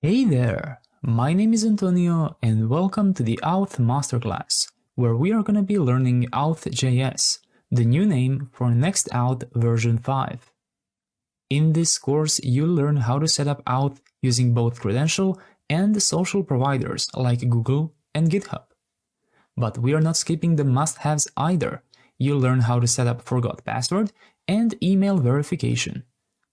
Hey there! My name is Antonio and welcome to the Auth masterclass, where we are going to be learning Auth.js, the new name for Next Auth version 5. In this course, you'll learn how to set up Auth using both credential and social providers like Google and GitHub. But we are not skipping the must-haves either. You'll learn how to set up forgot password and email verification.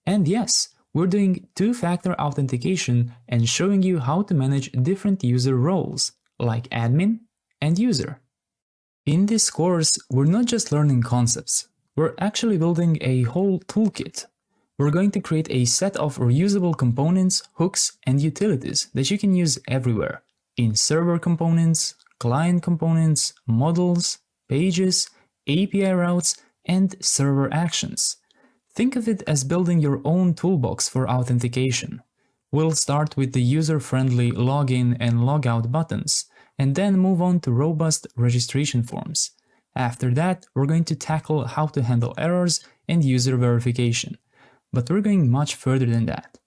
And yes, we're doing two-factor authentication and showing you how to manage different user roles, like admin and user. In this course, we're not just learning concepts, we're actually building a whole toolkit. We're going to create a set of reusable components, hooks, and utilities that you can use everywhere, in server components, client components, models, pages, API routes, and server actions. Think of it as building your own toolbox for authentication. We'll start with the user-friendly login and logout buttons, and then move on to robust registration forms. After that, we're going to tackle how to handle errors and user verification. But we're going much further than that.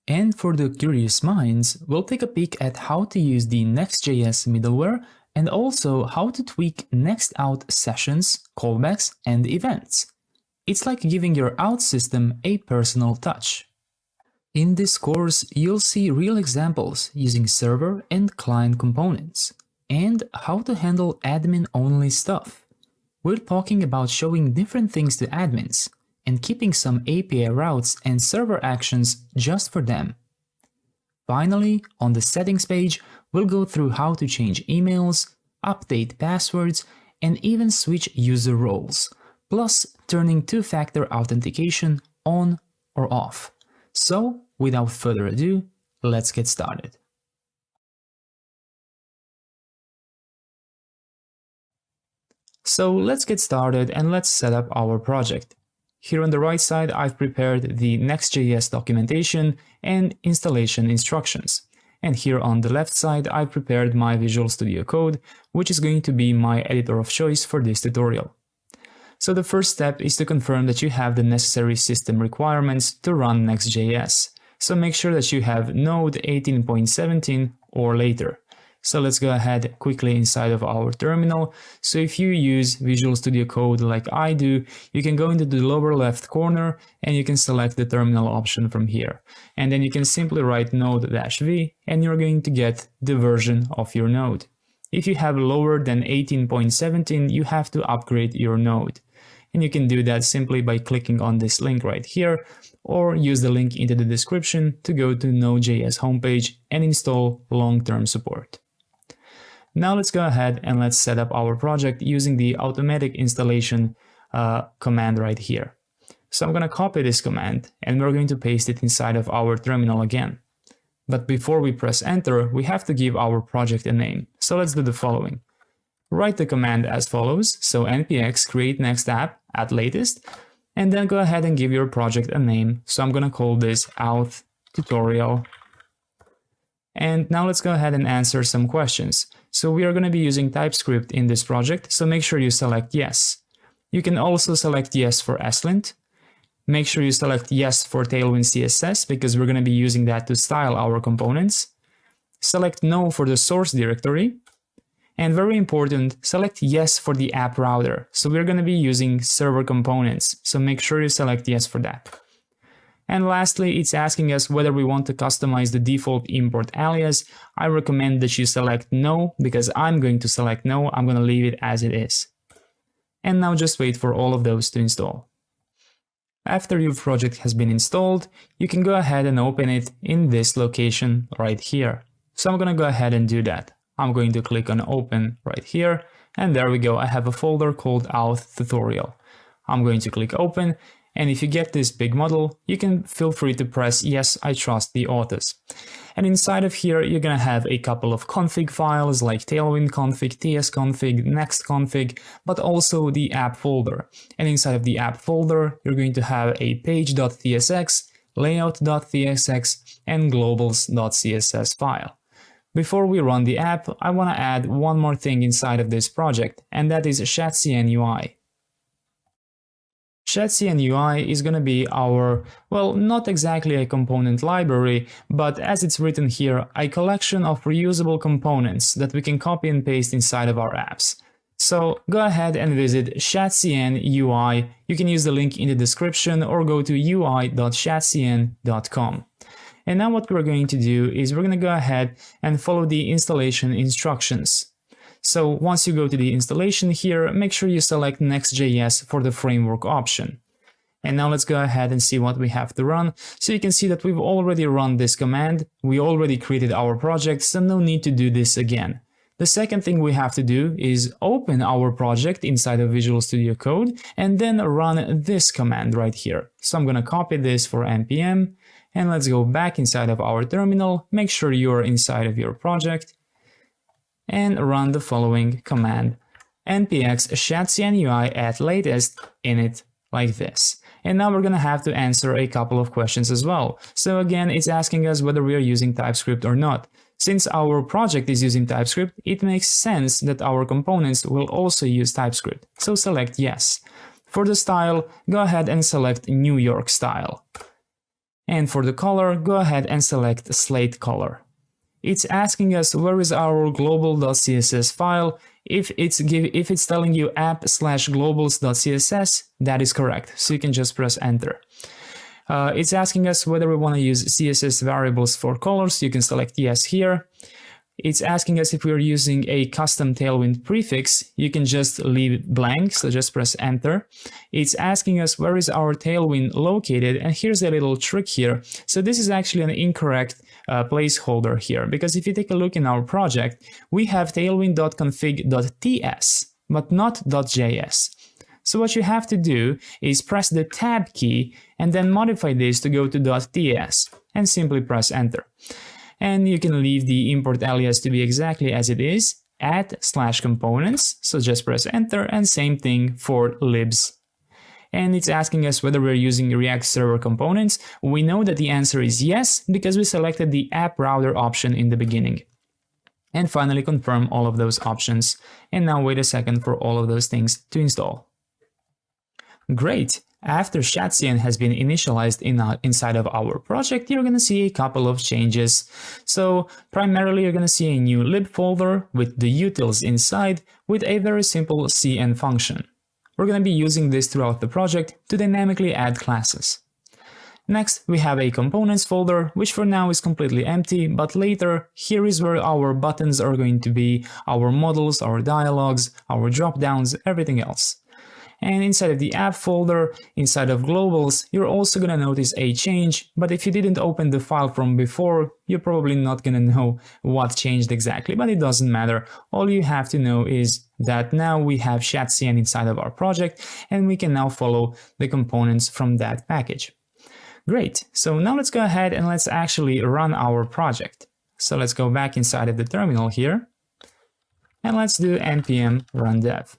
And for the curious minds, we'll take a peek at how to use the Next.js middleware and also how to tweak NextAuth sessions, callbacks, and events. It's like giving your Auth system a personal touch. In this course, you'll see real examples using server and client components, and how to handle admin-only stuff. We're talking about showing different things to admins, and keeping some API routes and server actions just for them. Finally, on the settings page, we'll go through how to change emails, update passwords, and even switch user roles, plus turning two-factor authentication on or off. So, without further ado, let's get started. So let's get started and let's set up our project. Here on the right side, I've prepared the Next.js documentation and installation instructions. And here on the left side, I've prepared my Visual Studio Code, which is going to be my editor of choice for this tutorial. So the first step is to confirm that you have the necessary system requirements to run Next.js. So make sure that you have Node 18.17 or later. So let's go ahead quickly inside of our terminal. So if you use Visual Studio Code like I do, you can go into the lower left corner and you can select the terminal option from here. And then you can simply write node-v and you're going to get the version of your node. If you have lower than 18.17, you have to upgrade your node. And you can do that simply by clicking on this link right here, or use the link into the description to go to Node.js homepage and install long-term support. Now let's go ahead and let's set up our project using the automatic installation command right here. So I'm going to copy this command and we're going to paste it inside of our terminal again. But before we press enter, we have to give our project a name. So let's do the following. Write the command as follows, so npx create next app at latest, and then go ahead and give your project a name. So I'm going to call this Auth tutorial. And now let's go ahead and answer some questions. So we are going to be using TypeScript in this project, so make sure you select yes. You can also select yes for ESLint. Make sure you select yes for Tailwind CSS because we're going to be using that to style our components. Select no for the source directory. And very important, select yes for the app router. So we're going to be using server components, so make sure you select yes for that. And lastly, it's asking us whether we want to customize the default import alias. I recommend that you select no, because I'm going to select no. I'm going to leave it as it is. And now just wait for all of those to install. After your project has been installed, you can go ahead and open it in this location right here. So I'm going to go ahead and do that. I'm going to click on open right here, and there we go. I have a folder called Auth tutorial. I'm going to click open, and if you get this big model, you can feel free to press yes, I trust the authors. And inside of here, you're going to have a couple of config files like tailwind config, tsconfig, nextconfig, but also the app folder. And inside of the app folder, you're going to have a page.tsx, layout.tsx, and globals.css file. Before we run the app, I want to add one more thing inside of this project, and that is Часть UI. Cn UI is going to be our, well, not exactly a component library, but as it's written here, a collection of reusable components that we can copy and paste inside of our apps. So go ahead and visit Cn UI. You can use the link in the description or go to ui.chatcn.com. And now what we're going to do is we're going to go ahead and follow the installation instructions. So once you go to the installation here, make sure you select Next.js for the framework option. And now let's go ahead and see what we have to run. So you can see that we've already run this command. We already created our project, so no need to do this again. The second thing we have to do is open our project inside of Visual Studio Code and then run this command right here. So I'm going to copy this for npm and let's go back inside of our terminal. Make sure you're inside of your project and run the following command: npx chatcnui at latest init, like this. And now we're going to have to answer a couple of questions as well. So again, it's asking us whether we are using TypeScript or not. Since our project is using TypeScript, it makes sense that our components will also use TypeScript. So select yes. For the style, go ahead and select New York style. And for the color, go ahead and select slate color. It's asking us where is our global.css file. If it's telling you app/globals.css, that is correct. So you can just press enter. It's asking us whether we want to use CSS variables for colors. You can select yes here. It's asking us if we're using a custom Tailwind prefix. You can just leave it blank, so just press enter. It's asking us where is our Tailwind located, and here's a little trick here. So this is actually an incorrect placeholder here, because if you take a look in our project, we have tailwind.config.ts, but not .js. So what you have to do is press the tab key and then modify this to go to .ts and simply press enter. And you can leave the import alias to be exactly as it is, @/components. So just press enter, and same thing for libs. And it's asking us whether we're using React Server components. We know that the answer is yes, because we selected the app router option in the beginning. And finally confirm all of those options. And now wait a second for all of those things to install. Great! After Chatcn has been initialized inside of our project, you're going to see a couple of changes. So primarily you're going to see a new lib folder with the utils inside with a very simple cn function. We're going to be using this throughout the project to dynamically add classes. Next, we have a components folder, which for now is completely empty, but later, here is where our buttons are going to be, our models, our dialogues, our dropdowns, everything else. And inside of the app folder, inside of globals, you're also going to notice a change, but if you didn't open the file from before, you're probably not going to know what changed exactly, but it doesn't matter. All you have to know is that now we have Chatcn inside of our project, and we can now follow the components from that package. Great, so now let's go ahead and let's actually run our project. So let's go back inside of the terminal here, and let's do npm run dev.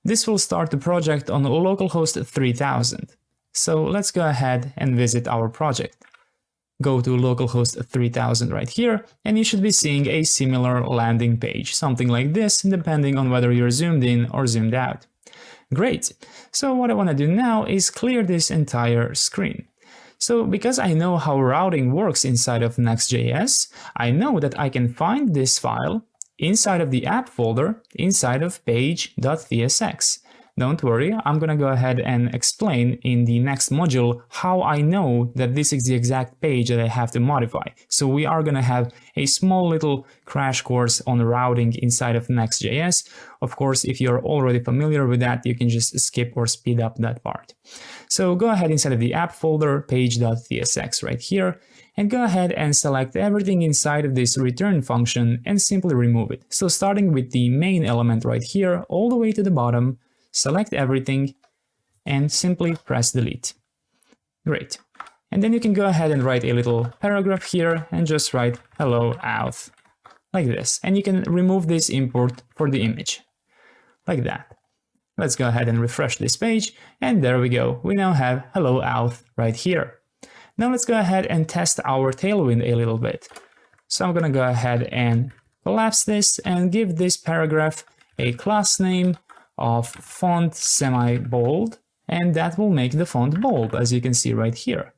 This will start the project on localhost 3000. So let's go ahead and visit our project. Go to localhost 3000 right here, and you should be seeing a similar landing page, something like this, depending on whether you're zoomed in or zoomed out. Great. So what I want to do now is clear this entire screen. So because I know how routing works inside of Next.js, I know that I can find this file inside of the app folder, inside of page.tsx. Don't worry, I'm gonna go ahead and explain in the next module how I know that this is the exact page that I have to modify. So we are gonna have a small little crash course on routing inside of Next.js. Of course, if you're already familiar with that, you can just skip or speed up that part. So go ahead inside of the app folder, page.tsx right here, and go ahead and select everything inside of this return function and simply remove it. So starting with the main element right here, all the way to the bottom, select everything and simply press delete. Great. And then you can go ahead and write a little paragraph here and just write hello Auth, like this. And you can remove this import for the image, like that. Let's go ahead and refresh this page, and there we go. We now have hello Auth right here. Now let's go ahead and test our Tailwind a little bit. So I'm going to go ahead and collapse this and give this paragraph a class name of font semi-bold, and that will make the font bold, as you can see right here.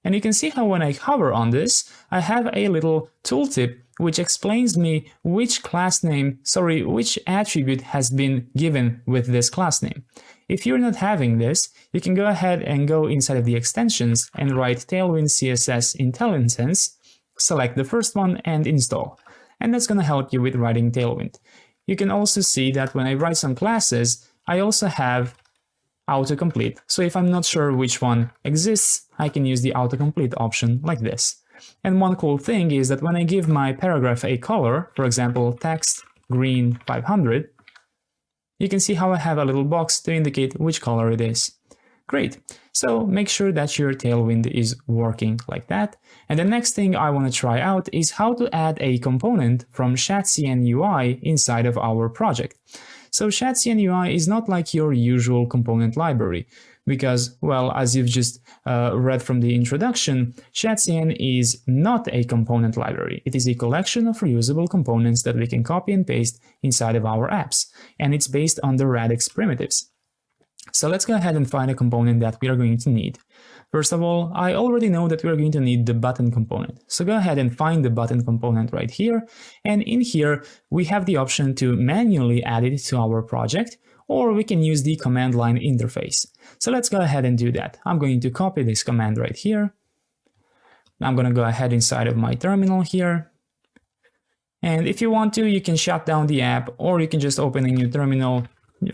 And you can see how when I hover on this, I have a little tooltip which explains me which which attribute has been given with this class name. If you're not having this, you can go ahead and go inside of the extensions and write Tailwind CSS IntelliSense, select the first one and install. And that's going to help you with writing Tailwind. You can also see that when I write some classes, I also have autocomplete. So if I'm not sure which one exists, I can use the autocomplete option like this. And one cool thing is that when I give my paragraph a color, for example, text green 500, you can see how I have a little box to indicate which color it is. Great. So make sure that your Tailwind is working like that. And the next thing I want to try out is how to add a component from Часть and UI inside of our project. So Часть and UI is not like your usual component library because, well, as you've just read from the introduction, Часть is not a component library. It is a collection of reusable components that we can copy and paste inside of our apps, and it's based on the Radix primitives. So let's go ahead and find a component that we are going to need. First of all, I already know that we are going to need the button component. So go ahead and find the button component right here. And in here, we have the option to manually add it to our project, or we can use the command line interface. So let's go ahead and do that. I'm going to copy this command right here. I'm going to go ahead inside of my terminal here. And if you want to, you can shut down the app, or you can just open a new terminal.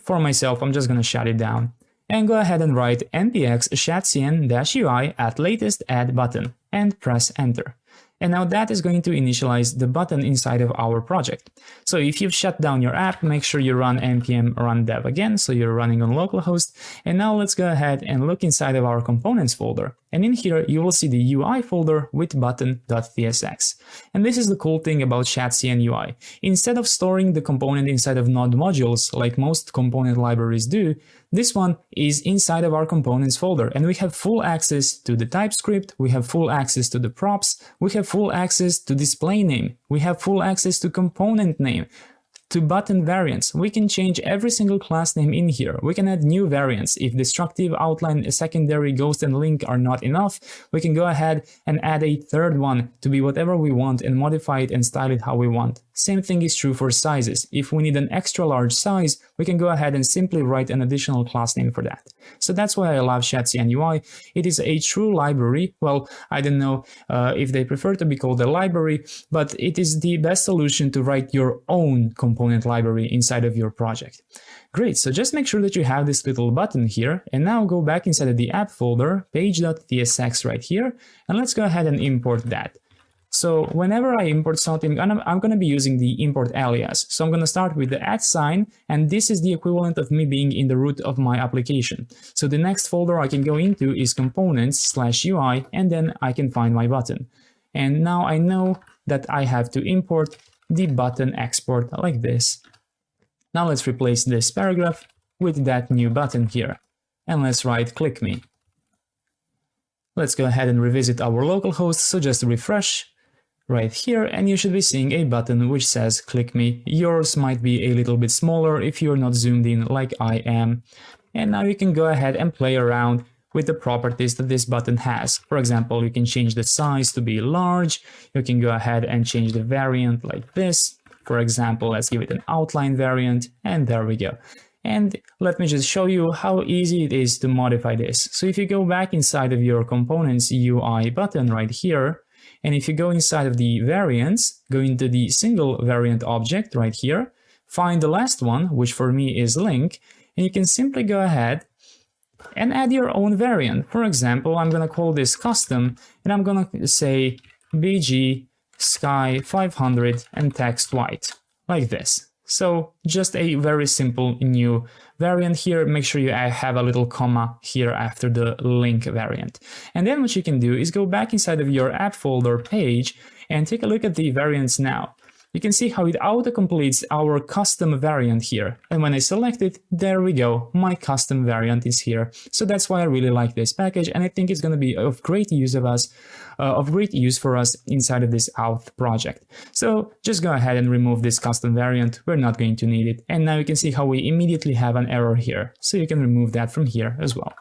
For myself, I'm just going to shut it down. And go ahead and write npx Часть-UI at latest add button and press enter. And now that is going to initialize the button inside of our project. So if you've shut down your app, make sure you run npm run dev again, so you're running on localhost. And now let's go ahead and look inside of our components folder. And in here, you will see the UI folder with button.tsx. And this is the cool thing about Часть and UI. Instead of storing the component inside of node modules, like most component libraries do, this one is inside of our components folder, and we have full access to the TypeScript, we have full access to the props, we have full access to display name, we have full access to component name, to button variants. We can change every single class name in here. We can add new variants. If destructive, outline, secondary, ghost, and link are not enough, we can go ahead and add a third one to be whatever we want and modify it and style it how we want. Same thing is true for sizes. If we need an extra large size, we can go ahead and simply write an additional class name for that. So that's why I love Часть and UI. It is a true library. Well, I don't know if they prefer to be called a library, but it is the best solution to write your own component library inside of your project. Great, so just make sure that you have this little button here, and now go back inside of the app folder, page.tsx right here, and let's go ahead and import that. So whenever I import something, I'm going to be using the import alias. So I'm going to start with the @, and this is the equivalent of me being in the root of my application. So the next folder I can go into is components/UI, and then I can find my button. And now I know that I have to import the button export like this. Now let's replace this paragraph with that new button here. And let's write click me. Let's go ahead and revisit our localhost, so just refresh right here, and you should be seeing a button which says click me. Yours might be a little bit smaller if you're not zoomed in like I am. And now you can go ahead and play around with the properties that this button has. For example, you can change the size to be large. You can go ahead and change the variant like this. For example, let's give it an outline variant, and there we go. And let me just show you how easy it is to modify this. So if you go back inside of your components UI button right here, and if you go inside of the variants, go into the single variant object right here, find the last one, which for me is link, and you can simply go ahead and add your own variant. For example, I'm going to call this custom, and I'm going to say BG sky 500 and text white, like this. So just a very simple new variant here. Make sure you have a little comma here after the link variant. And then what you can do is go back inside of your app folder page and take a look at the variants now. you can see how it auto-completes our custom variant here. And when I select it, there we go, my custom variant is here. So that's why I really like this package, and I think it's going to be of great use for us inside of this Auth project. So just go ahead and remove this custom variant. We're not going to need it. And now you can see how we immediately have an error here. So you can remove that from here as well.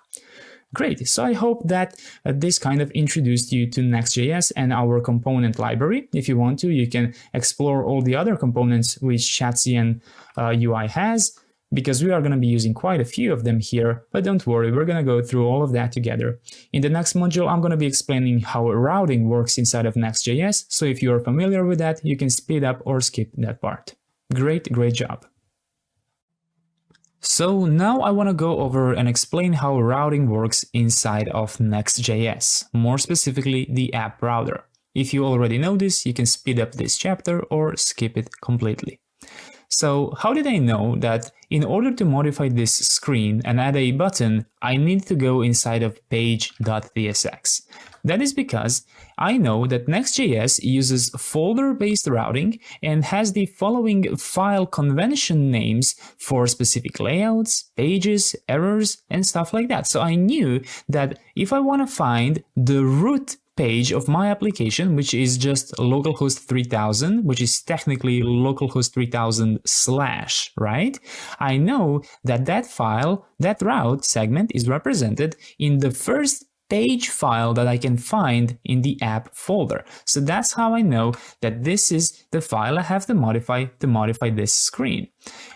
Great, so I hope that this kind of introduced you to Next.js and our component library. If you want to, you can explore all the other components which Части and UI has, because we are going to be using quite a few of them here, but don't worry, we're going to go through all of that together. In the next module, I'm going to be explaining how routing works inside of Next.js, so if you're familiar with that, you can speed up or skip that part. Great job. So now I want to go over and explain how routing works inside of Next.js, more specifically the app router. If you already know this, you can speed up this chapter or skip it completely. So how did I know that in order to modify this screen and add a button, I need to go inside of page.tsx? That is because I know that Next.js uses folder-based routing and has the following file convention names for specific layouts, pages, errors, and stuff like that. So I knew that if I want to find the root page of my application, which is just localhost 3000, which is technically localhost 3000/, right? I know that that file, that route segment is represented in the first page file that I can find in the app folder. So that's how I know that this is the file I have to modify this screen.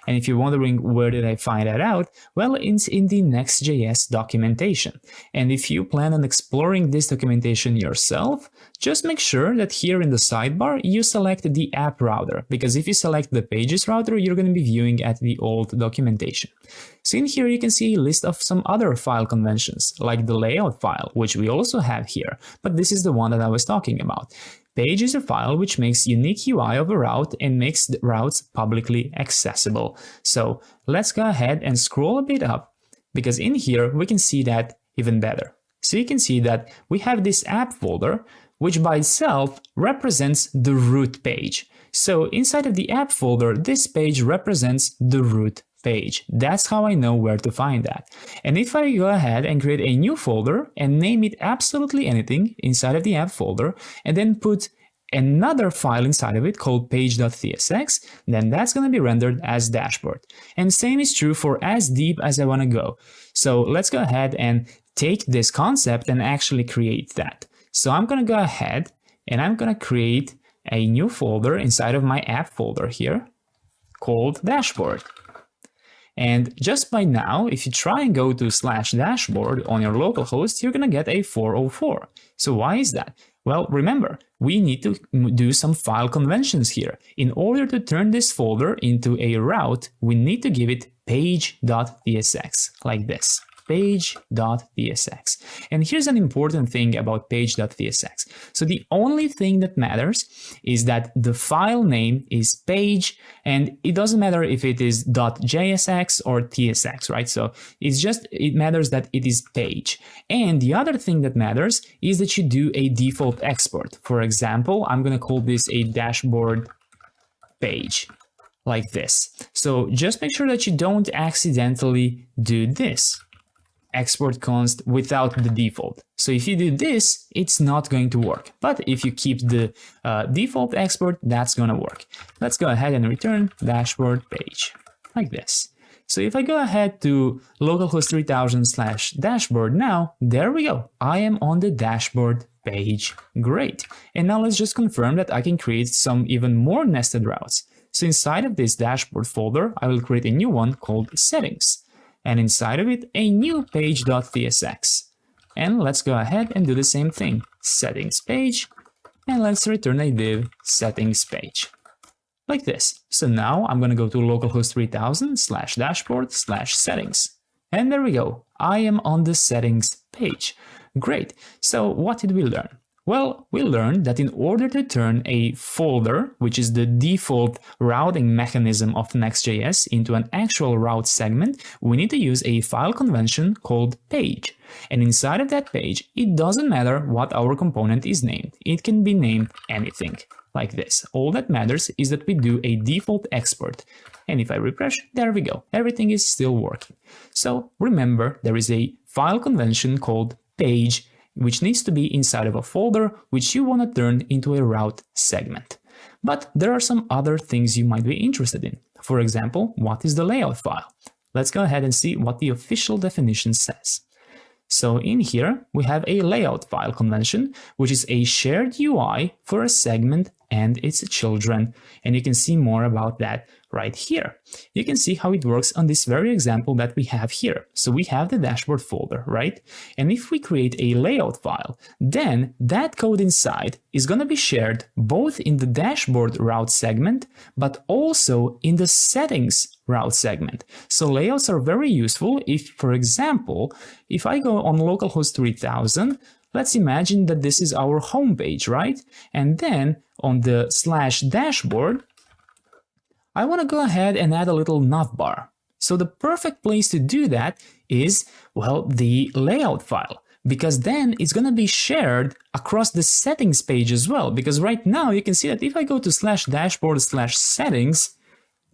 And if you're wondering where did I find that out, well, it's in the Next.js documentation. And if you plan on exploring this documentation yourself, just make sure that here in the sidebar you select the app router, because if you select the pages router, you're going to be viewing at the old documentation. So in here you can see a list of some other file conventions, like the layout file, which we also have here, but this is the one that I was talking about. Page is a file which makes unique UI of a route and makes the routes publicly accessible. So let's go ahead and scroll a bit up, because in here we can see that even better. So you can see that we have this app folder, which by itself represents the root page. So inside of the app folder, this page represents the root page. That's how I know where to find that. And if I go ahead and create a new folder and name it absolutely anything inside of the app folder, and then put another file inside of it called page.tsx, then that's going to be rendered as dashboard. And same is true for as deep as I want to go. So let's go ahead and take this concept and actually create that. So I'm going to go ahead and I'm going to create a new folder inside of my app folder here called dashboard. And just by now, if you try and go to /dashboard on your local host, you're going to get a 404. So why is that? Well, remember, we need to do some file conventions here. In order to turn this folder into a route, we need to give it page.tsx, like this. Page.tsx. And here's an important thing about page.tsx. So the only thing that matters is that the file name is page, and it doesn't matter if it is .jsx or tsx, right? So it matters that it is page. And the other thing that matters is that you do a default export. For example, I'm going to call this a dashboard page, like this. So just make sure that you don't accidentally do this. Export const without the default. So if you do this, it's not going to work. But if you keep the default export, that's going to work. Let's go ahead and return dashboard page, like this. So if I go ahead to localhost 3000/dashboard now, there we go. I am on the dashboard page. Great. And now let's just confirm that I can create some even more nested routes. So inside of this dashboard folder, I will create a new one called settings. And inside of it, a new page.tsx. And let's go ahead and do the same thing. Settings page, and let's return a div settings page. Like this. So now I'm going to go to localhost 3000/dashboard/settings. And there we go. I am on the settings page. Great. So what did we learn? Well, we learned that in order to turn a folder, which is the default routing mechanism of Next.js, into an actual route segment, we need to use a file convention called page. And inside of that page, it doesn't matter what our component is named. It can be named anything, like this. All that matters is that we do a default export. And if I refresh, there we go. Everything is still working. So remember, there is a file convention called page, which needs to be inside of a folder which you want to turn into a route segment. But there are some other things you might be interested in. For example, what is the layout file? Let's go ahead and see what the official definition says. So in here, we have a layout file convention, which is a shared UI for a segment and its children. And you can see more about that right here. You can see how it works on this very example that we have here. So we have the dashboard folder, right? And if we create a layout file, then that code inside is going to be shared both in the dashboard route segment, but also in the settings route segment. So layouts are very useful if, for example, if I go on localhost 3000, let's imagine that this is our home page, right? And then on the /dashboard, I want to go ahead and add a little navbar. So the perfect place to do that is, well, the layout file, because then it's going to be shared across the settings page as well. Because right now you can see that if I go to /dashboard/settings,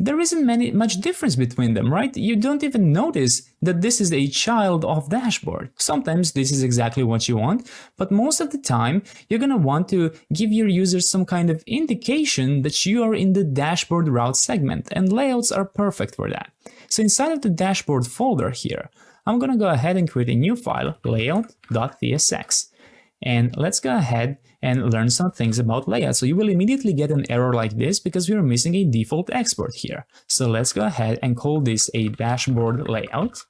there isn't much difference between them, right? You don't even notice that this is a child of dashboard. Sometimes this is exactly what you want, but most of the time you're going to want to give your users some kind of indication that you are in the dashboard route segment, and layouts are perfect for that. So inside of the dashboard folder here, I'm going to go ahead and create a new file, layout.tsx. And let's go ahead and learn some things about layout. So you will immediately get an error like this because we are missing a default export here. So let's go ahead and call this a dashboard layout.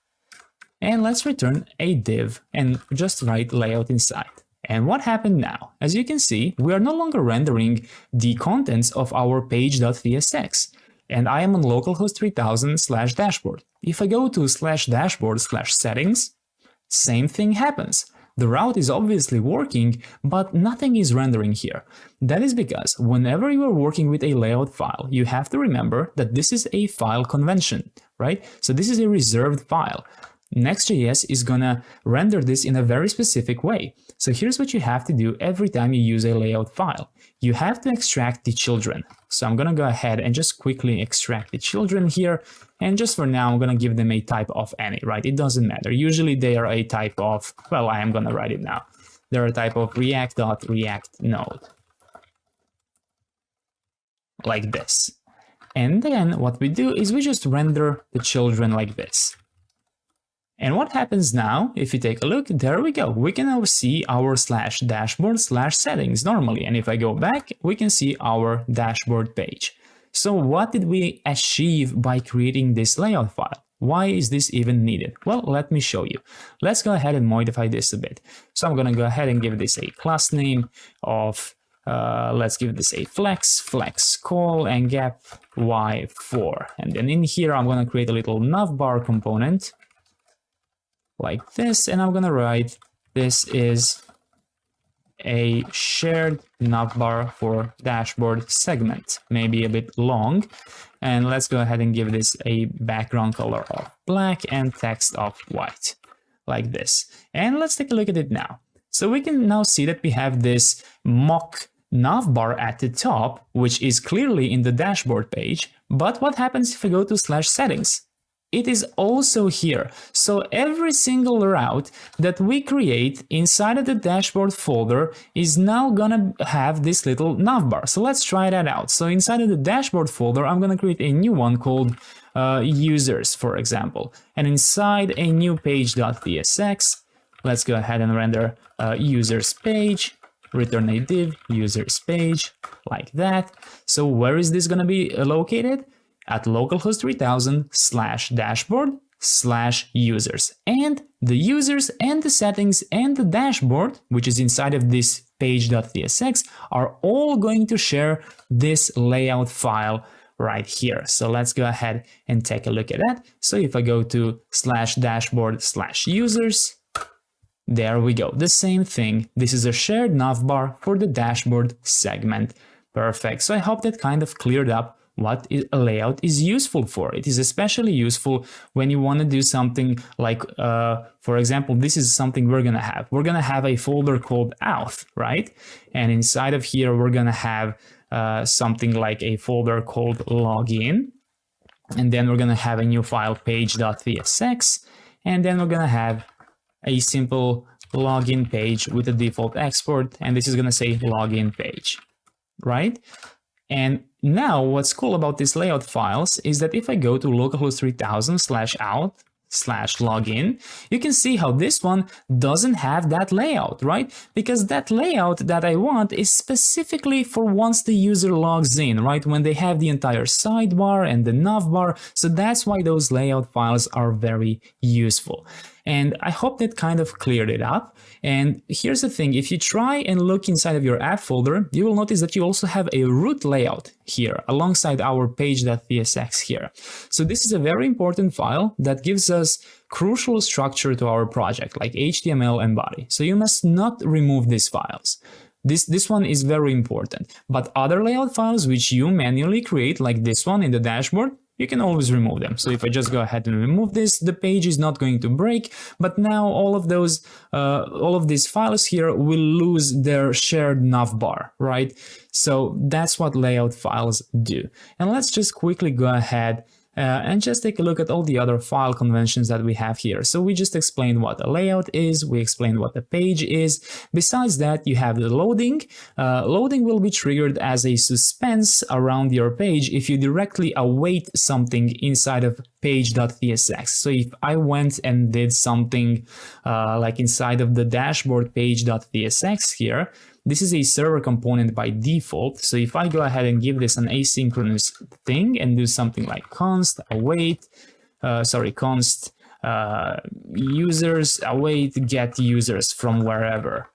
And let's return a div and just write layout inside. And what happened now? As you can see, we are no longer rendering the contents of our page.tsx. And I am on localhost 3000/dashboard. If I go to /dashboard/settings, same thing happens. The route is obviously working, but nothing is rendering here. That is because whenever you are working with a layout file, you have to remember that this is a file convention, right? So this is a reserved file. Next.js is gonna render this in a very specific way. So here's what you have to do every time you use a layout file. You have to extract the children. So I'm gonna go ahead and just quickly extract the children here. And just for now, I'm gonna give them a type of any, right? It doesn't matter. Usually they are a type of, well, I am gonna write it now. They're a type of react.react node. Like this. And then what we do is we just render the children like this. And what happens now, if you take a look, there we go. We can now see our /dashboard/settings normally. And if I go back, we can see our dashboard page. So what did we achieve by creating this layout file? Why is this even needed? Well, let me show you. Let's go ahead and modify this a bit. So I'm going to go ahead and give this a class name of, let's give this a flex call and gap y4. And then in here, I'm going to create a little navbar component like this, and I'm gonna write this is a shared navbar for dashboard segment, maybe a bit long. And let's go ahead and give this a background color of black and text of white, like this. And let's take a look at it now. So we can now see that we have this mock navbar at the top, which is clearly in the dashboard page. But what happens if I go to /settings? It is also here. So every single route that we create inside of the dashboard folder is now gonna have this little navbar. So let's try that out. So inside of the dashboard folder, I'm gonna create a new one called users, for example. And inside a new page.tsx, let's go ahead and render users page, return a div, users page, like that. So where is this gonna be located? At localhost 3000/dashboard/users. And the users and the settings and the dashboard, which is inside of this page.tsx, are all going to share this layout file right here. So let's go ahead and take a look at that. So if I go to /dashboard/users, There we go. The same thing. This is a shared navbar for the dashboard segment. Perfect. So I hope that kind of cleared up what a layout is useful for. It is especially useful when you want to do something like, for example, this is something we're going to have. We're going to have a folder called Auth, right? And inside of here, we're going to have something like a folder called login. And then we're going to have a new file, page.tsx. And then we're going to have a simple login page with a default export. And this is going to say login page, right? And now what's cool about these layout files is that if I go to localhost 3000/out/login, you can see how this one doesn't have that layout, right? Because that layout that I want is specifically for once the user logs in, right? When they have the entire sidebar and the navbar. So that's why those layout files are very useful. And I hope that kind of cleared it up. And here's the thing, if you try and look inside of your app folder, you will notice that you also have a root layout here alongside our page.tsx here. So this is a very important file that gives us crucial structure to our project, like HTML and body. So you must not remove these files. This one is very important. But other layout files which you manually create, like this one in the dashboard, you can always remove them. So if I just go ahead and remove this, the page is not going to break, but now all of these files here will lose their shared navbar, right? So that's what layout files do. And let's just quickly go ahead and just take a look at all the other file conventions that we have here. So we just explained what a layout is, we explained what a page is. Besides that, you have the loading. Loading will be triggered as a suspense around your page if you directly await something inside of page.tsx. So if I went and did something like inside of the dashboard page.tsx here, this is a server component by default. So if I go ahead and give this an asynchronous thing and do something like const await, const users await get users from wherever.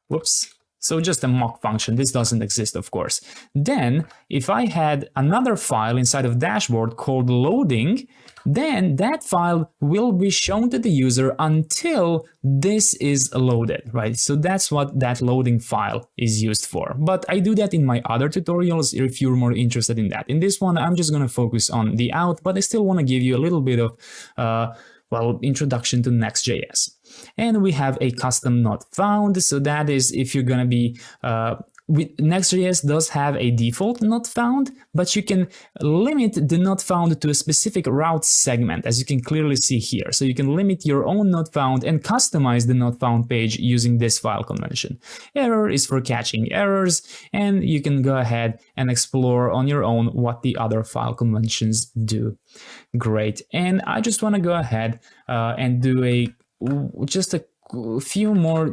Whoops. So just a mock function. This doesn't exist, of course. Then if I had another file inside of dashboard called loading, then that file will be shown to the user until this is loaded, right? So that's what that loading file is used for. But I do that in my other tutorials if you're more interested in that. In this one, I'm just going to focus on the out, but I still want to give you a little bit of introduction to Next.js. And we have a custom not found. So that is if you're going to be Next.js does have a default not found, but you can limit the not found to a specific route segment, as you can clearly see here. So you can limit your own not found and customize the not found page using this file convention. Error is for catching errors, and you can go ahead and explore on your own what the other file conventions do. Great. And I just want to go ahead and do just a few more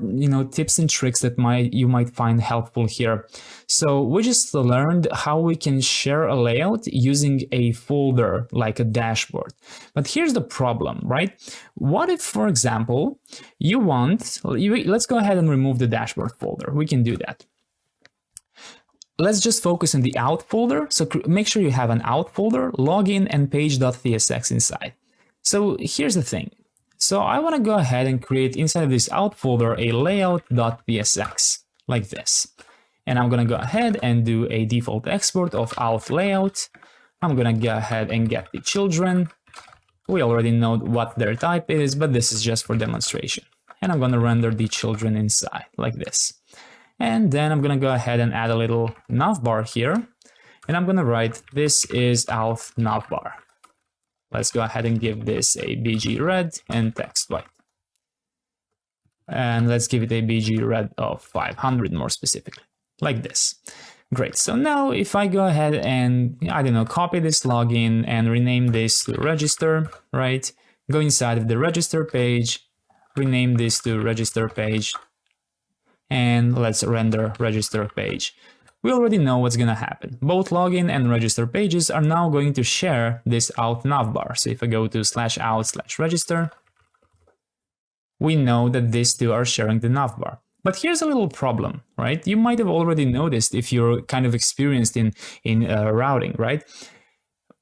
tips and tricks that you might find helpful here. So we just learned how we can share a layout using a folder like a dashboard. But here's the problem, right? What if, for example, let's go ahead and remove the dashboard folder. We can do that. Let's just focus on the Auth folder. So make sure you have an Auth folder, login, and page.tsx inside. So here's the thing. So I want to go ahead and create inside of this Auth folder a layout.tsx like this. And I'm going to go ahead and do a default export of Auth layout. I'm going to go ahead and get the children. We already know what their type is, but this is just for demonstration. And I'm going to render the children inside like this. And then I'm going to go ahead and add a little navbar here. And I'm going to write, this is Auth navbar. Let's go ahead and give this a BG red and text white. And let's give it a BG red of 500 more specifically, like this. Great. So now if I go ahead and, copy this login and rename this to register, right? Go inside of the register page, rename this to register page, and let's render register page. We already know what's going to happen. Both login and register pages are now going to share this Auth navbar. So if I go to /out/register, we know that these two are sharing the navbar. But here's a little problem, right? You might have already noticed if you're kind of experienced in routing, right?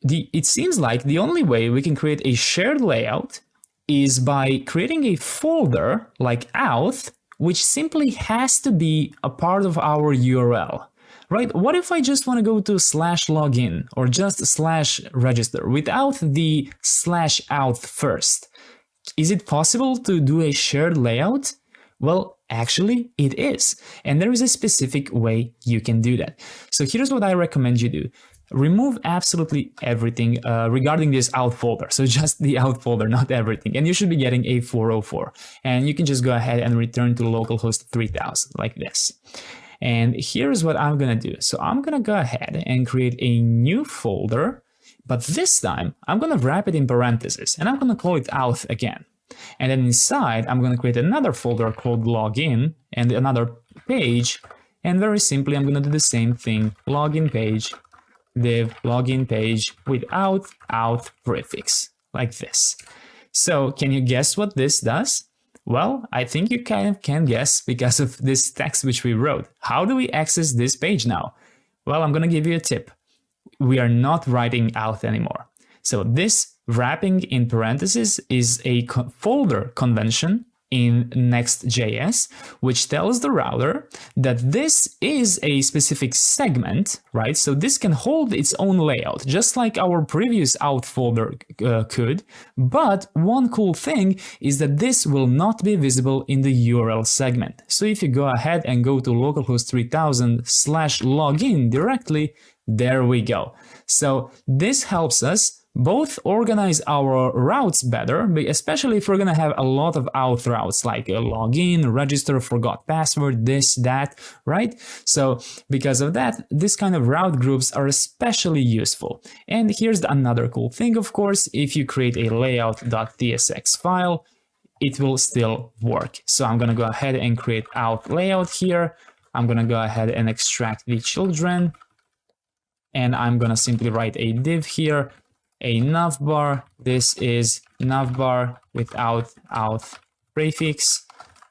It seems like the only way we can create a shared layout is by creating a folder like Auth, which simply has to be a part of our URL. Right? What if I just want to go to /login or just /register without the /auth first? Is it possible to do a shared layout? Well, actually it is. And there is a specific way you can do that. So here's what I recommend you do. Remove absolutely everything regarding this Auth folder. So just the Auth folder, not everything. And you should be getting a 404. And you can just go ahead and return to localhost 3000 like this. And here's what I'm going to do. So I'm going to go ahead and create a new folder, but this time I'm going to wrap it in parentheses and I'm going to call it Auth again. And then inside, I'm going to create another folder called login and another page. And very simply, I'm going to do the same thing. Login page, div login page without auth prefix like this. So can you guess what this does? Well, I think you kind of can guess because of this text which we wrote. How do we access this page now? Well, I'm going to give you a tip. We are not writing Auth anymore. So this wrapping in parentheses is a folder convention in Next.js, which tells the router that this is a specific segment, right? So this can hold its own layout, just like our previous Auth folder could. But one cool thing is that this will not be visible in the URL segment. So if you go ahead and go to localhost 3000/login directly, there we go. So this helps us both organize our routes better, especially if we're going to have a lot of Auth routes like login, register, forgot password, this, that, right? So because of that, this kind of route groups are especially useful. And here's another cool thing, of course, if you create a layout.tsx file, it will still work. So I'm going to go ahead and create Auth layout here. I'm going to go ahead and extract the children. And I'm going to simply write a div here. A navbar, this is navbar without auth prefix.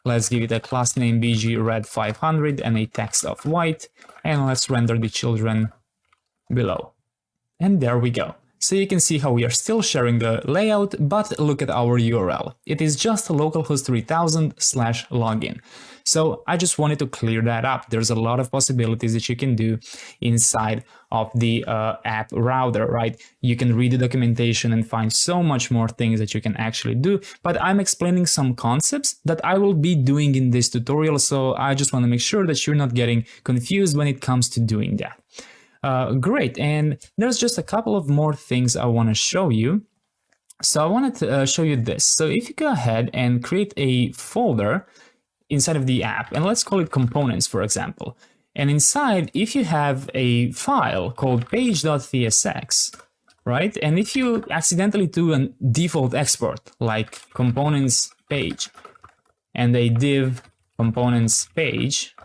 Let's give it a class name bg red 500 and a text of white, and let's render the children below. And there we go. So you can see how we are still sharing the layout, but look at our URL. It is just localhost 3000/login. So I just wanted to clear that up. There's a lot of possibilities that you can do inside of the app router, right? You can read the documentation and find so much more things that you can actually do, but I'm explaining some concepts that I will be doing in this tutorial. So I just want to make sure that you're not getting confused when it comes to doing that. Great, and there's just a couple of more things I want to show you. So I wanted to show you this. So if you go ahead and create a folder inside of the app, and let's call it components, for example. And inside, if you have a file called page.tsx, right? And if you accidentally do a default export like components page and a div components page,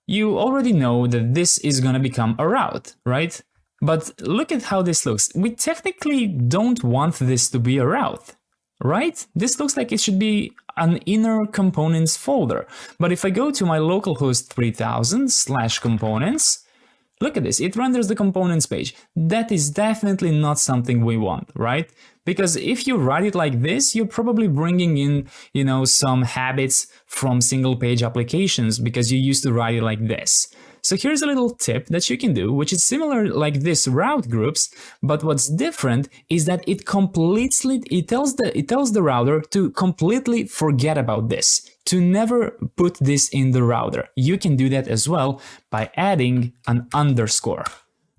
you already know that this is going to become a route, right? But look at how this looks. We technically don't want this to be a route, right? This looks like it should be an inner components folder. But if I go to my localhost 3000/components, look at this, it renders the components page. That is definitely not something we want, right? Because if you write it like this, you're probably bringing in, some habits from single page applications because you used to write it like this. So here's a little tip that you can do, which is similar like this route groups, but what's different is that it tells the router to completely forget about this, to never put this in the router. You can do that as well by adding an underscore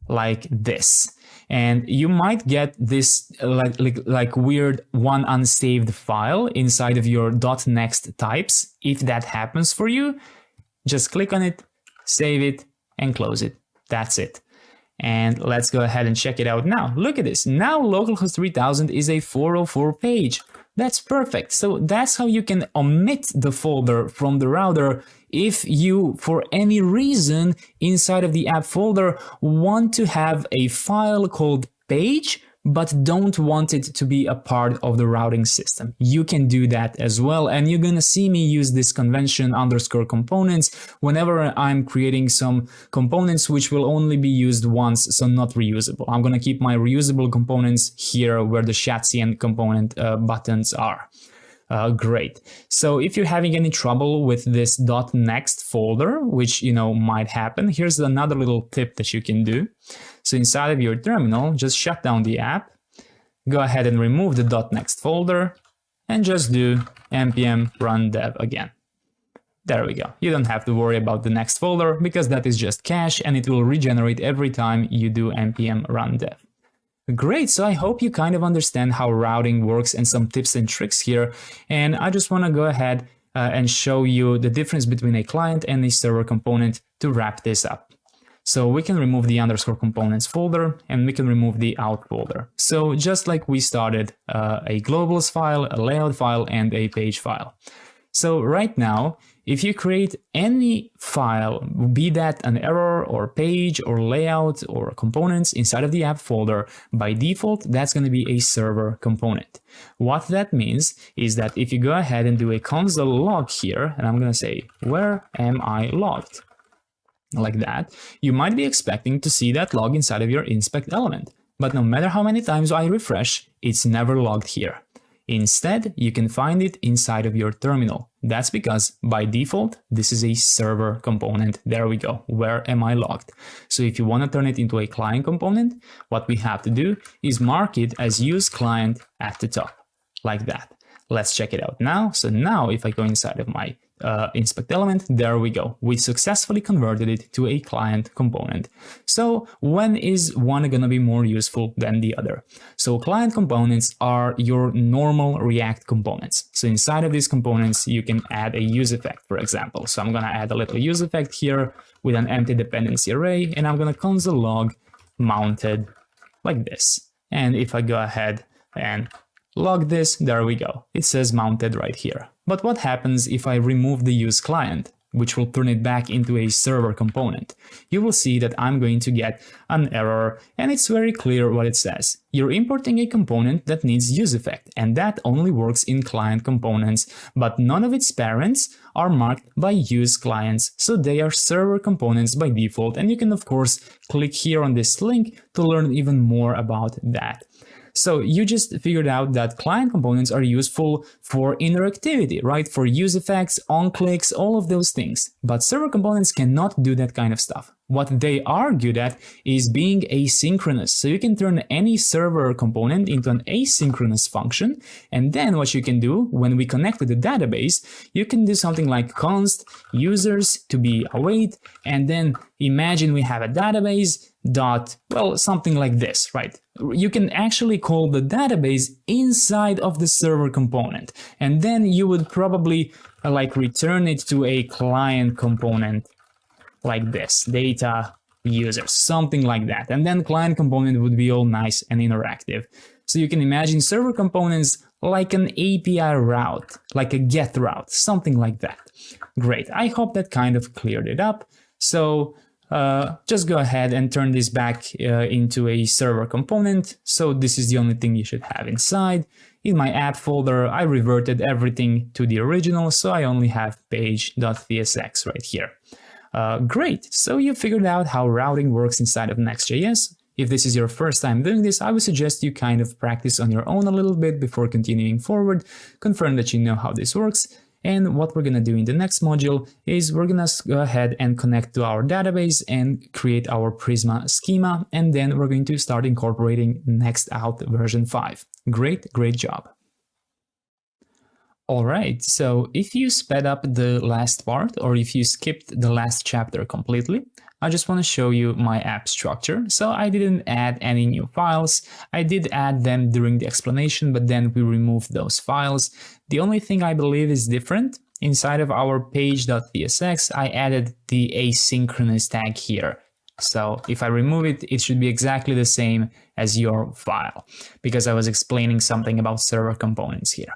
like this. And you might get this like weird one unsaved file inside of your .next types. If that happens for you, just click on it, save it, and close it. That's it. And let's go ahead and check it out now. Look at this. Now localhost 3000 is a 404 page. That's perfect. So that's how you can omit the folder from the router if you, for any reason, inside of the app folder want to have a file called page, but don't want it to be a part of the routing system. You can do that as well, and you're gonna see me use this convention underscore components whenever I'm creating some components which will only be used once, so not reusable. I'm gonna keep my reusable components here where the Части and component buttons are. Great. So if you're having any trouble with this .next folder, which might happen, here's another little tip that you can do. So inside of your terminal, just shut down the app, go ahead and remove the .next folder, and just do npm run dev again. There we go. You don't have to worry about the next folder because that is just cache and it will regenerate every time you do npm run dev. Great, so I hope you kind of understand how routing works and some tips and tricks here. And I just want to go ahead and show you the difference between a client and a server component to wrap this up. So we can remove the underscore components folder and we can remove the out folder. So just like we started a globals file, a layout file, and a page file. So right now, if you create any file, be that an error or page or layout or components inside of the app folder, by default, that's going to be a server component. What that means is that if you go ahead and do a console log here, and I'm going to say, where am I logged? Like that, you might be expecting to see that log inside of your inspect element. But no matter how many times I refresh, it's never logged here. Instead, you can find it inside of your terminal. That's because by default, this is a server component. There we go. Where am I logged? So if you want to turn it into a client component, what we have to do is mark it as use client at the top, like that. Let's check it out now. So now if I go inside of my inspect element, there we go. We successfully converted it to a client component. So when is one going to be more useful than the other? So client components are your normal React components. So inside of these components, you can add a use effect, for example. So I'm going to add a little use effect here with an empty dependency array, and I'm going to console log mounted like this. And if I go ahead and log this, there we go. It says mounted right here. But what happens if I remove the use client, which will turn it back into a server component? You will see that I'm going to get an error, and it's very clear what it says. You're importing a component that needs use effect, and that only works in client components, but none of its parents are marked by use clients, so they are server components by default. And you can of course click here on this link to learn even more about that. So you just figured out that client components are useful for interactivity, right? For use effects, on clicks, all of those things. But server components cannot do that kind of stuff. What they are good at is being asynchronous. So you can turn any server component into an asynchronous function. And then what you can do when we connect to the database, you can do something like const users to be await. And then imagine we have a database dot, well, something like this, right? You can actually call the database inside of the server component. And then you would probably return it to a client component like this, data users, something like that. And then client component would be all nice and interactive. So you can imagine server components like an API route, like a GET route, something like that. Great. I hope that kind of cleared it up. So just go ahead and turn this back into a server component. So this is the only thing you should have inside. In my app folder, I reverted everything to the original, so I only have page.tsx right here. Great, so you figured out how routing works inside of Next.js. If this is your first time doing this, I would suggest you kind of practice on your own a little bit before continuing forward, confirm that you know how this works. And what we're going to do in the next module is we're going to go ahead and connect to our database and create our Prisma schema. And then we're going to start incorporating Next Auth version 5. Great job. All right, so if you sped up the last part or if you skipped the last chapter completely, I just want to show you my app structure. So I didn't add any new files. I did add them during the explanation, but then we removed those files. The only thing I believe is different, inside of our page.tsx, I added the asynchronous tag here. So if I remove it, it should be exactly the same as your file, because I was explaining something about server components here.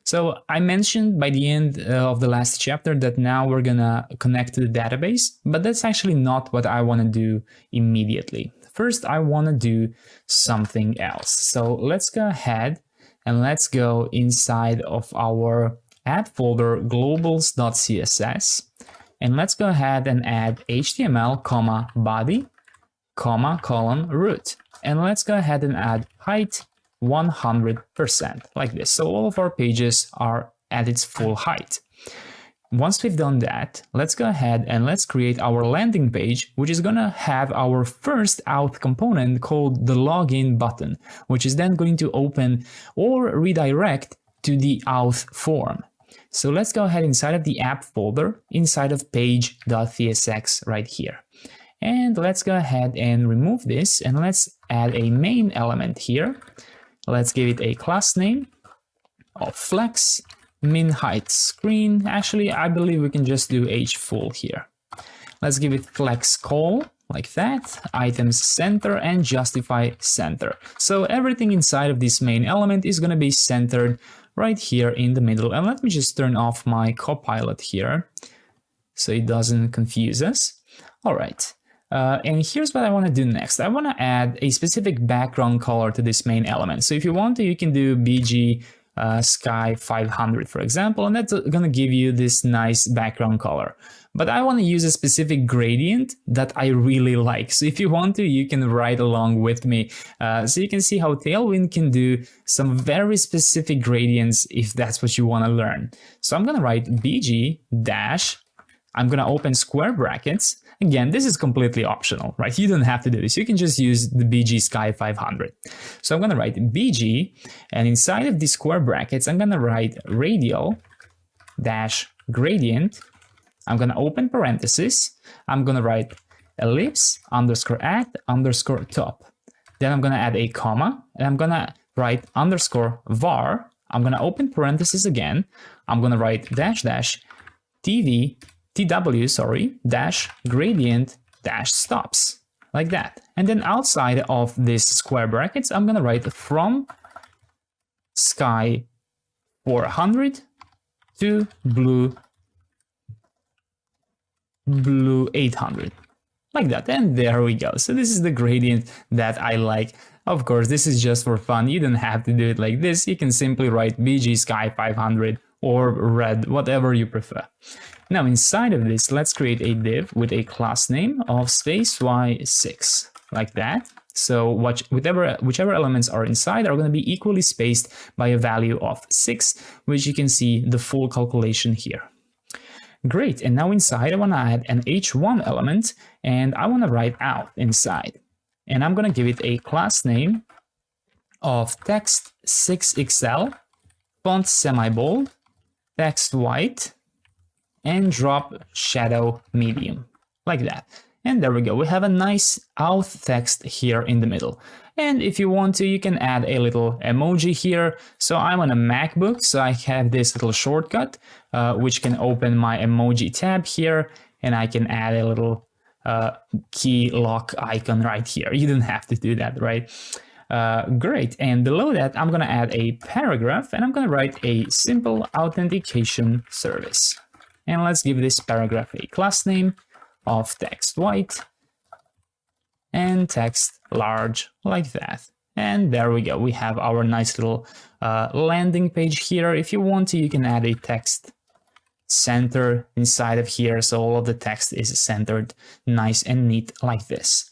So I mentioned by the end of the last chapter that now we're gonna connect to the database, but that's actually not what I want to do immediately. First, I want to do something else. So let's go ahead and let's go inside of our add folder globals.css, and let's go ahead and add HTML, body, colon, root. And let's go ahead and add height 100%, like this. So all of our pages are at its full height. Once we've done that, let's go ahead and let's create our landing page, which is gonna have our first Auth component called the login button, which is then going to open or redirect to the Auth form. So let's go ahead inside of the app folder, inside of page.tsx right here. And let's go ahead and remove this, and let's add a main element here. Let's give it a class name of flex, min height screen. Actually, I believe we can just do h full here. Let's give it flex call, like that, items center, and justify center. So everything inside of this main element is going to be centered right here in the middle. And let me just turn off my copilot here so it doesn't confuse us. All right. And here's what I want to do next. I want to add a specific background color to this main element. So if you want to, you can do BG sky 500, for example, and that's going to give you this nice background color. But I want to use a specific gradient that I really like. So if you want to, you can ride along with me. So you can see how Tailwind can do some very specific gradients if that's what you want to learn. So I'm going to write BG dash, I'm going to open square brackets. Again, this is completely optional, right? You don't have to do this. You can just use the BG Sky 500. So I'm going to write BG, and inside of these square brackets, I'm going to write radial dash gradient. I'm going to open parentheses. I'm going to write ellipse underscore at underscore top. Then I'm going to add a comma, and I'm going to write underscore var. I'm going to open parentheses again. I'm going to write dash dash dash gradient dash stops, like that. And then outside of this square brackets, I'm gonna write from sky 400 to blue 800, like that. And there we go. So this is the gradient that I like. Of course, this is just for fun. You don't have to do it like this. You can simply write BG sky 500 or red, whatever you prefer. Now inside of this, let's create a div with a class name of space y6, like that. So whichever elements are inside are going to be equally spaced by a value of 6, which you can see the full calculation here. Great, and now inside I want to add an h1 element, and I want to write out inside. And I'm going to give it a class name of text 6XL, font semi-bold, text white, and drop shadow medium, like that. And there we go. We have a nice Auth text here in the middle. And if you want to, you can add a little emoji here. So I'm on a MacBook, so I have this little shortcut, which can open my emoji tab here, and I can add a little key lock icon right here. You don't have to do that, right? Great. And below that, I'm going to add a paragraph, and I'm going to write a simple authentication service. And let's give this paragraph a class name of text white and text large, like that. And there we go. We have our nice little landing page here. If you want to, you can add a text center inside of here, so all of the text is centered nice and neat like this.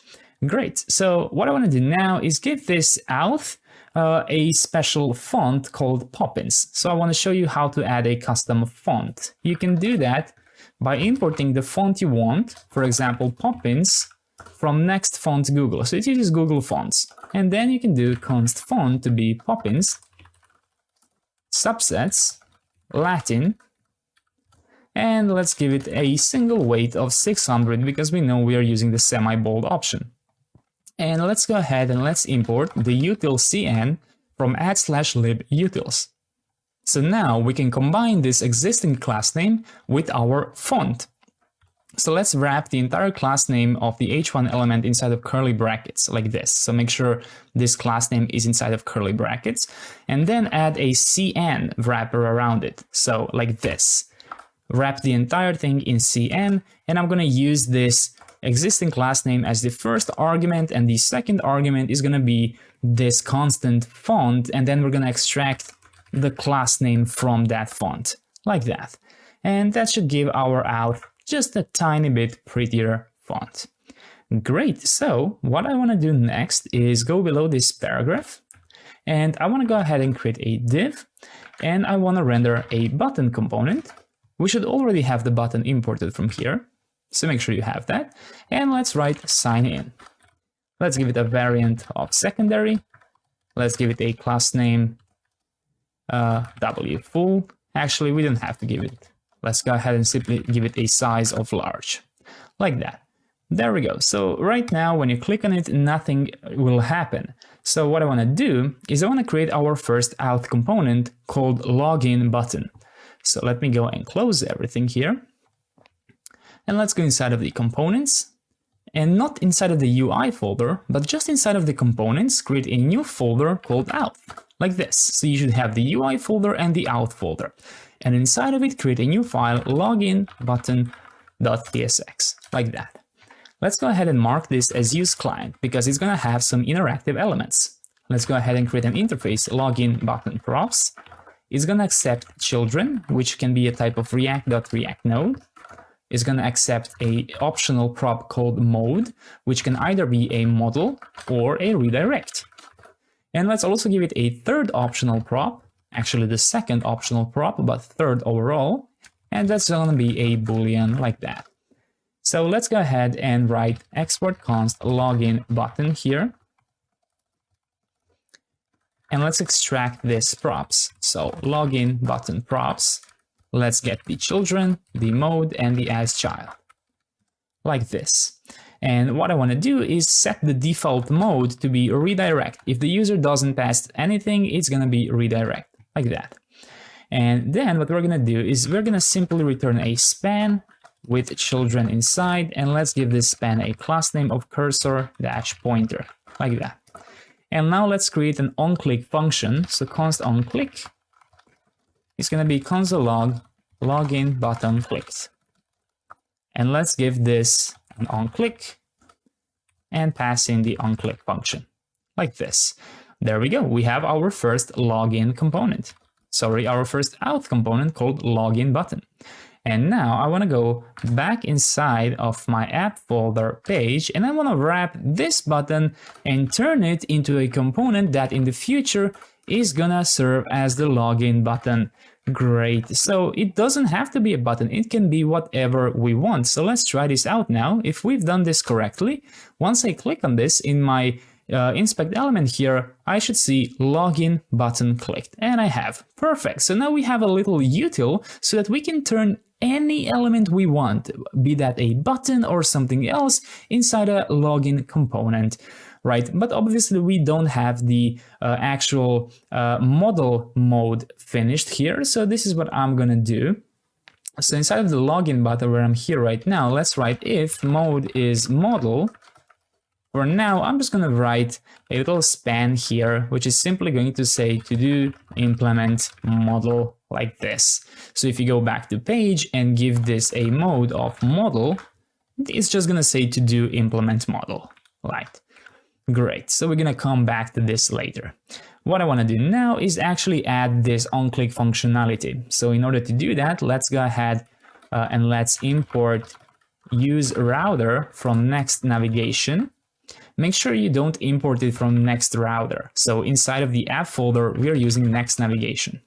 Great. So what I want to do now is give this Auth a special font called Poppins. So I want to show you how to add a custom font. You can do that by importing the font you want, for example, Poppins, from Next Font Google. So it uses Google Fonts. And then you can do const font to be Poppins, subsets, Latin, and let's give it a single weight of 600 because we know we are using the semi-bold option. And let's go ahead and let's import the util cn from add/lib utils. So now we can combine this existing class name with our font. So let's wrap the entire class name of the h1 element inside of curly brackets like this. So make sure this class name is inside of curly brackets, and then add a cn wrapper around it. So like this. Wrap the entire thing in cn, and I'm going to use this existing class name as the first argument, and the second argument is going to be this constant font, and then we're going to extract the class name from that font like that. And that should give our Auth just a tiny bit prettier font. Great. So what I want to do next is go below this paragraph, and I want to go ahead and create a div, and I want to render a button component. We should already have the button imported from here, so make sure you have that. And let's write sign in. Let's give it a variant of secondary. Let's give it a class name wfull. Actually, we don't have to give it. Let's go ahead and simply give it a size of large, like that. There we go. So right now, when you click on it, nothing will happen. So what I want to do is I want to create our first Auth component called login button. So let me go and close everything here. And let's go inside of the components, and not inside of the UI folder, but just inside of the components, create a new folder called Auth, like this. So you should have the UI folder and the Auth folder. And inside of it, create a new file, login button.tsx, like that. Let's go ahead and mark this as use client, because it's going to have some interactive elements. Let's go ahead and create an interface, login button props. It's going to accept children, which can be a type of React.React node. It's going to accept a optional prop called mode, which can either be a model or a redirect. And let's also give it a third optional prop, actually the second optional prop, but third overall, and that's going to be a boolean like that. So let's go ahead and write export const login button here. And let's extract this props. So login button props. Let's get the children, the mode, and the as child, like this. And what I want to do is set the default mode to be redirect. If the user doesn't pass anything, it's going to be redirect, like that. And then what we're going to do is we're going to simply return a span with children inside, and let's give this span a class name of cursor-pointer, like that. And now let's create an onClick function. So const onClick is going to be console log login button clicked. And let's give this an onClick and pass in the onClick function, like this. There we go. We have our first login component. Sorry, our first Auth component called login button. And now I want to go back inside of my app folder page, and I want to wrap this button and turn it into a component that in the future is gonna serve as the login button. Great. So it doesn't have to be a button. It can be whatever we want. So let's try this out now. If we've done this correctly, once I click on this in my inspect element here, I should see login button clicked, and I have. Perfect. So now we have a little util so that we can turn any element we want, be that a button or something else, inside a login component, right? But obviously we don't have the actual model mode finished here. So this is what I'm gonna do. So inside of the login button where I'm here right now, let's write if mode is model. For now, I'm just gonna write a little span here, which is simply going to say to do implement model, like this. So if you go back to page and give this a mode of model, it's just gonna say to do implement model, right? Great, so we're gonna come back to this later. What I wanna do now is actually add this onClick functionality. So in order to do that, let's go ahead and let's import use router from next navigation. Make sure you don't import it from next router. So inside of the app folder, we're using next navigation.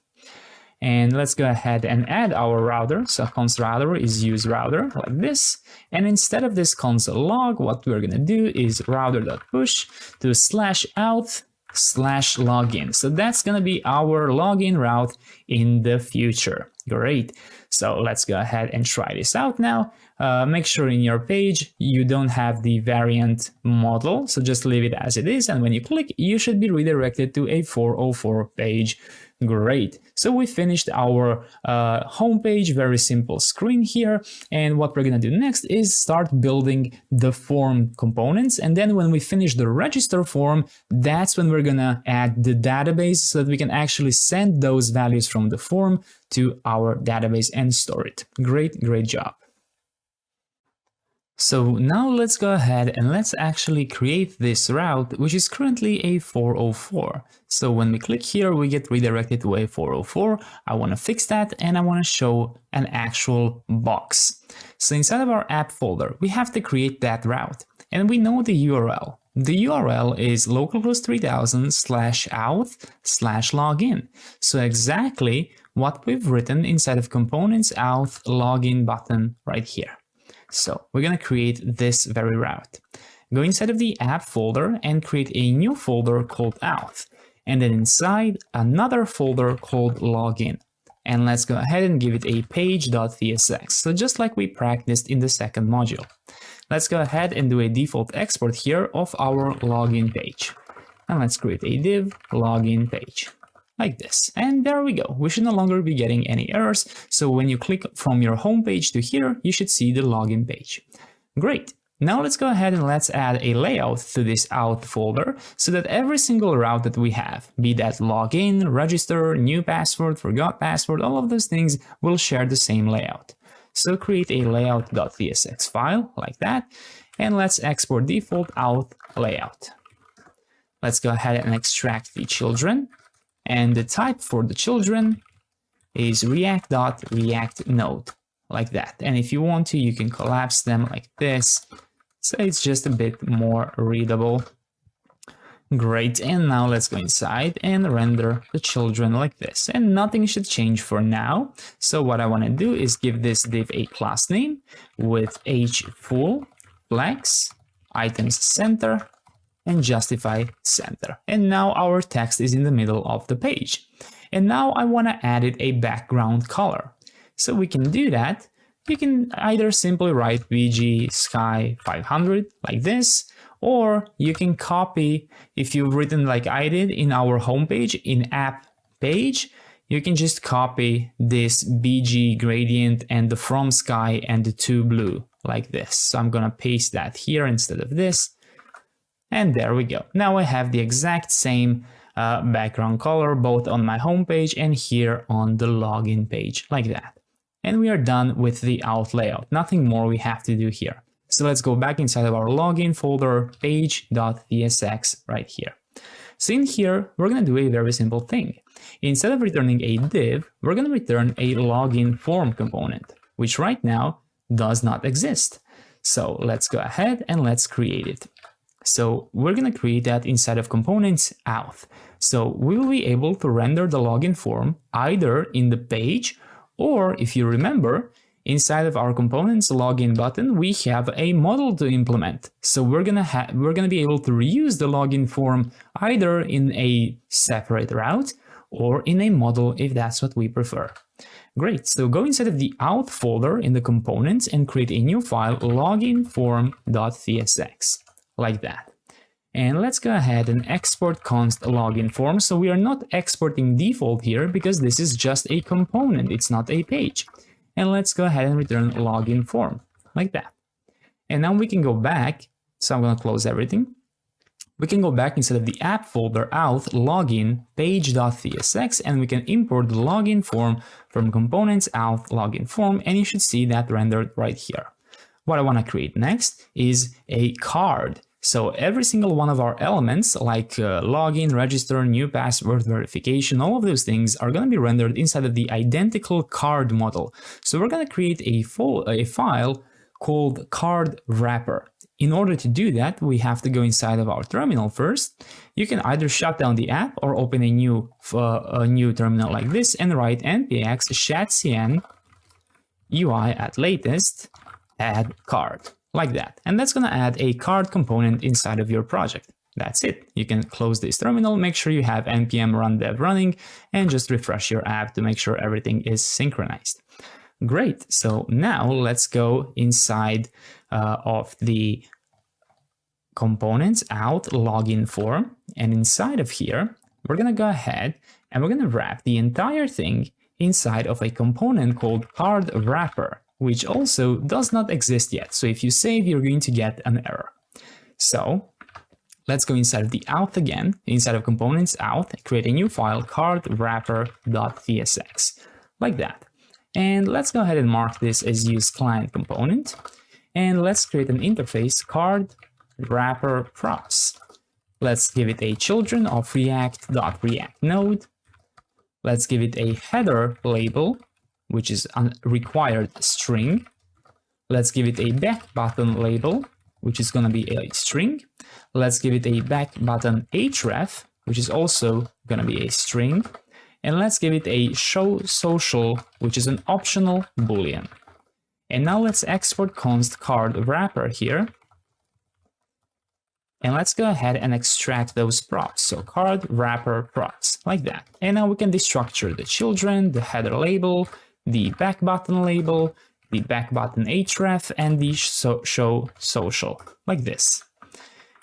And let's go ahead and add our router. So const router is use router, like this. And instead of this console log, what we're gonna do is router.push to /auth/login. So that's gonna be our login route in the future. Great. So let's go ahead and try this out now. Make sure in your page you don't have the variant model, so just leave it as it is, and when you click, you should be redirected to a 404 page. Great. So we finished our homepage, very simple screen here, and what we're gonna do next is start building the form components, and then when we finish the register form, that's when we're gonna add the database so that we can actually send those values from the form to our database and store it. Great job. So now let's go ahead and let's actually create this route, which is currently a 404. So when we click here, we get redirected to a 404. I want to fix that, and I want to show an actual box. So inside of our app folder, we have to create that route, and we know the URL. The URL is localhost 3000/auth/login. So exactly what we've written inside of components auth login button right here. So we're going to create this very route. Go inside of the app folder and create a new folder called Auth, and then inside another folder called login. And let's go ahead and give it a page.tsx. So just like we practiced in the second module. Let's go ahead and do a default export here of our login page. And let's create a div login page. Like this, and there we go. We should no longer be getting any errors, so when you click from your home page to here, you should see the login page. Great. Now let's go ahead and let's add a layout to this auth folder so that every single route that we have, be that login, register, new password, forgot password, all of those things will share the same layout. So create a layout.tsx file like that, and let's export default auth layout. Let's go ahead and extract the children. And the type for the children is react.reactNode, like that. And if you want to, you can collapse them like this, so it's just a bit more readable. Great, and now let's go inside and render the children like this. And nothing should change for now. So what I want to do is give this div a class name with hfull, flex, items center, and justify center. And now our text is in the middle of the page. And now I want to add it a background color. So we can do that. You can either simply write VG Sky 500 like this, or you can copy, if you've written like I did in our homepage, in app page, you can just copy this BG gradient and the from sky and the to blue like this. So I'm gonna paste that here instead of this. And there we go. Now I have the exact same background color both on my home page and here on the login page like that. And we are done with the auth layout. Nothing more we have to do here. So let's go back inside of our login folder, page.tsx right here. So in here, we're going to do a very simple thing. Instead of returning a div, we're going to return a login form component, which right now does not exist. So let's go ahead and let's create it. So we're going to create that inside of components auth. So we will be able to render the login form either in the page, or if you remember, inside of our components login button, we have a model to implement. So we're gonna be able to reuse the login form either in a separate route or in a model if that's what we prefer. Great, so go inside of the auth folder in the components and create a new file, loginform.tsx, like that. And let's go ahead and export const login form. So we are not exporting default here because this is just a component, it's not a page. And let's go ahead and return login form like that. And now we can go back. So I'm going to close everything. We can go back inside of the app folder auth login page.tsx, and we can import the login form from components auth login form, and you should see that rendered right here. What I want to create next is a card. So every single one of our elements like login, register, new password, verification, all of those things are going to be rendered inside of the identical card model. So we're going to create a file called card wrapper. In order to do that, we have to go inside of our terminal first. You can either shut down the app or open a new terminal like this and write npx shatcn UI at latest add card. Like that. And that's going to add a card component inside of your project. That's it. You can close this terminal, make sure you have npm run dev running, and just refresh your app to make sure everything is synchronized. Great. So now let's go inside of the components Auth login form. And inside of here, we're going to go ahead and we're going to wrap the entire thing inside of a component called card wrapper, which also does not exist yet. So if you save, you're going to get an error. So let's go inside of the Auth again, inside of components Auth, create a new file, cardwrapper.tsx, like that. And let's go ahead and mark this as use client component. And let's create an interface, card wrapper props. Let's give it a children of react.react node. Let's give it a header label, which is a required string. Let's give it a back button label, which is going to be a string. Let's give it a back button href, which is also going to be a string. And let's give it a show social, which is an optional boolean. And now let's export const card wrapper here. And let's go ahead and extract those props. So card wrapper props, like that. And now we can destructure the children, the header label, the back button label, the back button href, and the show social, like this.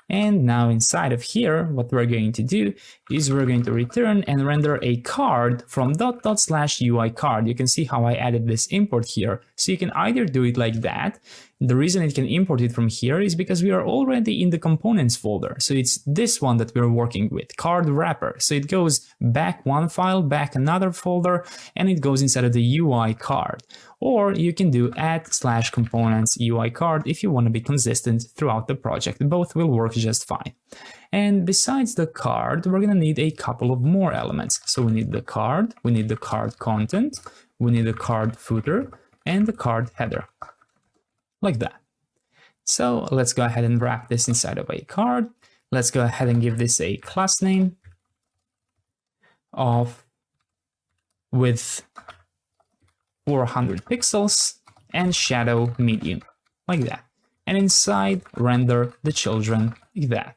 And now inside of here, what we're going to do is we're going to return and render a card from /UI card. You can see how I added this import here. So you can either do it like that. The reason it can import it from here is because we are already in the components folder. So it's this one that we're working with, card wrapper. So it goes back one file, back another folder, and it goes inside of the UI card. Or you can do add/components UI card if you want to be consistent throughout the project. Both will work just fine. And besides the card, we're going to need a couple of more elements. So we need the card content, we need the card footer, and the card header, like that. So let's go ahead and wrap this inside of a card. Let's go ahead and give this a class name of width 400 pixels and shadow medium, like that. And inside, render the children like that.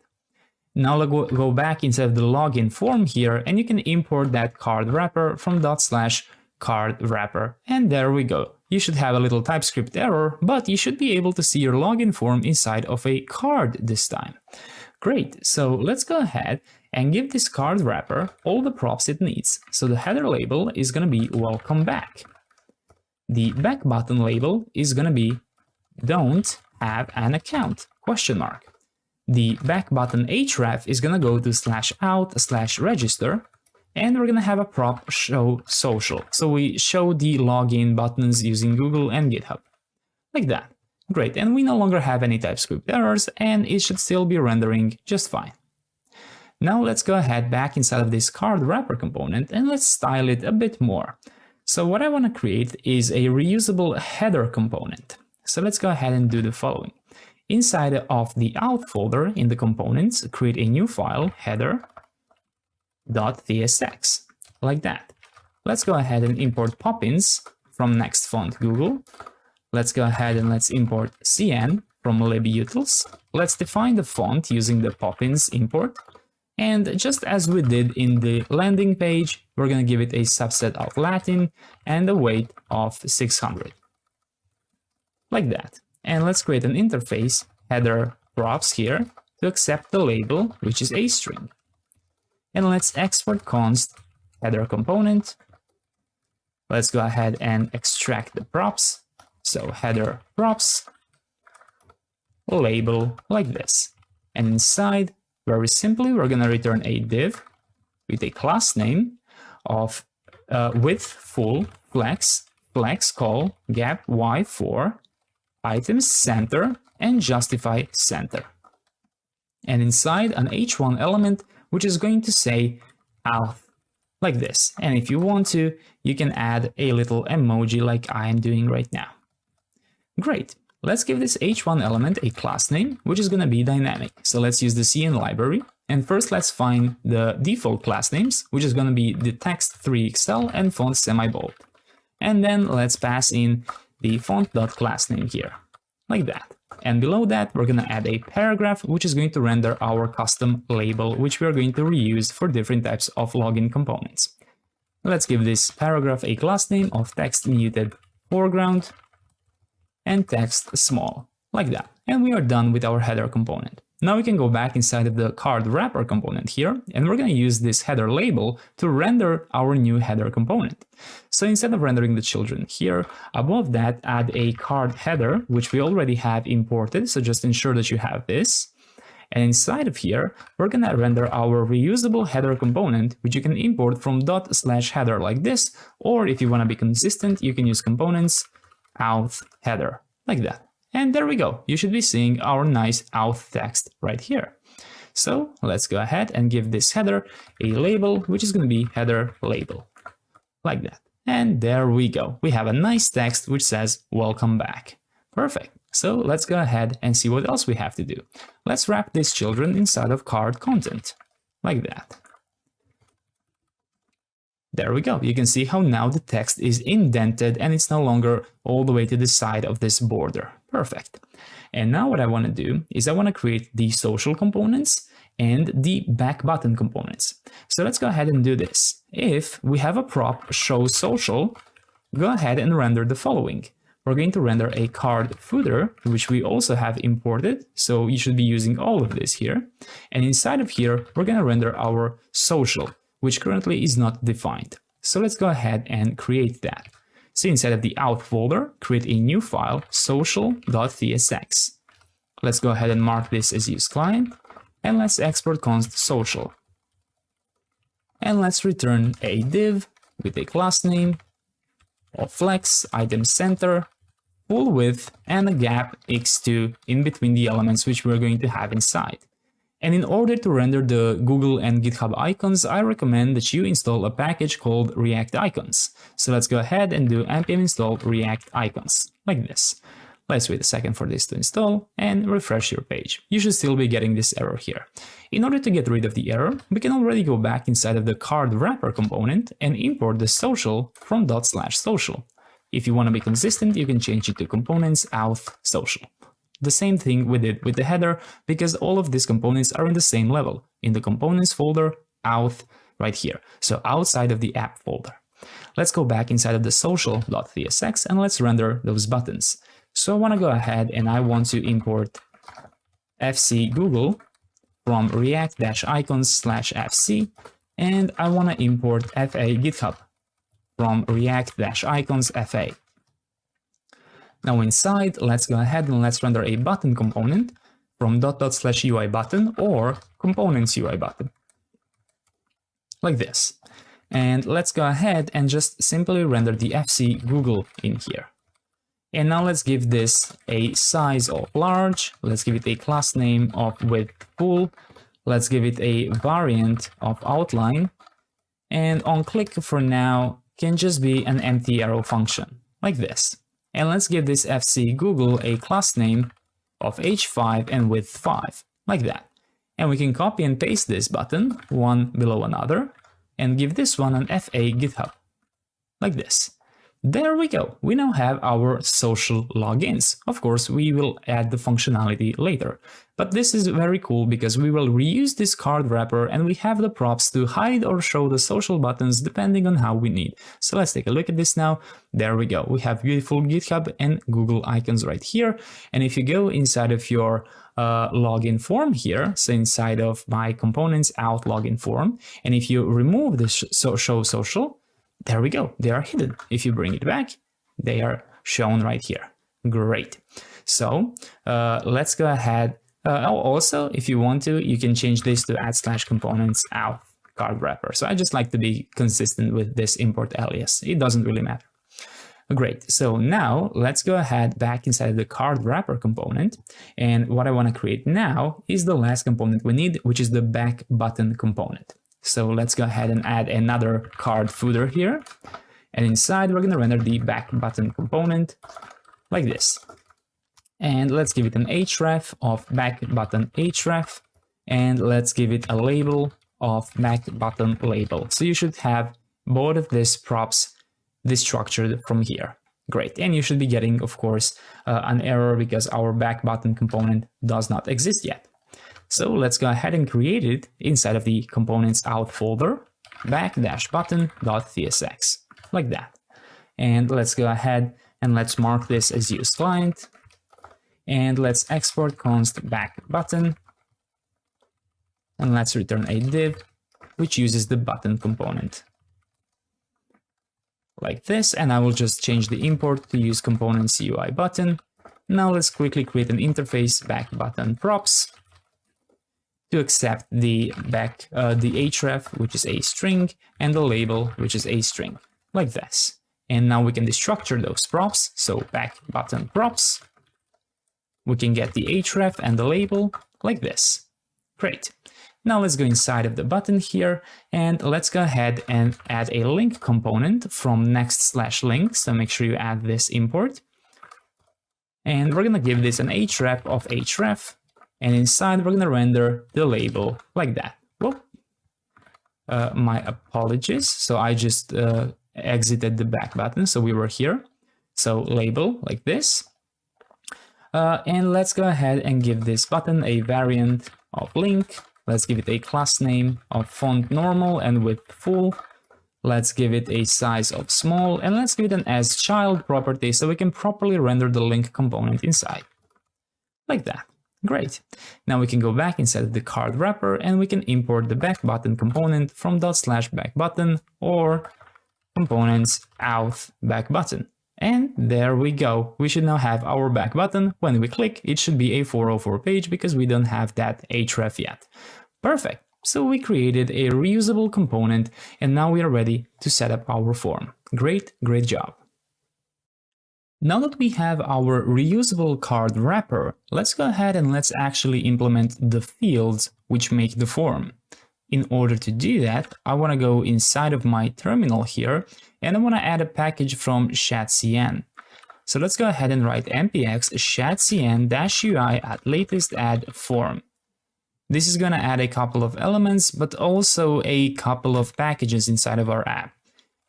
Now let's go back inside of the login form here, and you can import that card wrapper from /card wrapper. And there we go. You should have a little TypeScript error, but you should be able to see your login form inside of a card this time. Great, so let's go ahead and give this card wrapper all the props it needs. So the header label is going to be welcome back. The back button label is going to be don't have an account, ? The back button href is going to go to /out/register, and we're going to have a prop show social. So we show the login buttons using Google and GitHub, like that. Great, and we no longer have any TypeScript errors, and it should still be rendering just fine. Now let's go ahead back inside of this card wrapper component and let's style it a bit more. So what I want to create is a reusable header component. So let's go ahead and do the following. Inside of the Auth folder in the components, create a new file, header.tsx, like that. Let's go ahead and import poppins from Next Font Google. Let's go ahead and let's import cn from libutils. Let's define the font using the poppins import. And just as we did in the landing page, we're going to give it a subset of Latin and a weight of 600. Like that. And let's create an interface, header props here, to accept the label, which is a string. And let's export const header component. Let's go ahead and extract the props. So header props, label like this. And inside, very simply, we're going to return a div with a class name of width full flex call gap y4 items center and justify center. And inside an h1 element, which is going to say Auth, like this. And if you want to, you can add a little emoji like I am doing right now. Great. Let's give this h1 element a class name, which is going to be dynamic. So let's use the cn library. And first let's find the default class names, which is going to be the text 3xl and font semi-bold. And then let's pass in the font.className here, like that. And below that, we're going to add a paragraph, which is going to render our custom label, which we are going to reuse for different types of login components. Let's give this paragraph a class name of text muted foreground and text small, like that. And we are done with our header component. Now we can go back inside of the card wrapper component here, and we're going to use this header label to render our new header component. So instead of rendering the children here, above that, add a card header, which we already have imported. So just ensure that you have this. And inside of here, we're going to render our reusable header component, which you can import from ./header like this, or if you want to be consistent, you can use components Auth header like that. And there we go. You should be seeing our nice Auth text right here. So let's go ahead and give this header a label, which is going to be header label like that. And there we go. We have a nice text which says welcome back. Perfect. So let's go ahead and see what else we have to do. Let's wrap these children inside of card content, like that. There we go. You can see how now the text is indented and it's no longer all the way to the side of this border. Perfect. And now what I want to do is I want to create the social components and the back button components. So let's go ahead and do this. If we have a prop show social, go ahead and render the following. We're going to render a card footer, which we also have imported. So you should be using all of this here. And inside of here, we're going to render our social, which currently is not defined. So let's go ahead and create that. So inside of the Auth folder, create a new file, social.tsx. Let's go ahead and mark this as use client. And let's export const social. And let's return a div with a class name of flex, item center, full width, and a gap x2 in between the elements which we're going to have inside. And in order to render the Google and GitHub icons, I recommend that you install a package called React Icons. So let's go ahead and do npm install React Icons, like this. Let's wait a second for this to install and refresh your page. You should still be getting this error here. In order to get rid of the error, we can already go back inside of the card wrapper component and import the social from ./social. If you want to be consistent, you can change it to components Auth social. The same thing we did with the header, because all of these components are in the same level, in the components folder, Auth, right here. So outside of the app folder. Let's go back inside of the social.tsx and let's render those buttons. So I want to go ahead and I want to import fc Google from react-icons/fc, and I want to import fa GitHub from react-icons-fa. Now inside, let's go ahead and let's render a button component from /UI button or components UI button, like this. And let's go ahead and just simply render the fc Google in here. And now let's give this a size of large. Let's give it a class name of width full. Let's give it a variant of outline. And on click for now can just be an empty arrow function, like this. And let's give this fc Google a class name of h5 and width 5, like that. And we can copy and paste this button one below another and give this one an fa GitHub, like this. There we go. We now have our social logins. Of course, we will add the functionality later, but this is very cool because we will reuse this card wrapper and we have the props to hide or show the social buttons depending on how we need. So let's take a look at this now. There we go. We have beautiful GitHub and Google icons right here. And if you go inside of your login form here, so inside of my components Auth login form, and if you remove the show social, there we go. They are hidden. If you bring it back, they are shown right here. Great. So let's go ahead. Also, if you want to, you can change this to add/components Auth card wrapper. So I just like to be consistent with this import alias. It doesn't really matter. Great. So now let's go ahead back inside the card wrapper component. And what I want to create now is the last component we need, which is the back button component. So let's go ahead and add another card footer here. And inside, we're going to render the back button component like this. And let's give it an href of back button href. And let's give it a label of back button label. So you should have both of these props destructured from here. Great, and you should be getting, of course, an error because our back button component does not exist yet. So let's go ahead and create it inside of the components Auth folder, back-button.tsx, like that. And let's go ahead and let's mark this as use client. And let's export const back button. And let's return a div, which uses the button component. Like this, and I will just change the import to use components UI button. Now let's quickly create an interface back button props to accept the href, which is a string, and the label, which is a string, like this. And now we can destructure those props. So back button props. We can get the href and the label like this. Great. Now let's go inside of the button here, and let's go ahead and add a link component from next/link. So make sure you add this import. And we're gonna give this an href of href, and inside we're gonna render the label like that. Whoop. My apologies. So I just exited the back button, so we were here. So label like this. And let's go ahead and give this button a variant of link. Let's give it a class name of font normal and width full. Let's give it a size of small, and let's give it an as child property so we can properly render the link component inside. Like that. Great. Now we can go back inside of the card wrapper and we can import the back button component from /back button or components auth back button. And there we go. We should now have our back button. When we click, it should be a 404 page because we don't have that href yet. Perfect. So we created a reusable component and now we are ready to set up our form. Great job. Now that we have our reusable card wrapper, let's go ahead and let's actually implement the fields which make the form. In order to do that, I want to go inside of my terminal here and I want to add a package from chatcn. So let's go ahead and write npx chatcn-ui at latest add form. This is going to add a couple of elements, but also a couple of packages inside of our app.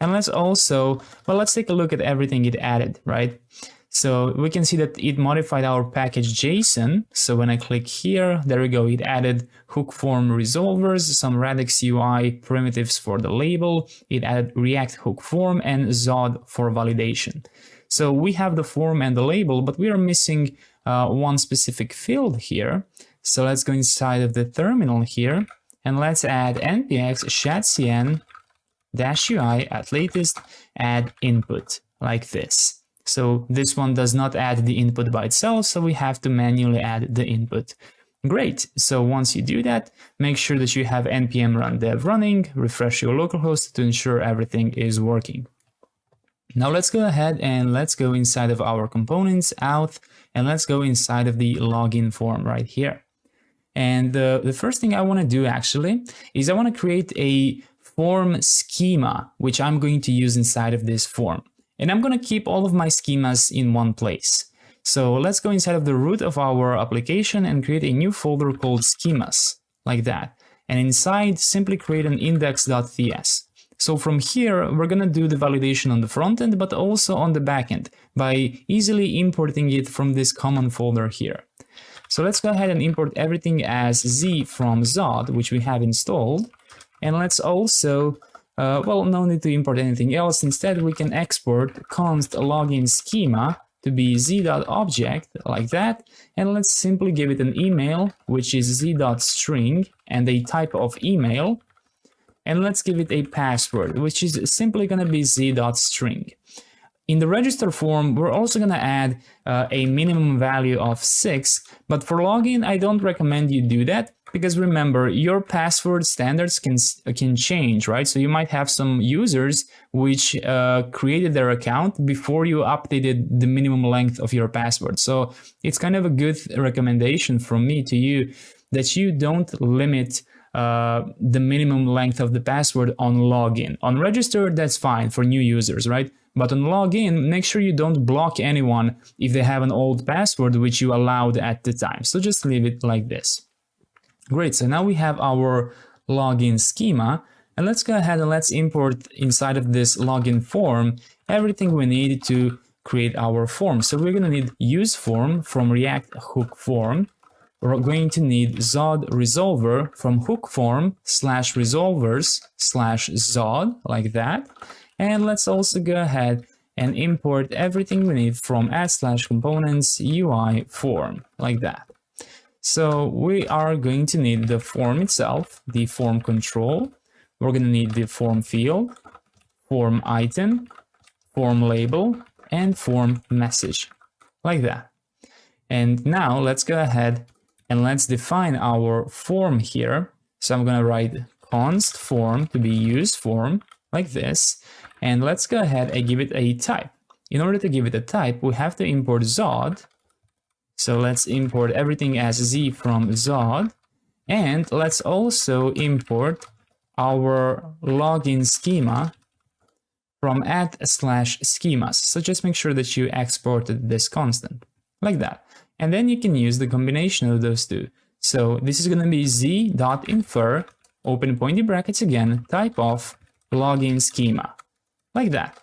And let's also, well, let's take a look at everything it added, right? So we can see that it modified our package JSON. So when I click here, there we go. It added hook form resolvers, some Radix UI primitives for the label. It added React hook form and Zod for validation. So we have the form and the label, but we are missing one specific field here. So let's go inside of the terminal here and let's add npx chatcn-ui at latest add input like this. So this one does not add the input by itself, so we have to manually add the input. Great. So once you do that, make sure that you have npm run dev running, refresh your localhost to ensure everything is working. Now let's go ahead and let's go inside of our components auth and let's go inside of the login form right here. And the first thing I want to do actually is I want to create a form schema, which I'm going to use inside of this form. And I'm going to keep all of my schemas in one place. So let's go inside of the root of our application and create a new folder called schemas, like that. And inside, simply create an index.ts. So from here, we're going to do the validation on the front end, but also on the back end by easily importing it from this common folder here. So let's go ahead and import everything as z from Zod, which we have installed. And let's also, well, no need to import anything else. Instead, we can export const login schema to be z.object like that. And let's simply give it an email, which is z.string and a type of email. And let's give it a password, which is simply going to be z.string. In the register form, we're also going to add a minimum value of 6, but for login, I don't recommend you do that because remember, your password standards can change, right? So you might have some users which created their account before you updated the minimum length of your password. So it's kind of a good recommendation from me to you that you don't limit the minimum length of the password on login. On register, that's fine for new users, right? But on login, make sure you don't block anyone if they have an old password which you allowed at the time. So just leave it like this. Great, so now we have our login schema, and let's go ahead and let's import inside of this login form everything we need to create our form. So we're going to need use form from React hook form. We're going to need Zod resolver from hook form /resolvers/Zod, like that. And let's also go ahead and import everything we need from add/components UI form, like that. So we are going to need the form itself, the form control. We're going to need the form field, form item, form label, and form message, like that. And now let's go ahead and let's define our form here. So I'm going to write const form to be use form, like this. And let's go ahead and give it a type. In order to give it a type, we have to import Zod. So let's import everything as Z from Zod. And let's also import our login schema from add/schemas. So just make sure that you exported this constant, like that. And then you can use the combination of those two. So this is going to be z.infer, open pointy brackets again, type of login schema, like that.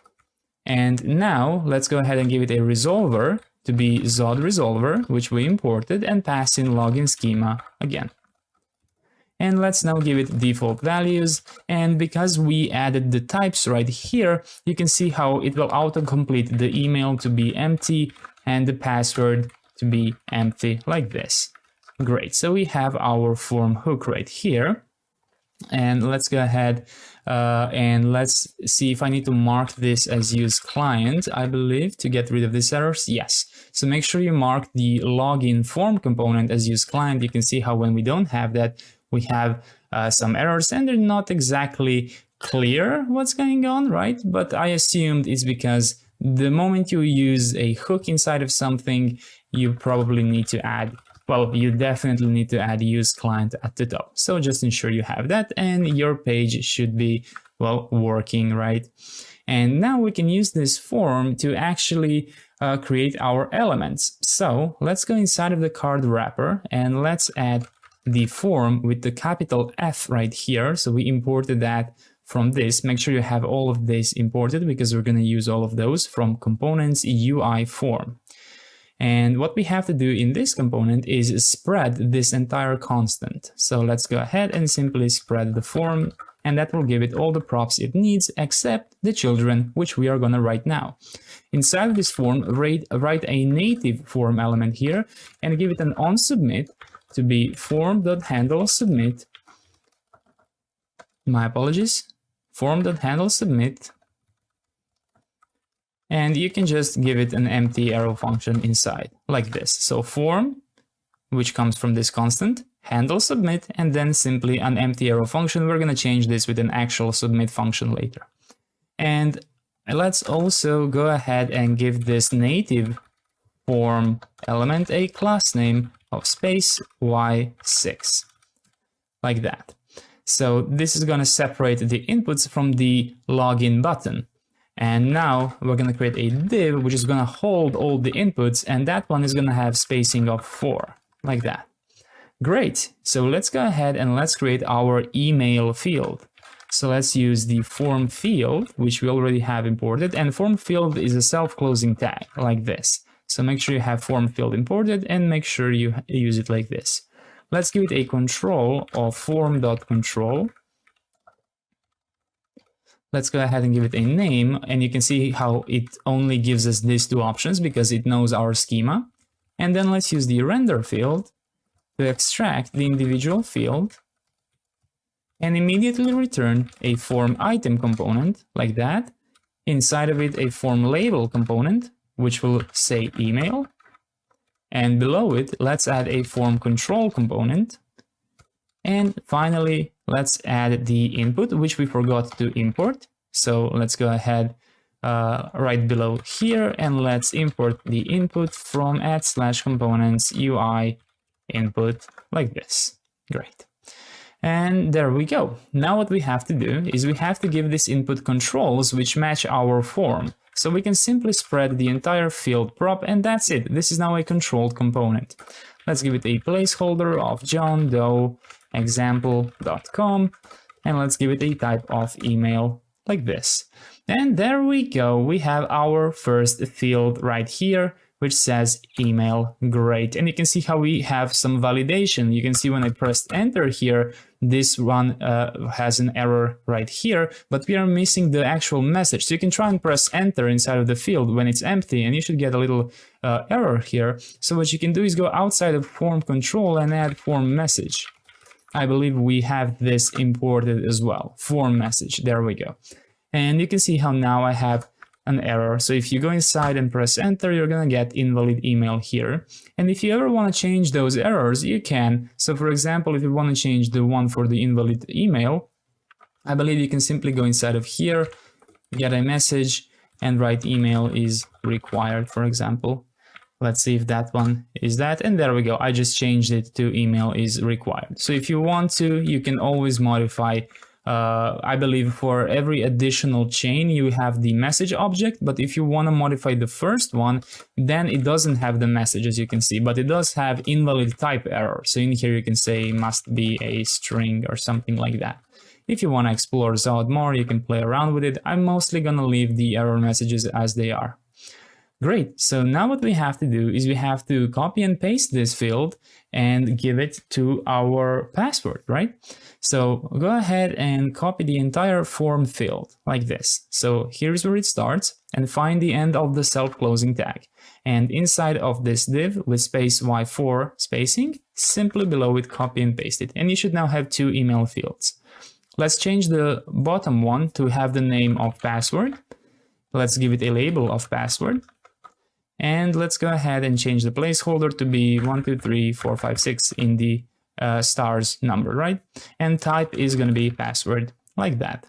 And now let's go ahead and give it a resolver to be Zod resolver, which we imported, and pass in login schema again. And let's now give it default values. And because we added the types right here, you can see how it will autocomplete the email to be empty and the password to be empty, like this. Great. So we have our form hook right here. And let's go ahead and let's see if I need to mark this as use client, I believe, to get rid of these errors. Yes. So make sure you mark the login form component as use client. You can see how when we don't have that, we have some errors and they're not exactly clear what's going on, right? But I assumed it's because the moment you use a hook inside of something, you probably need to add, well, you definitely need to add use client at the top. So just ensure you have that and your page should be, well, working, right? And now we can use this form to actually create our elements. So let's go inside of the card wrapper and let's add the form with the capital F right here. So we imported that from this. Make sure you have all of this imported because we're going to use all of those from components UI form. And what we have to do in this component is spread this entire constant. So let's go ahead and simply spread the form, and that will give it all the props it needs except the children, which we are going to write now. Inside of this form, write a native form element here and give it an onSubmit to be form.handleSubmit. My apologies. Form.handleSubmit. And you can just give it an empty arrow function inside, like this. So form, which comes from this constant, handle submit, and then simply an empty arrow function. We're going to change this with an actual submit function later. And let's also go ahead and give this native form element a class name of space y6, like that. So this is going to separate the inputs from the login button. And now we're going to create a div which is going to hold all the inputs, and that one is going to have spacing of 4, like that. Great. So let's go ahead and let's create our email field. So let's use the form field, which we already have imported, and form field is a self-closing tag, like this. So make sure you have form field imported and make sure you use it like this. Let's give it a control of form.control. Let's go ahead and give it a name, and you can see how it only gives us these two options because it knows our schema. And then let's use the render field to extract the individual field and immediately return a form item component, like that. Inside of it, a form label component, which will say email. And below it, let's add a form control component. And finally, let's add the input, which we forgot to import. So let's go ahead right below here, and let's import the input from add/components UI input, like this. Great. And there we go. Now what we have to do is we have to give this input controls which match our form. So we can simply spread the entire field prop, and that's it. This is now a controlled component. Let's give it a placeholder of John Doe example.com, and let's give it a type of email like this. And there we go. We have our first field right here, which says email. Great. And you can see how we have some validation. You can see when I pressed enter here, this one has an error right here, but we are missing the actual message. So you can try and press enter inside of the field when it's empty, and you should get a little error here. So what you can do is go outside of form control and add form message. I believe we have this imported as well. Form message. There we go. And you can see how now I have an error. So if you go inside and press enter, you're going to get invalid email here. And if you ever want to change those errors, you can. So for example, if you want to change the one for the invalid email, I believe you can simply go inside of here, get a message, and write email is required, for example. Let's see if that one is that. And there we go. I just changed it to email is required. So if you want to, you can always modify. I believe for every additional chain, you have the message object. But if you want to modify the first one, then it doesn't have the message, as you can see. But it does have invalid type error. So in here, you can say must be a string or something like that. If you want to explore this out more, you can play around with it. I'm mostly going to leave the error messages as they are. Great. So now what we have to do is we have to copy and paste this field and give it to our password, right? So go ahead and copy the entire form field like this. So here's where it starts, and find the end of the self-closing tag. And inside of this div with space y4 spacing, simply below it, copy and paste it. And you should now have two email fields. Let's change the bottom one to have the name of password. Let's give it a label of password. And let's go ahead and change the placeholder to be 1, 2, 3, 4, 5, 6 in the stars number, right? And type is going to be password, like that.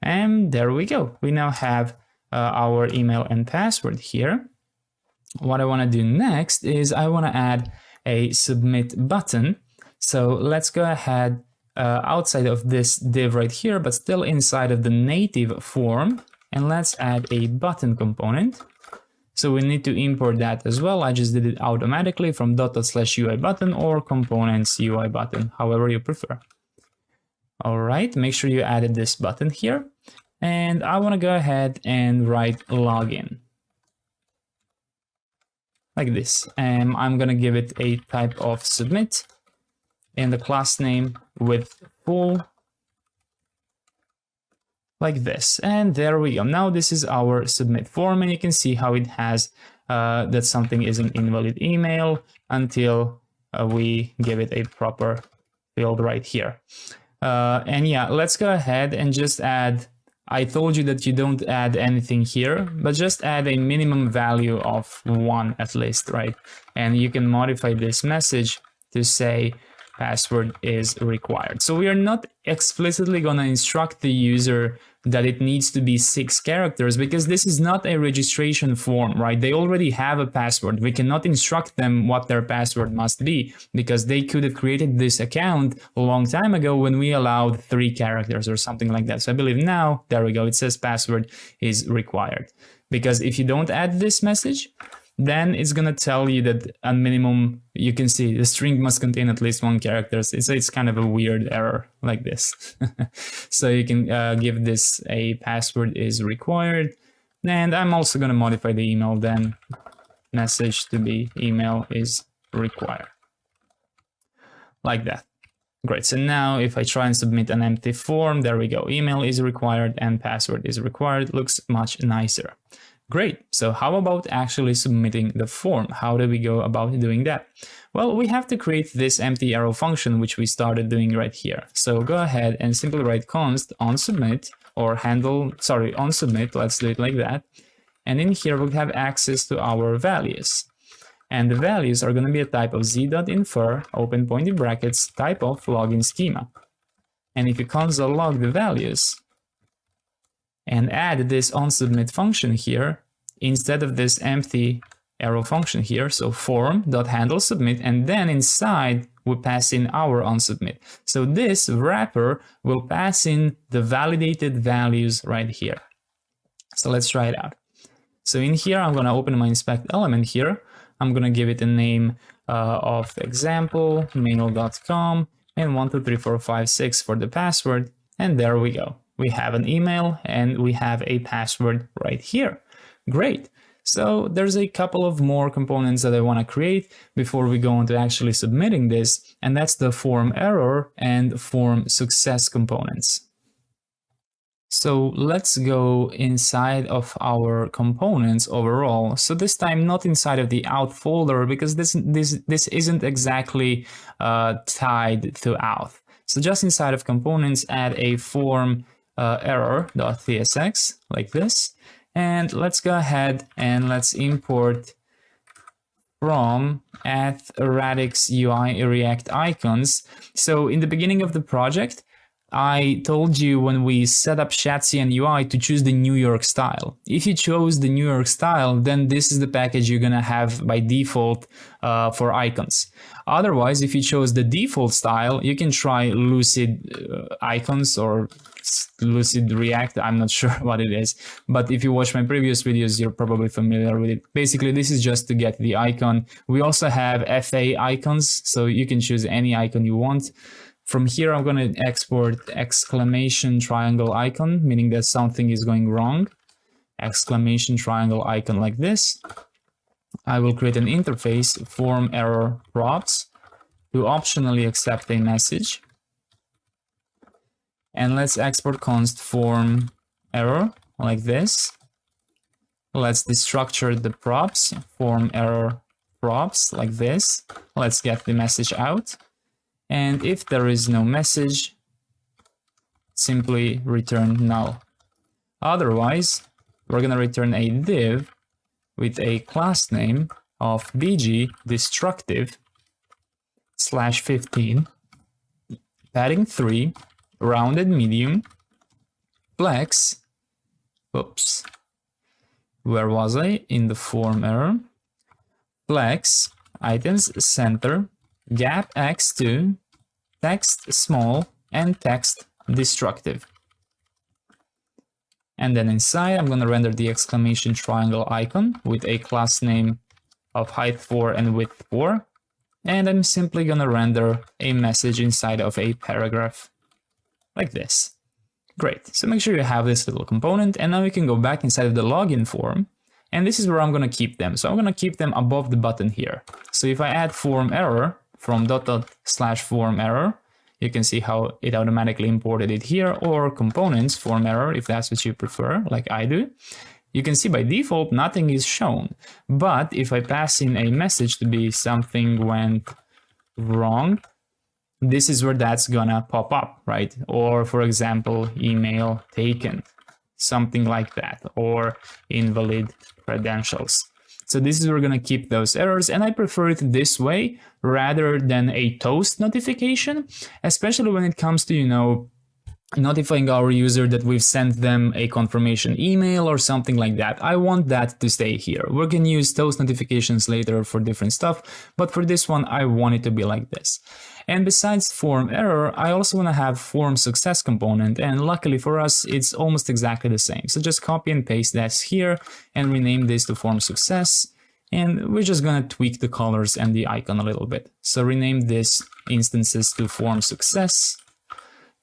And there we go. We now have our email and password here. What I want to do next is I want to add a submit button. So let's go ahead outside of this div right here, but still inside of the native form. And let's add a button component. So we need to import that as well. I just did it automatically from ./UI button or components UI button, however you prefer. All right, make sure you added this button here. And I want to go ahead and write login. Like this. And I'm going to give it a type of submit and the class name with full. Like this, and there we go. Now this is our submit form, and you can see how it has that something is an invalid email until we give it a proper field right here. And yeah, let's go ahead and just add. I told you that you don't add anything here, but just add a minimum value of 1 at least, right? And you can modify this message to say password is required. So we are not explicitly going to instruct the user that it needs to be 6 characters because this is not a registration form, right? They already have a password. We cannot instruct them what their password must be because they could have created this account a long time ago when we allowed 3 characters or something like that. So I believe now, there we go, it says password is required. Because if you don't add this message, then it's going to tell you that a minimum, you can see the string must contain at least 1 character. It's kind of a weird error like this. So you can give this a password is required. And I'm also going to modify the email then message to be email is required. Like that. Great. So now if I try and submit an empty form, there we go. Email is required and password is required. Looks much nicer. Great. So how about actually submitting the form? How do we go about doing that? Well, we have to create this empty arrow function, which we started doing right here. So go ahead and simply write const on submit or on submit. Let's do it like that. And in here, we'll have access to our values. And the values are going to be a type of z.infer, open pointy brackets, type of login schema. And if you console log the values, and add this onSubmit function here instead of this empty arrow function here. So form.handleSubmit, and then inside we pass in our onSubmit. So this wrapper will pass in the validated values right here. So let's try it out. So in here, I'm going to open my inspect element here. I'm going to give it a name of example, mail.com, and 1, 2, 3, 4, 5, 6 for the password. And there we go. we have an email, and we have a password right here. Great. So there's a couple of more components that I want to create before we go into actually submitting this, and that's the form error and form success components. So let's go inside of our components overall. So this time not inside of the Auth folder, because this isn't exactly tied to Auth. So just inside of components, add a form error.tsx like this. And let's go ahead and let's import from @radix UI React icons. So in the beginning of the project, I told you when we set up Часть and UI to choose the New York style. If you chose the New York style, then this is the package you're gonna have by default for icons. Otherwise, if you chose the default style, you can try Lucid icons or Lucid React. I'm not sure what it is, but if you watch my previous videos, you're probably familiar with it. Basically, this is just to get the icon. We also have FA icons, so you can choose any icon you want. From here, I'm going to export exclamation triangle icon, meaning that something is going wrong. Exclamation triangle icon like this. I will create an interface, form error props, to optionally accept a message. And let's export const form error like this. Let's destructure the props, form error props like this. Let's get the message out. And if there is no message, simply return null. Otherwise, we're going to return a div with a class name of bg destructive /15, padding 3, rounded medium, flex, oops, where was I? In the form error, flex, items center, gap x2, text small, and text destructive. And then inside, I'm going to render the exclamation triangle icon with a class name of height 4 and width 4. And I'm simply going to render a message inside of a paragraph like this. Great. So make sure you have this little component, and now we can go back inside of the login form. And this is where I'm going to keep them. So I'm going to keep them above the button here. So if I add form error from /form error, you can see how it automatically imported it here, or components form error if that's what you prefer, like I do. You can see by default nothing is shown. But if I pass in a message to be something went wrong, this is where that's gonna pop up, right? Or for example, email taken, something like that, or invalid credentials. So this is where we're going to keep those errors, and I prefer it this way rather than a toast notification, especially when it comes to, you know, notifying our user that we've sent them a confirmation email or something like that. I want that to stay here. We can use toast notifications later for different stuff, but for this one, I want it to be like this. And besides form error, I also want to have form success component, and luckily for us, it's almost exactly the same. So just copy and paste this here and rename this to form success. And we're just going to tweak the colors and the icon a little bit. So rename this instances to form success.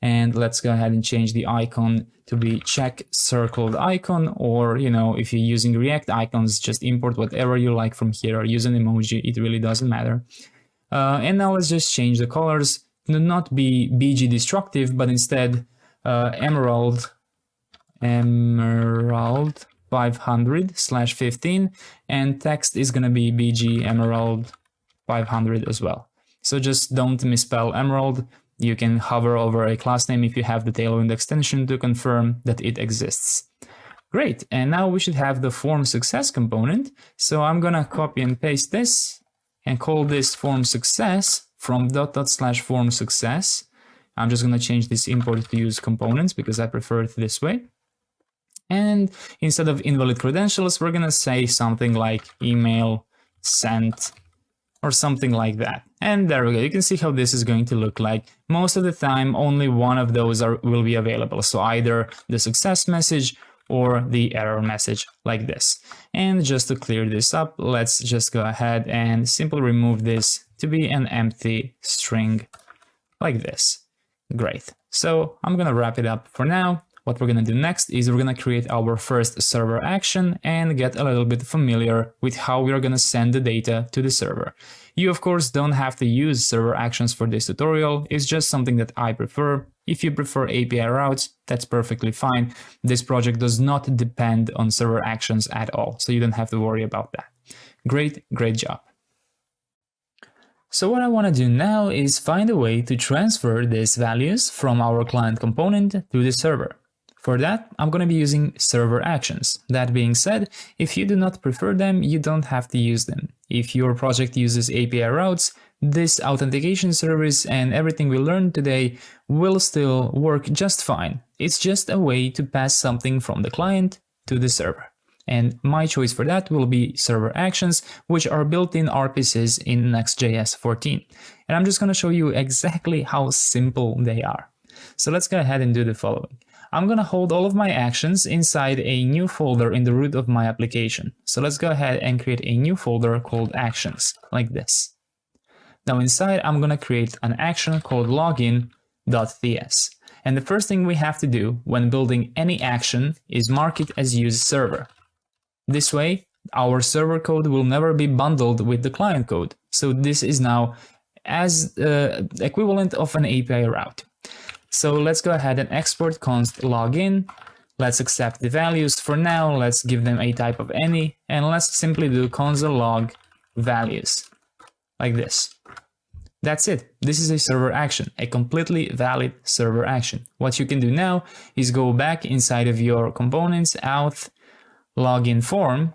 And let's go ahead and change the icon to be check circled icon, or, you know, if you're using React icons, just import whatever you like from here, or use an emoji, it really doesn't matter. And now let's just change the colors to not be BG destructive, but instead emerald 500/15, and text is going to be BG emerald 500 as well. So just don't misspell emerald. You can hover over a class name if you have the Tailwind extension to confirm that it exists. Great, and now we should have the form success component. So I'm going to copy and paste this and call this form success from /form success. I'm just going to change this import to use components because I prefer it this way. And instead of invalid credentials, we're going to say something like email sent or something like that. And there we go. You can see how this is going to look like. Most of the time, only one of those will be available. So either the success message or the error message like this. And just to clear this up, let's just go ahead and simply remove this to be an empty string like this. Great. So I'm going to wrap it up for now. What what we're going to do next is we're going to create our first server action and get a little bit familiar with how we are going to send the data to the server. You, of course, don't have to use server actions for this tutorial. It's just something that I prefer. If you prefer API routes, that's perfectly fine. This project does not depend on server actions at all, so you don't have to worry about that. Great job. So what I want to do now is find a way to transfer these values from our client component to the server. For that, I'm going to be using server actions. That being said, if you do not prefer them, you don't have to use them. If your project uses API routes, this authentication service and everything we learned today will still work just fine. It's just a way to pass something from the client to the server. And my choice for that will be server actions, which are built-in RPCs in Next.js 14. And I'm just going to show you exactly how simple they are. So let's go ahead and do the following. I'm going to hold all of my actions inside a new folder in the root of my application. So let's go ahead and create a new folder called actions, like this. Now inside, I'm going to create an action called login.ts. And the first thing we have to do when building any action is mark it as use server. This way, our server code will never be bundled with the client code. So this is now as equivalent of an API route. So let's go ahead and export const login. Let's accept the values. For now, let's give them a type of any, and let's simply do console log values, like this. That's it. This is a server action, a completely valid server action. What you can do now is go back inside of your components, Auth, login form,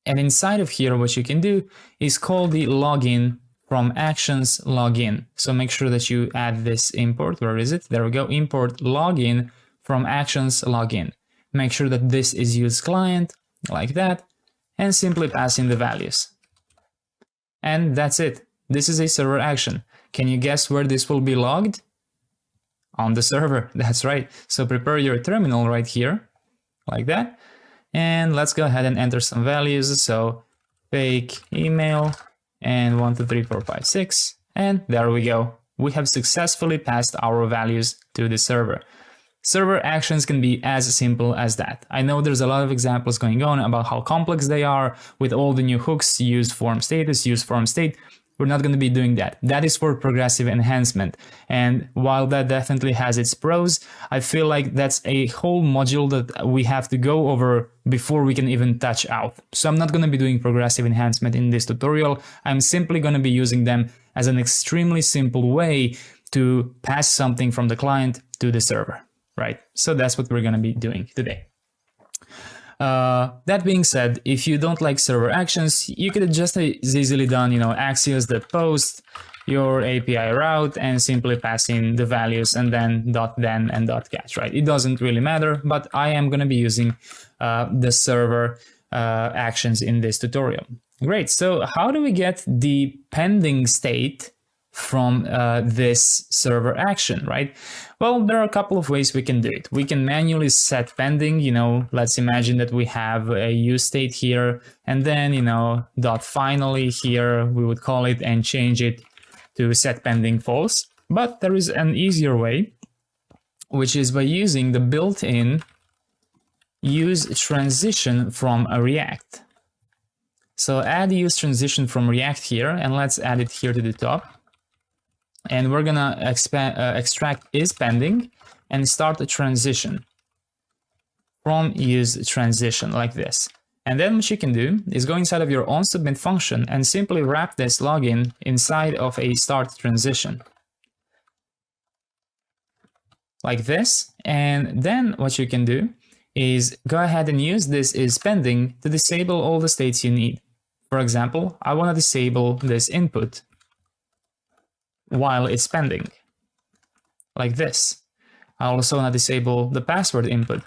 and inside of here what you can do is call the login from actions login. So make sure that you add this import. Where is it? There we go. Import login from actions login. Make sure that this is use client, like that, and simply pass in the values. And that's it. This is a server action. Can you guess where this will be logged? On the server. That's right. So prepare your terminal right here, like that. And let's go ahead and enter some values. So fake email and 1, 2, 3, 4, 5, 6. And there we go. We have successfully passed our values to the server. Server actions can be as simple as that. I know there's a lot of examples going on about how complex they are with all the new hooks, use form status, use form state. We're not going to be doing that. That is for progressive enhancement. And while that definitely has its pros, I feel like that's a whole module that we have to go over before we can even touch Auth. So I'm not going to be doing progressive enhancement in this tutorial. I'm simply going to be using them as an extremely simple way to pass something from the client to the server, right? So that's what we're going to be doing today. That being said, if you don't like server actions, you could have just as easily done, axios.post, your API route, and simply pass in the values and then .then and .catch, right? It doesn't really matter, but I am going to be using the server actions in this tutorial. Great. So how do we get the pending state from this server action, right? Well, there are a couple of ways we can do it. We can manually set pending, let's imagine that we have a use state here, and then, .finally here, we would call it and change it to set pending false. But there is an easier way, which is by using the built-in use transition from a React. So add use transition from React here, and let's add it here to the top. And we're gonna extract is pending and start a transition from use transition, like this. And then what you can do is go inside of your own submit function and simply wrap this login inside of a start transition, like this. And then what you can do is go ahead and use this is pending to disable all the states you need. For example, I want to disable this input while it's pending, like this. I also want to disable the password input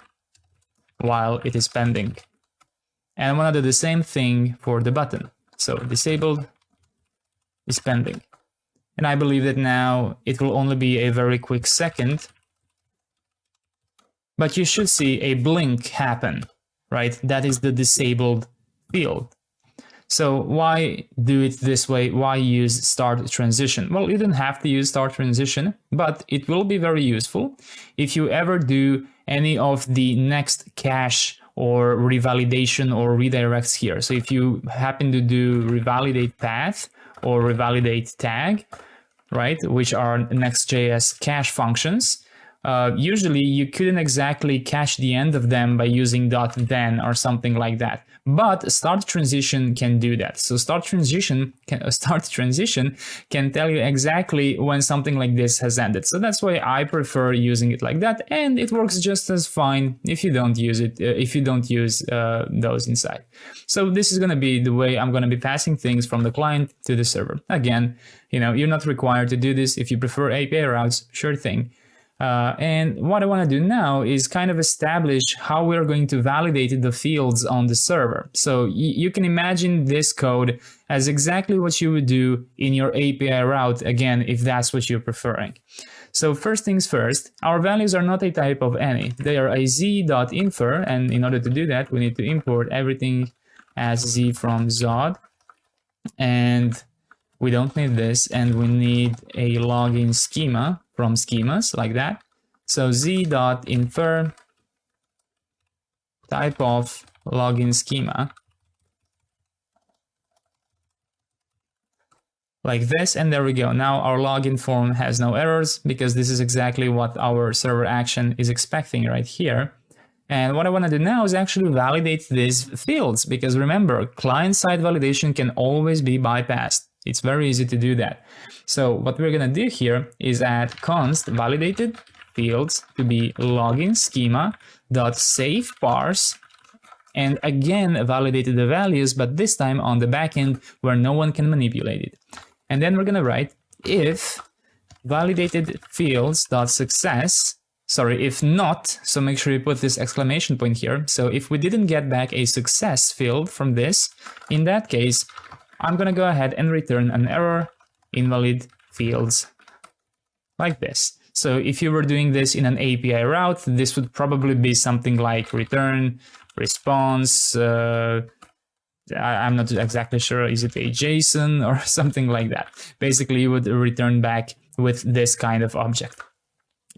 while it is pending. And I want to do the same thing for the button. So disabled is pending. And I believe that now it will only be a very quick second, but you should see a blink happen, right? That is the disabled field. So why do it this way? Why use start transition? Well, you don't have to use start transition, but it will be very useful if you ever do any of the next cache or revalidation or redirects here. So if you happen to do revalidate path or revalidate tag, right, which are Next.js cache functions, usually you couldn't exactly cache the end of them by using .then or something like that. But start transition can do that. So start transition can tell you exactly when something like this has ended. So that's why I prefer using it like that, and it works just as fine if you don't use it, if you don't use those inside. So this is going to be the way I'm going to be passing things from the client to the server. Again, you know, you're not required to do this. If you prefer API routes, sure thing. And what I want to do now is kind of establish how we're going to validate the fields on the server. So you can imagine this code as exactly what you would do in your API route, again, if that's what you're preferring. So first things first, our values are not a type of any. They are a z.infer, and in order to do that, we need to import everything as z from Zod. And we don't need this, and we need a login schema from schemas like that. So z.infer type of login schema like this, and there we go. Now our login form has no errors because this is exactly what our server action is expecting right here. And what I want to do now is actually validate these fields, because remember, client-side validation can always be bypassed. It's very easy to do that. So what we're going to do here is add const validated fields to be login schema dot save parse, and again validated the values, but this time on the backend where no one can manipulate it. And then we're going to write if validated fields dot success. Sorry, if not, so make sure you put this exclamation point here. So if we didn't get back a success field from this, in that case, I'm going to go ahead and return an error, invalid fields, like this. So if you were doing this in an API route, this would probably be something like return, response, I'm not exactly sure, is it a JSON or something like that. Basically, you would return back with this kind of object.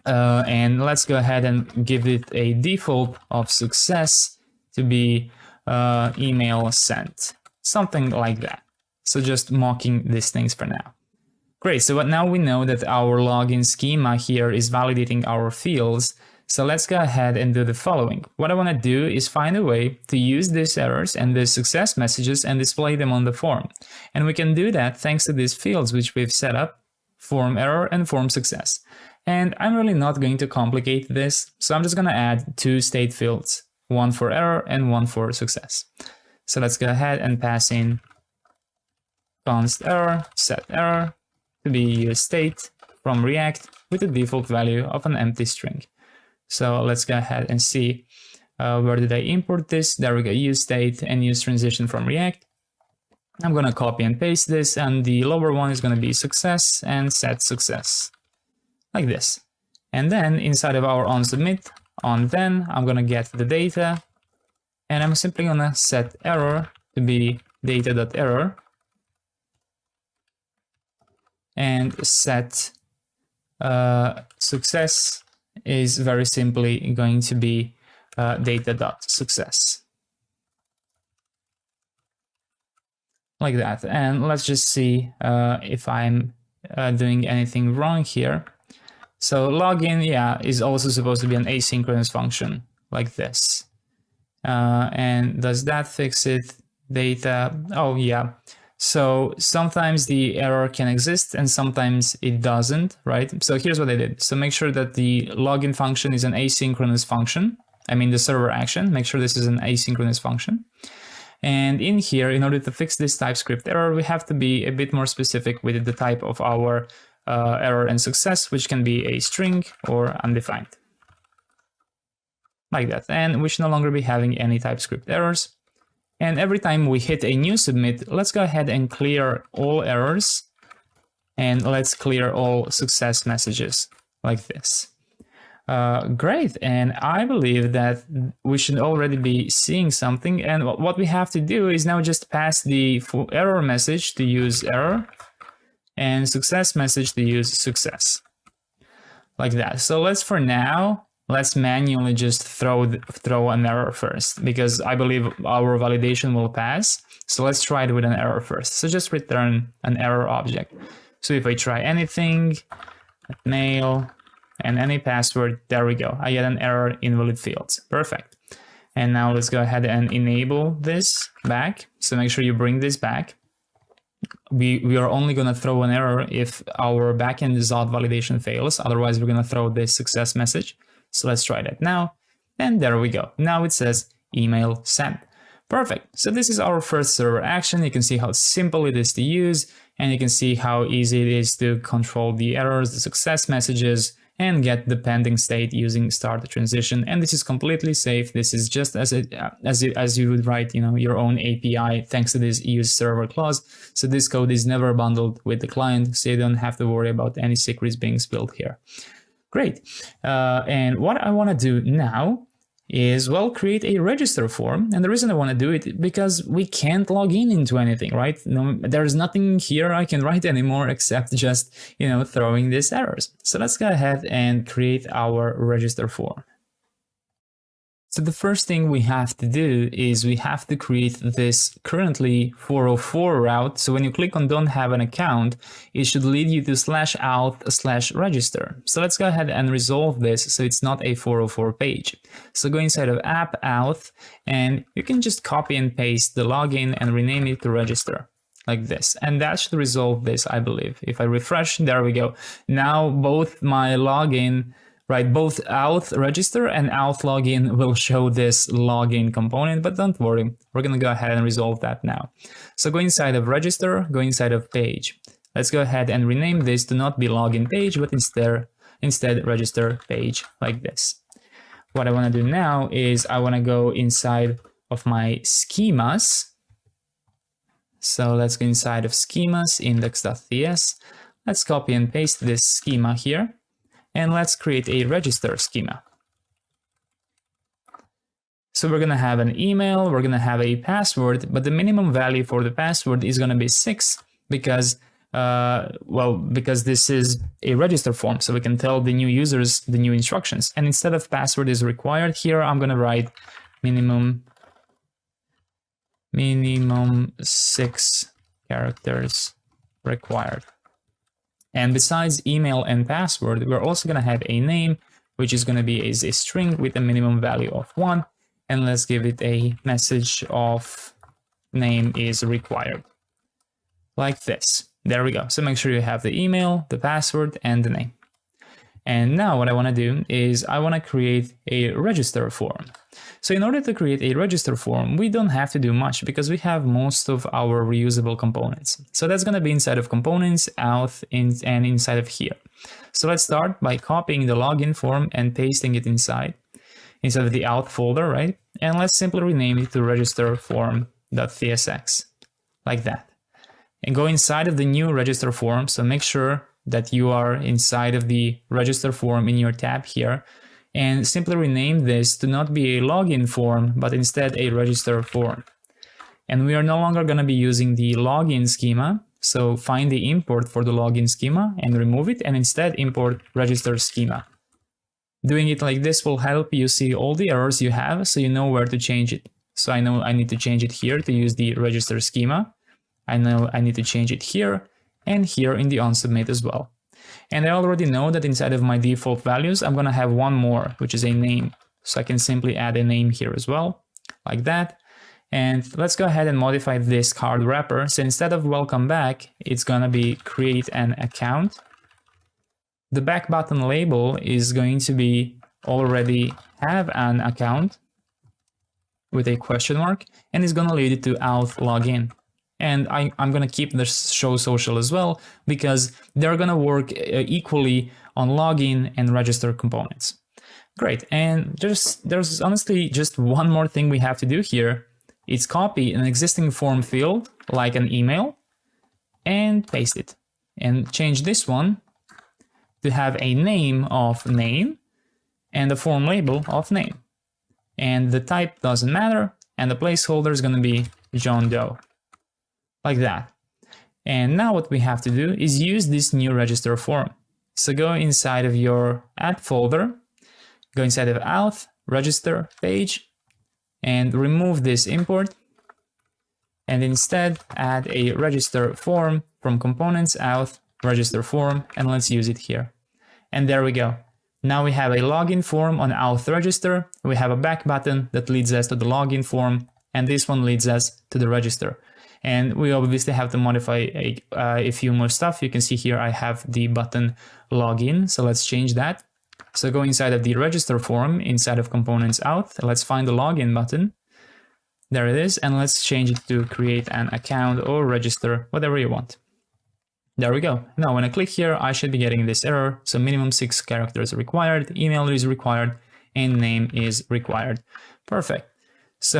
And let's go ahead and give it a default of success to be email sent, something like that. So just mocking these things for now. Great, so now we know that our login schema here is validating our fields. So let's go ahead and do the following. What I want to do is find a way to use these errors and the success messages and display them on the form. And we can do that thanks to these fields which we've set up, form error and form success. And I'm really not going to complicate this, so I'm just going to add two state fields, one for error and one for success. So let's go ahead and pass in const error, set error to be state from React with the default value of an empty string. So let's go ahead and see where did I import this. There we go, use state and use transition from React. I'm going to copy and paste this, and the lower one is going to be success and set success like this. And then inside of our onSubmit, on then, I'm going to get the data, and I'm simply going to set error to be data.error and set success is very simply going to be data.success. Like that. And let's just see if I'm doing anything wrong here. So login, yeah, is also supposed to be an asynchronous function like this. And does that fix it? Data, oh yeah. So sometimes the error can exist and sometimes it doesn't, right? So here's what I did. So make sure that the login function is an asynchronous function. I mean the server action, make sure this is an asynchronous function. And in here, in order to fix this TypeScript error, we have to be a bit more specific with the type of our error and success, which can be a string or undefined. Like that. And we should no longer be having any TypeScript errors. And every time we hit a new submit, let's go ahead and clear all errors. And let's clear all success messages like this. Great, and I believe that we should already be seeing something, and what we have to do is now just pass the error message to use error and success message to use success, like that. So let's for now let's manually just throw an error first, because I believe our validation will pass. So let's try it with an error first. So just return an error object. So if I try anything, mail, and any password, there we go. I get an error, invalid fields. Perfect. And now let's go ahead and enable this back. So make sure you bring this back. We are only going to throw an error if our backend Auth validation fails. Otherwise, we're going to throw this success message. So let's try that now. And there we go. Now it says email sent. Perfect. So this is our first server action. You can see how simple it is to use, and you can see how easy it is to control the errors, the success messages, and get the pending state using start transition. And this is completely safe. This is just as you would write, your own API thanks to this use server clause. So this code is never bundled with the client, so you don't have to worry about any secrets being spilled here. Great. And what I want to do now is, well, create a register form. And the reason I want to do it, because we can't log into anything, right? No, there's nothing here I can write anymore except just, throwing these errors. So let's go ahead and create our register form. So the first thing we have to do is we have to create this currently 404 route. So when you click on don't have an account, it should lead you to /auth/register. So let's go ahead and resolve this so it's not a 404 page. So go inside of app Auth, and you can just copy and paste the login and rename it to register like this. And that should resolve this, I believe. If I refresh, there we go. Now both my login, right, both Auth register and Auth login will show this login component, but don't worry, we're gonna go ahead and resolve that now. So go inside of register, go inside of page. Let's go ahead and rename this to not be login page, but instead register page like this. What I wanna do now is I wanna go inside of my schemas. So let's go inside of schemas, index.ts. Let's copy and paste this schema here. And let's create a register schema. So we're going to have an email, we're going to have a password, but the minimum value for the password is going to be 6 because, because this is a register form. So we can tell the new users the new instructions. And instead of password is required here, I'm going to write minimum 6 characters required. And besides email and password, we're also going to have a name, which is going to be a string with a minimum value of 1. And let's give it a message of name is required. Like this. There we go. So make sure you have the email, the password, and the name. And now what I want to do is I want to create a register form. So in order to create a register form, we don't have to do much because we have most of our reusable components. So that's going to be inside of components, Auth, and inside of here. So let's start by copying the login form and pasting it inside of the Auth folder, right? And let's simply rename it to register form.tsx, like that. And go inside of the new register form. So make sure that you are inside of the register form in your tab here, and simply rename this to not be a login form, but instead a register form. And we are no longer going to be using the login schema. So find the import for the login schema and remove it, and instead import register schema. Doing it like this will help you see all the errors you have, so you know where to change it. So I know I need to change it here to use the register schema. I know I need to change it here, and here in the onSubmit as well. And I already know that inside of my default values, I'm going to have one more, which is a name. So I can simply add a name here as well, like that. And let's go ahead and modify this card wrapper. So instead of welcome back, it's going to be create an account. The back button label is going to be already have an account with a question mark, and it's going to lead it to Auth login. And I'm going to keep the show social as well, because they're going to work equally on login and register components. Great. And there's honestly just one more thing we have to do here. It's copy an existing form field, like an email, and paste it. And change this one to have a name of name and a form label of name. And the type doesn't matter, and the placeholder is going to be John Doe. Like that. And now what we have to do is use this new register form. So go inside of your app folder, go inside of Auth, register page, and remove this import. And instead add a register form from components, Auth, register form, and let's use it here. And there we go. Now we have a login form on Auth register. We have a back button that leads us to the login form, and this one leads us to the register. And we obviously have to modify a few more stuff. You can see here I have the button login, so let's change that. So go inside of the register form, inside of components Auth, let's find the login button. There it is, and let's change it to create an account or register, whatever you want. There we go. Now when I click here, I should be getting this error. So minimum 6 characters required, email is required, and name is required. Perfect. So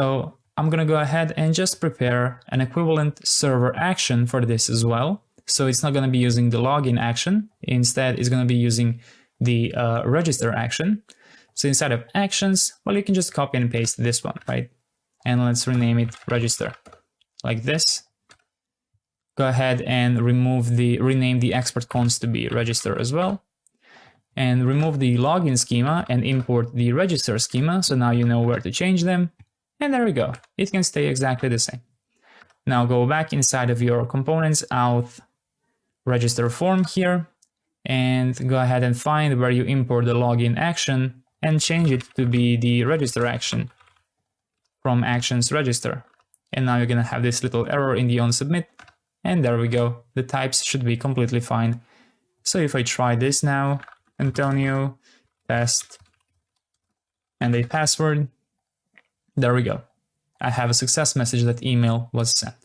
I'm gonna go ahead and just prepare an equivalent server action for this as well. So it's not gonna be using the login action. Instead, it's gonna be using the register action. So inside of actions, well, you can just copy and paste this one, right? And let's rename it register, like this. Go ahead and rename the export const to be register as well. And remove the login schema and import the register schema. So now you know where to change them. And there we go. It can stay exactly the same. Now go back inside of your components, Auth, register form here, and go ahead and find where you import the login action and change it to be the register action from actions register. And now you're gonna have this little error in the onSubmit. And there we go. The types should be completely fine. So if I try this now, Antonio, test, and a password, there we go. I have a success message that email was sent.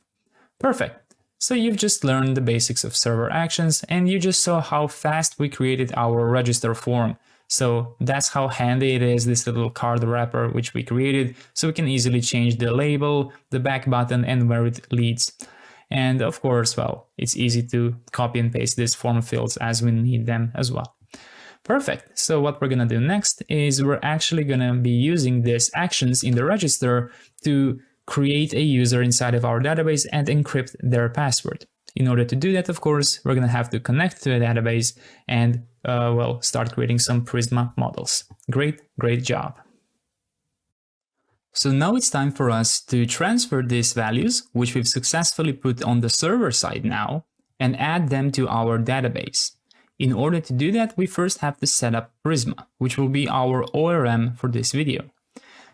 Perfect. So you've just learned the basics of server actions, and you just saw how fast we created our register form. So that's how handy it is, this little card wrapper which we created, so we can easily change the label, the back button, and where it leads. And of course, well, it's easy to copy and paste these form fields as we need them as well. Perfect. So what we're gonna do next is we're actually gonna be using these actions in the register to create a user inside of our database and encrypt their password. In order to do that, of course, we're gonna have to connect to a database and well, start creating some Prisma models. Great job. So now it's time for us to transfer these values, which we've successfully put on the server side now, and add them to our database. In order to do that, we first have to set up Prisma, which will be our ORM for this video.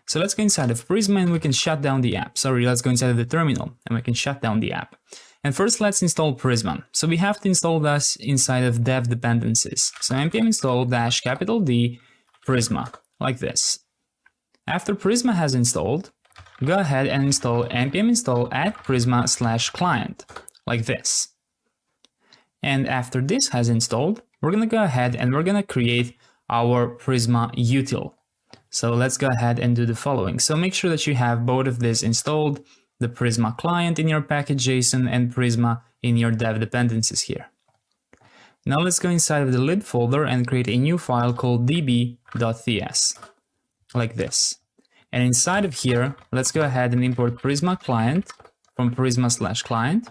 So let's go inside of Prisma and we can shut down the app. Sorry, let's go inside of the terminal and we can shut down the app. And first, let's install Prisma. So we have to install this inside of dev dependencies. So npm install -D Prisma, like this. After Prisma has installed, go ahead and install npm install @prisma/client, like this. And after this has installed, we're gonna go ahead and we're gonna create our Prisma util. So let's go ahead and do the following. So make sure that you have both of these installed, the Prisma client in your package.json and Prisma in your dev dependencies here. Now let's go inside of the lib folder and create a new file called db.ts, like this. And inside of here, let's go ahead and import Prisma client from Prisma/client.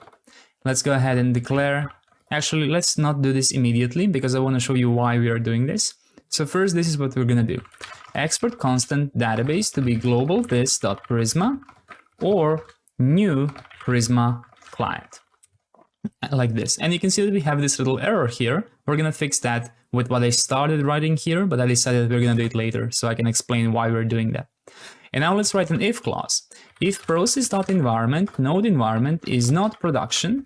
Let's go ahead and declare, actually, let's not do this immediately because I want to show you why we are doing this. So first, this is what we're going to do. Export constant database to be global this.prisma or new Prisma client, like this. And you can see that we have this little error here. We're going to fix that with what I started writing here, but I decided we're going to do it later so I can explain why we're doing that. And now let's write an if clause. If process.environment node environment is not production,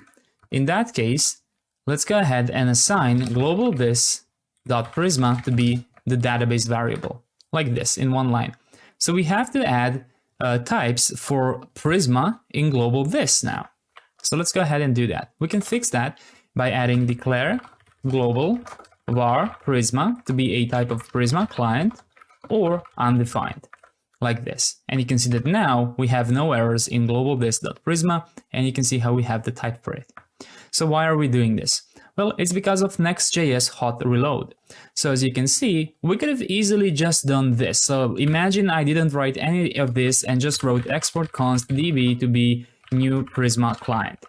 in that case, let's go ahead and assign global this.prisma to be the database variable, like this in one line. So we have to add types for Prisma in global this now. So let's go ahead and do that. We can fix that by adding declare global var Prisma to be a type of Prisma client or undefined, like this. And you can see that now we have no errors in global this.prisma, and you can see how we have the type for it. So why are we doing this? Well, it's because of Next.js hot reload. So as you can see, we could have easily just done this. So imagine I didn't write any of this and just wrote export const db to be new Prisma client.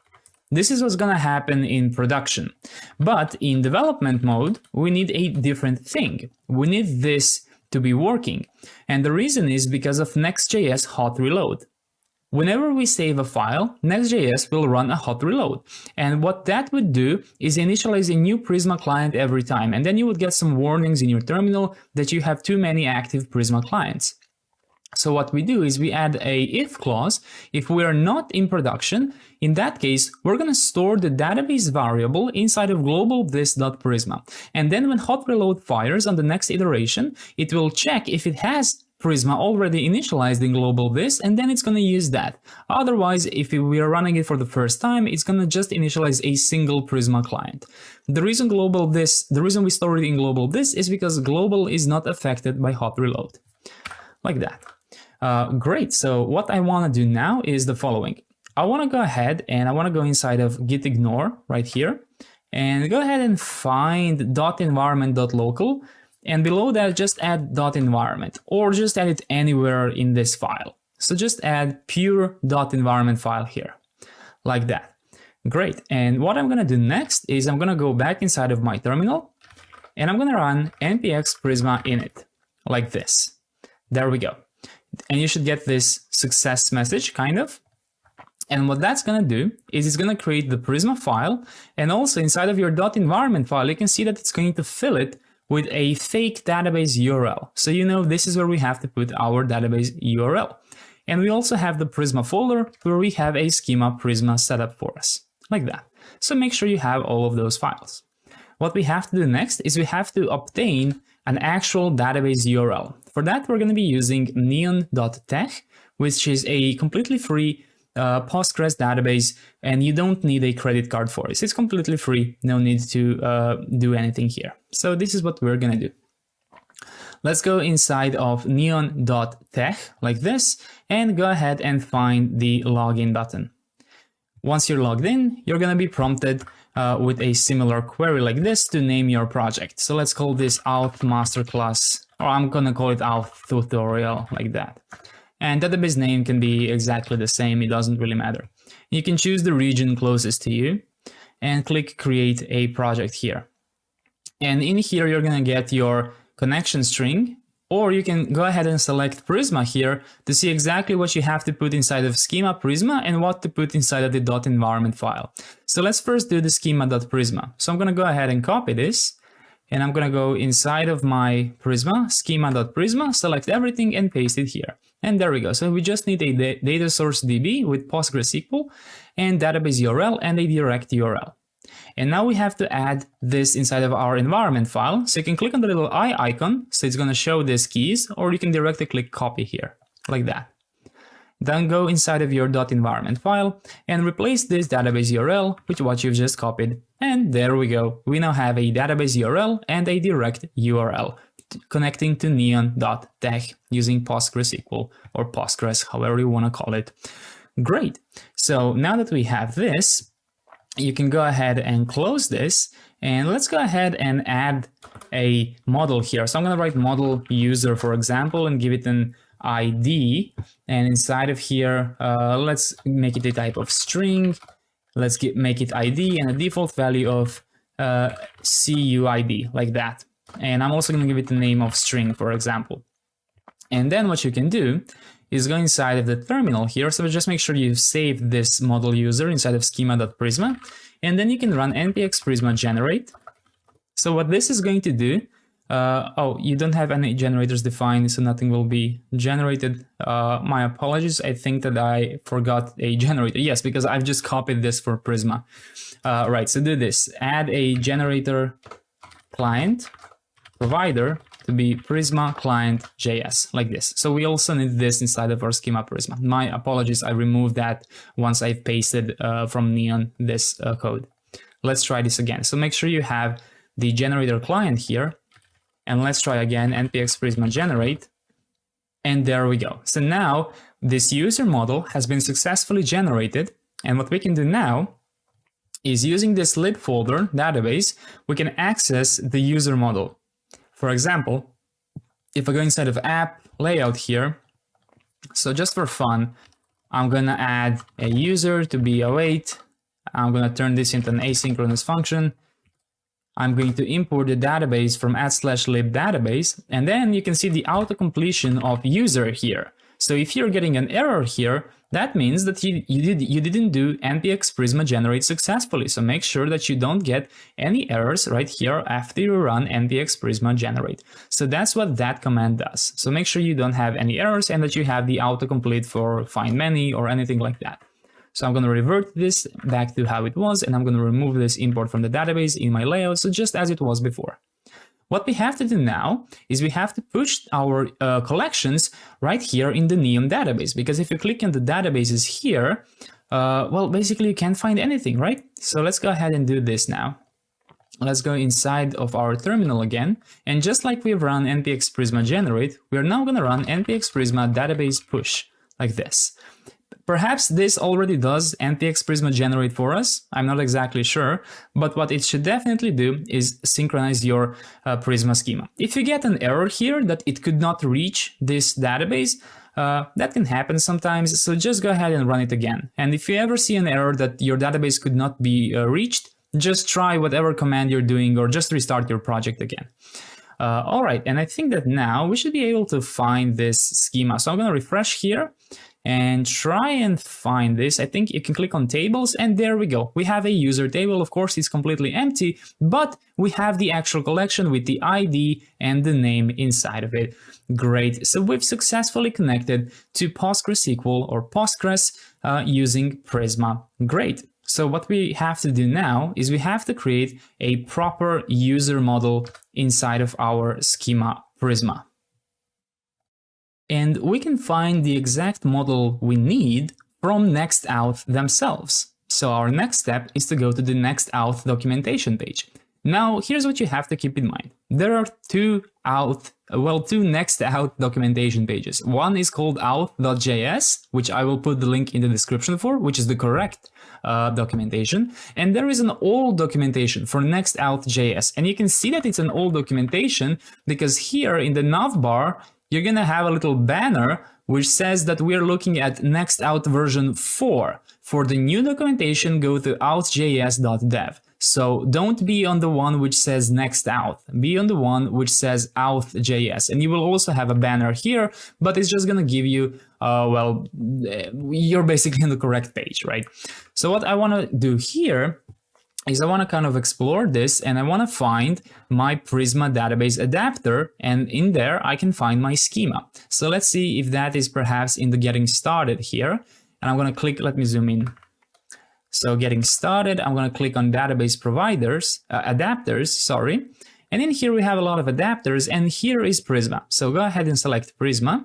This is what's gonna happen in production. But in development mode, we need a different thing. We need this to be working. And the reason is because of Next.js hot reload. Whenever we save a file, Next.js will run a hot reload. And what that would do is initialize a new Prisma client every time. And then you would get some warnings in your terminal that you have too many active Prisma clients. So what we do is we add a if clause. If we are not in production, in that case, we're going to store the database variable inside of global this.prisma. And then when hot reload fires on the next iteration, it will check if it has Prisma already initialized in global this, and then it's going to use that. Otherwise, if we are running it for the first time, it's going to just initialize a single Prisma client. The reason we store it in global this is because global is not affected by hot reload. Like that. Great. So what I want to do now is the following. I want to go ahead and I want to go inside of git ignore right here and go ahead and find .environment.local. And below that, just add .environment or just add it anywhere in this file. So just add pure .environment file here, like that. Great. And what I'm going to do next is I'm going to go back inside of my terminal and I'm going to run npx prisma init like this. There we go. And you should get this success message kind of. And what that's going to do is it's going to create the Prisma file. And also inside of your .environment file, you can see that it's going to fill it with a fake database URL. So you know this is where we have to put our database URL. And we also have the Prisma folder where we have a schema Prisma set up for us, like that. So make sure you have all of those files. What we have to do next is we have to obtain an actual database URL. For that, we're going to be using neon.tech, which is a completely free Postgres database, and you don't need a credit card for it. It's completely free, no need to do anything here. So this is what we're gonna do. Let's go inside of neon.tech like this, and go ahead and find the login button. Once you're logged in, you're gonna be prompted with a similar query like this to name your project. So let's call this Auth masterclass, or I'm gonna call it Auth tutorial like that. And database name can be exactly the same, it doesn't really matter. You can choose the region closest to you and click create a project here. And in here, you're gonna get your connection string, or you can go ahead and select Prisma here to see exactly what you have to put inside of schema Prisma and what to put inside of the .environment file. So let's first do the schema.prisma. So I'm gonna go ahead and copy this, and I'm gonna go inside of my Prisma, schema.prisma, select everything and paste it here. And there we go. So we just need a data source DB with PostgreSQL and database URL and a direct URL. And now we have to add this inside of our environment file. So you can click on the little eye icon, so it's going to show these keys, or you can directly click copy here, like that. Then go inside of your .environment file and replace this database URL with what you've just copied. And there we go. We now have a database URL and a direct URL connecting to neon.tech using PostgreSQL or Postgres, however you want to call it. Great. So now that we have this, you can go ahead and close this, and let's go ahead and add a model here. So I'm going to write model user, for example, and give it an ID. And inside of here, let's make it a type of string. Let's make it ID and a default value of CUID, like that. And I'm also going to give it the name of string, for example. And then what you can do is go inside of the terminal here. So just make sure you save this model user inside of schema.prisma. And then you can run npx prisma generate. So what this is going to do, oh, you don't have any generators defined, so nothing will be generated. My apologies. I think that I forgot a generator. Yes, because I've just copied this for Prisma. Right, so do this. Add a generator client provider to be Prisma client JS, like this. So we also need this inside of our schema Prisma. My apologies, I removed that once I've pasted from Neon this code. Let's try this again. So make sure you have the generator client here, and let's try again npx prisma generate, and there we go. So now this user model has been successfully generated, and what we can do now is using this lib folder database, we can access the user model. For example, if I go inside of app layout here, so just for fun, I'm gonna add a user to be await. I'm gonna turn this into an asynchronous function. I'm going to import the database from /lib database, and then you can see the auto completion of user here. So if you're getting an error here, that means that you didn't do npx prisma generate successfully. So make sure that you don't get any errors right here after you run npx prisma generate. So that's what that command does. So make sure you don't have any errors and that you have the autocomplete for find many or anything like that. So I'm going to revert this back to how it was, and I'm going to remove this import from the database in my layout, so just as it was before. What we have to do now is we have to push our collections right here in the Neon database, because if you click on the databases here, well, basically you can't find anything, right? So let's go ahead and do this now. Let's go inside of our terminal again, and just like we've run npx prisma generate, we're now going to run npx prisma database push like this. Perhaps this already does npx prisma generate for us, I'm not exactly sure, but what it should definitely do is synchronize your prisma schema. If you get an error here that it could not reach this database, that can happen sometimes, so just go ahead and run it again. And if you ever see an error that your database could not be reached, just try whatever command you're doing or just restart your project again. All right, and I think that now we should be able to find this schema. So I'm going to refresh here and try and find this. I think you can click on tables, and there we go. We have a user table. Of course, it's completely empty, but we have the actual collection with the ID and the name inside of it. Great. So we've successfully connected to PostgreSQL or Postgres using Prisma. Great. So what we have to do now is we have to create a proper user model inside of our schema Prisma. And we can find the exact model we need from Auth themselves. So our next step is to go to the Auth documentation page. Now, here's what you have to keep in mind. There are two Auth documentation pages. One is called auth.js, which I will put the link in the description for, which is the correct documentation. And there is an old documentation for Auth.js. And you can see that it's an old documentation because here in the navbar, you're going to have a little banner which says that we're looking at Auth version 4. For the new documentation, go to auth.js.dev. So don't be on the one which says Auth, be on the one which says Auth.js. And you will also have a banner here, but it's just going to give you, well, you're basically on the correct page, right? So what I want to do here is I want to kind of explore this, and I want to find my Prisma database adapter, and in there I can find my schema. So let's see if that is perhaps in the getting started here. And I'm going to click, let me zoom in. So getting started, I'm going to click on database providers, adapters, sorry. And in here we have a lot of adapters, and here is Prisma. So go ahead and select Prisma.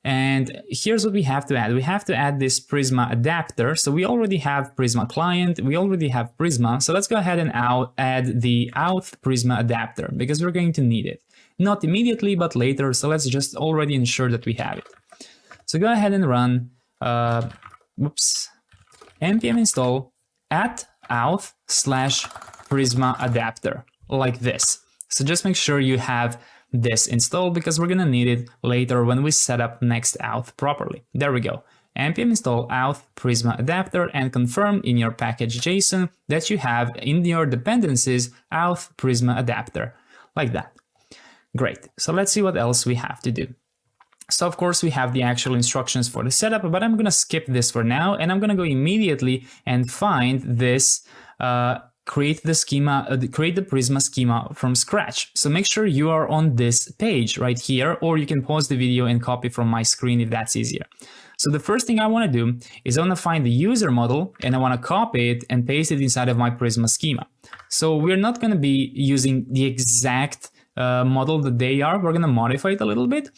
And here's what we have to add. We have to add this Prisma adapter. So we already have Prisma client, we already have Prisma. So let's go ahead and add the Auth Prisma adapter because we're going to need it. Not immediately, but later. So let's just already ensure that we have it. So go ahead and run, npm install @auth/Prisma adapter like this. So just make sure you have this installed because we're going to need it later when we set up Auth properly. There we go. npm install auth prisma adapter and confirm in your package JSON that you have in your dependencies auth prisma adapter like that. Great. So let's see what else we have to do. So of course we have the actual instructions for the setup, but I'm going to skip this for now, and I'm going to go immediately and find this create the Prisma schema from scratch. So make sure you are on this page right here, or you can pause the video and copy from my screen if that's easier. So the first thing I want to do is I want to find the user model, and I want to copy it and paste it inside of my Prisma schema. So we're not going to be using the exact model that they are. We're going to modify it a little bit,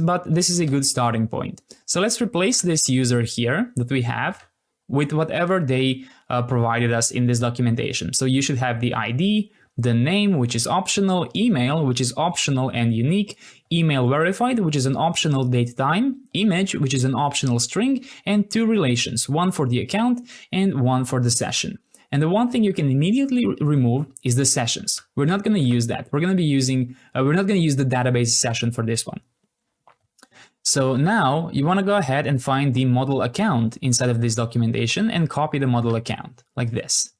but this is a good starting point. So let's replace this user here that we have with whatever they provided us in this documentation. So you should have the ID, the name, which is optional, email, which is optional and unique, email verified, which is an optional date time, image, which is an optional string, and two relations, one for the account and one for the session. And the one thing you can immediately remove is the sessions. We're not going to use that. We're going to be using, we're not going to use the database session for this one. So now you want to go ahead and find the model account inside of this documentation and copy the model account like this.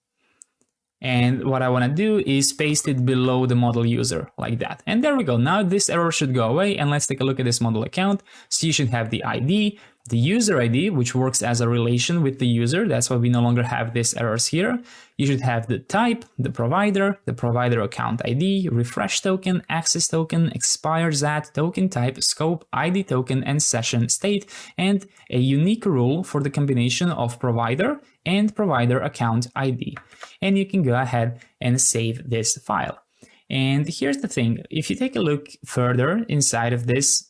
And what I want to do is paste it below the model user like that. And there we go. Now this error should go away. And let's take a look at this model account. So you should have the ID, the user ID, which works as a relation with the user. That's why we no longer have these errors here. You should have the type, the provider account ID, refresh token, access token, expires at, token type, scope, ID token, and session state, and a unique rule for the combination of provider and provider account ID. And you can go ahead and save this file. And here's the thing, if you take a look further inside of this,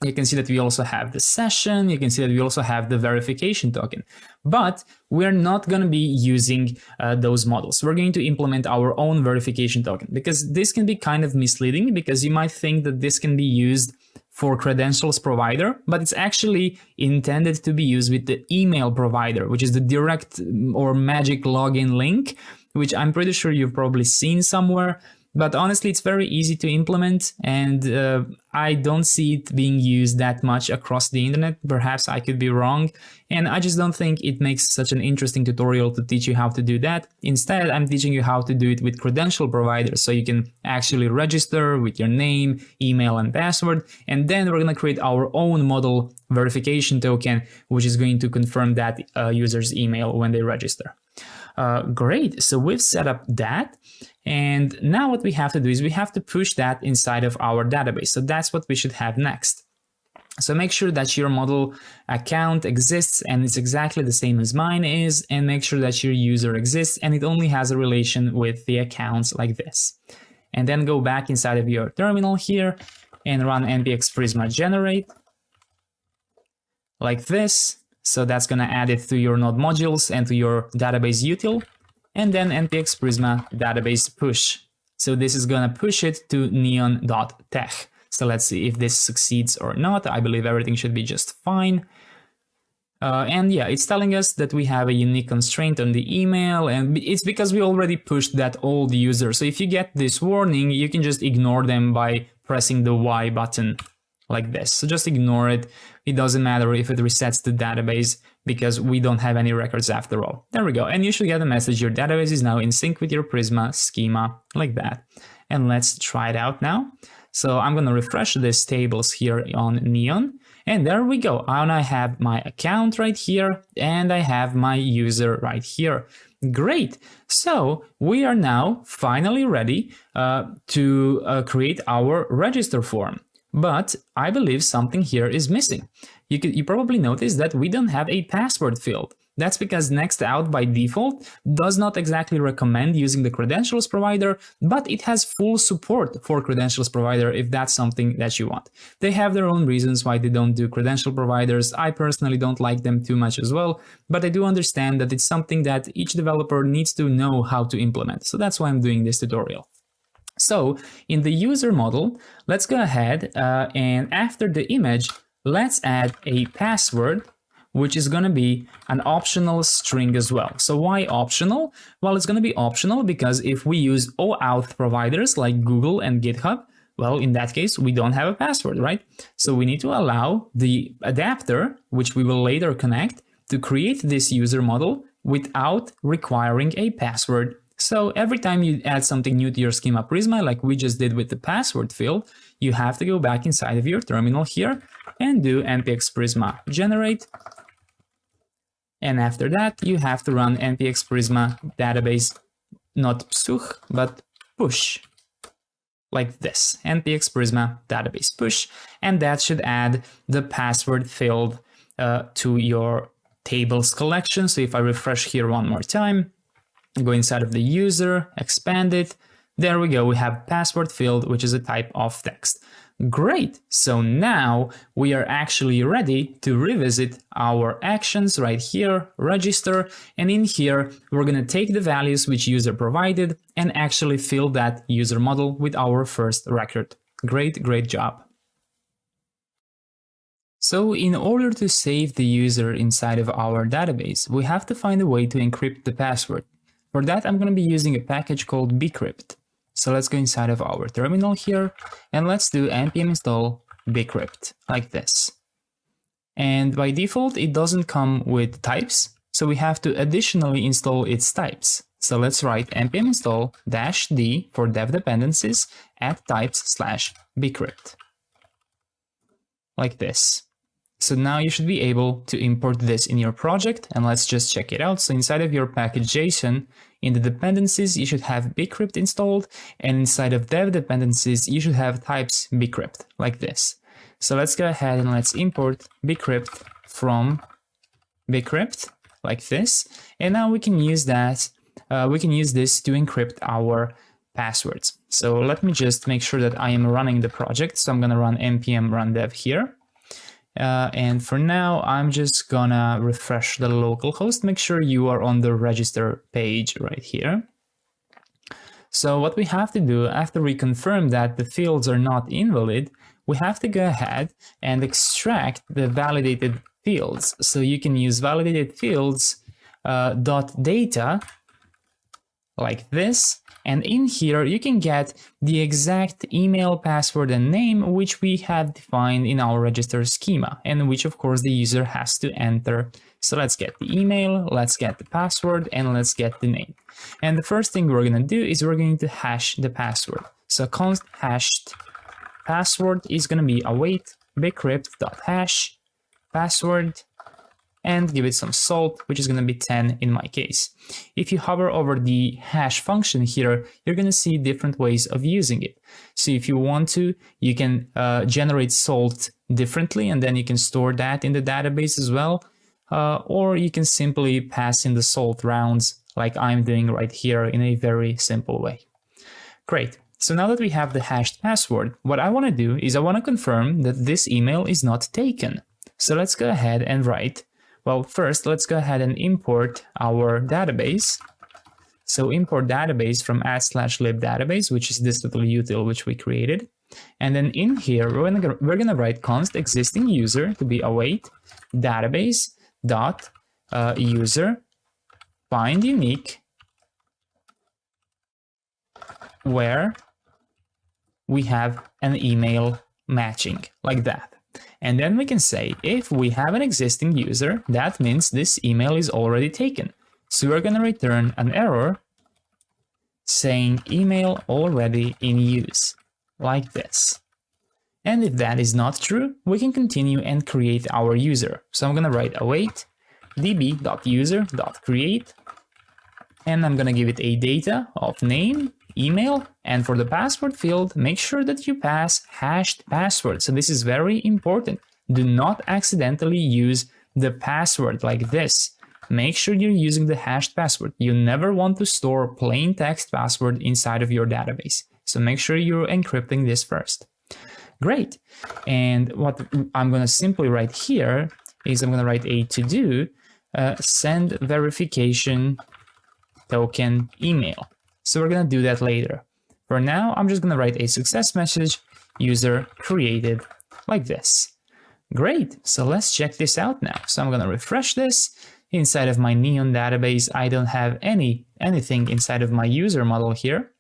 you can see that we also have the session, you can see that we also have the verification token, but we're not going to be using those models. We're going to implement our own verification token, because this can be kind of misleading, because you might think that this can be used for credentials provider, but it's actually intended to be used with the email provider, which is the direct or magic login link, which I'm pretty sure you've probably seen somewhere. But honestly, it's very easy to implement, and I don't see it being used that much across the internet. Perhaps I could be wrong, and I just don't think it makes such an interesting tutorial to teach you how to do that. Instead, I'm teaching you how to do it with credential providers, so you can actually register with your name, email, and password, and then we're going to create our own model verification token, which is going to confirm that user's email when they register. Great, so we've set up that. And now what we have to do is we have to push that inside of our database. So that's what we should have next. So make sure that your model account exists and it's exactly the same as mine is, and make sure that your user exists and it only has a relation with the accounts like this. And then go back inside of your terminal here and run npx prisma generate like this. So that's going to add it to your node modules and to your database util. And then npx prisma database push. So this is going to push it to neon.tech. So let's see if this succeeds or not. I believe everything should be just fine. And yeah, it's telling us that we have a unique constraint on the email, and it's because we already pushed that old user. So if you get this warning, you can just ignore them by pressing the Y button like this. So just ignore it. It doesn't matter if it resets the database, because we don't have any records after all. There we go. And you should get a message. Your database is now in sync with your Prisma schema like that. And let's try it out now. So I'm going to refresh these tables here on Neon. And there we go. And I have my account right here and I have my user right here. Great. So we are now finally ready to create our register form. But I believe something here is missing. You probably noticed that we don't have a password field. That's because Nextout by default does not exactly recommend using the credentials provider, but it has full support for credentials provider if that's something that you want. They have their own reasons why they don't do credential providers. I personally don't like them too much as well, but I do understand that it's something that each developer needs to know how to implement. So that's why I'm doing this tutorial. So in the user model, let's go ahead and after the image, let's add a password, which is going to be an optional string as well. So why optional? Well, it's going to be optional because if we use Auth providers like Google and GitHub, well, in that case, we don't have a password, right? So we need to allow the adapter, which we will later connect, to create this user model without requiring a password. So every time you add something new to your schema Prisma, like we just did with the password field, you have to go back inside of your terminal here and do npx prisma generate. And after that, you have to run npx prisma database, not psuch, but push, like this, npx prisma database push. And that should add the password field to your tables collection. So if I refresh here one more time, go inside of the user, expand it. There we go. We have password field, which is a type of text. Great. So now we are actually ready to revisit our actions right here, register. And in here, we're going to take the values which user provided and actually fill that user model with our first record. Great, great job. So in order to save the user inside of our database, we have to find a way to encrypt the password. For that, I'm going to be using a package called bcrypt. So let's go inside of our terminal here and let's do npm install bcrypt like this. And by default, it doesn't come with types. So we have to additionally install its types. So let's write npm install -d for dev dependencies at types/bcrypt. Like this. So now you should be able to import this in your project, and let's just check it out. So inside of your package.json, in the dependencies, you should have bcrypt installed, and inside of dev dependencies, you should have types bcrypt, like this. So let's go ahead and let's import bcrypt from bcrypt, like this. And now we can use that, we can use this to encrypt our passwords. So let me just make sure that I am running the project. So I'm gonna run npm run dev here. And for now, I'm just gonna refresh the localhost. Make sure you are on the register page right here. So what we have to do after we confirm that the fields are not invalid, we have to go ahead and extract the validated fields. So you can use validated fields .data like this. And in here, you can get the exact email, password, and name, which we have defined in our register schema, and which, of course, the user has to enter. So let's get the email, let's get the password, and let's get the name. And the first thing we're going to do is we're going to hash the password. So const hashed password is going to be await bcrypt.hash password, and give it some salt, which is going to be 10 in my case. If you hover over the hash function here, you're going to see different ways of using it. So if you want to, you can generate salt differently, and then you can store that in the database as well. Or you can simply pass in the salt rounds like I'm doing right here in a very simple way. Great. So now that we have the hashed password, what I want to do is I want to confirm that this email is not taken. So let's go ahead and write. Well, first, let's go ahead and import our database. So import database from /lib database, which is this little util which we created. And then in here, we're gonna write const existing user to be await database dot user find unique where we have an email matching, like that. And then we can say, if we have an existing user, that means this email is already taken. So we're going to return an error saying email already in use, like this. And if that is not true, we can continue and create our user. So I'm going to write await db.user.create, and I'm going to give it a data of name, email, and for the password field, make sure that you pass hashed password. So this is very important. Do not accidentally use the password like this. Make sure you're using the hashed password. You never want to store plain text password inside of your database. So make sure you're encrypting this first. Great. And what I'm going to simply write here is I'm going to write a to-do send verification token email. So we're going to do that later. For now, I'm just going to write a success message, user created, like this. Great. So let's check this out now. So I'm going to refresh this. Inside of my Neon database, I don't have anything inside of my user model here.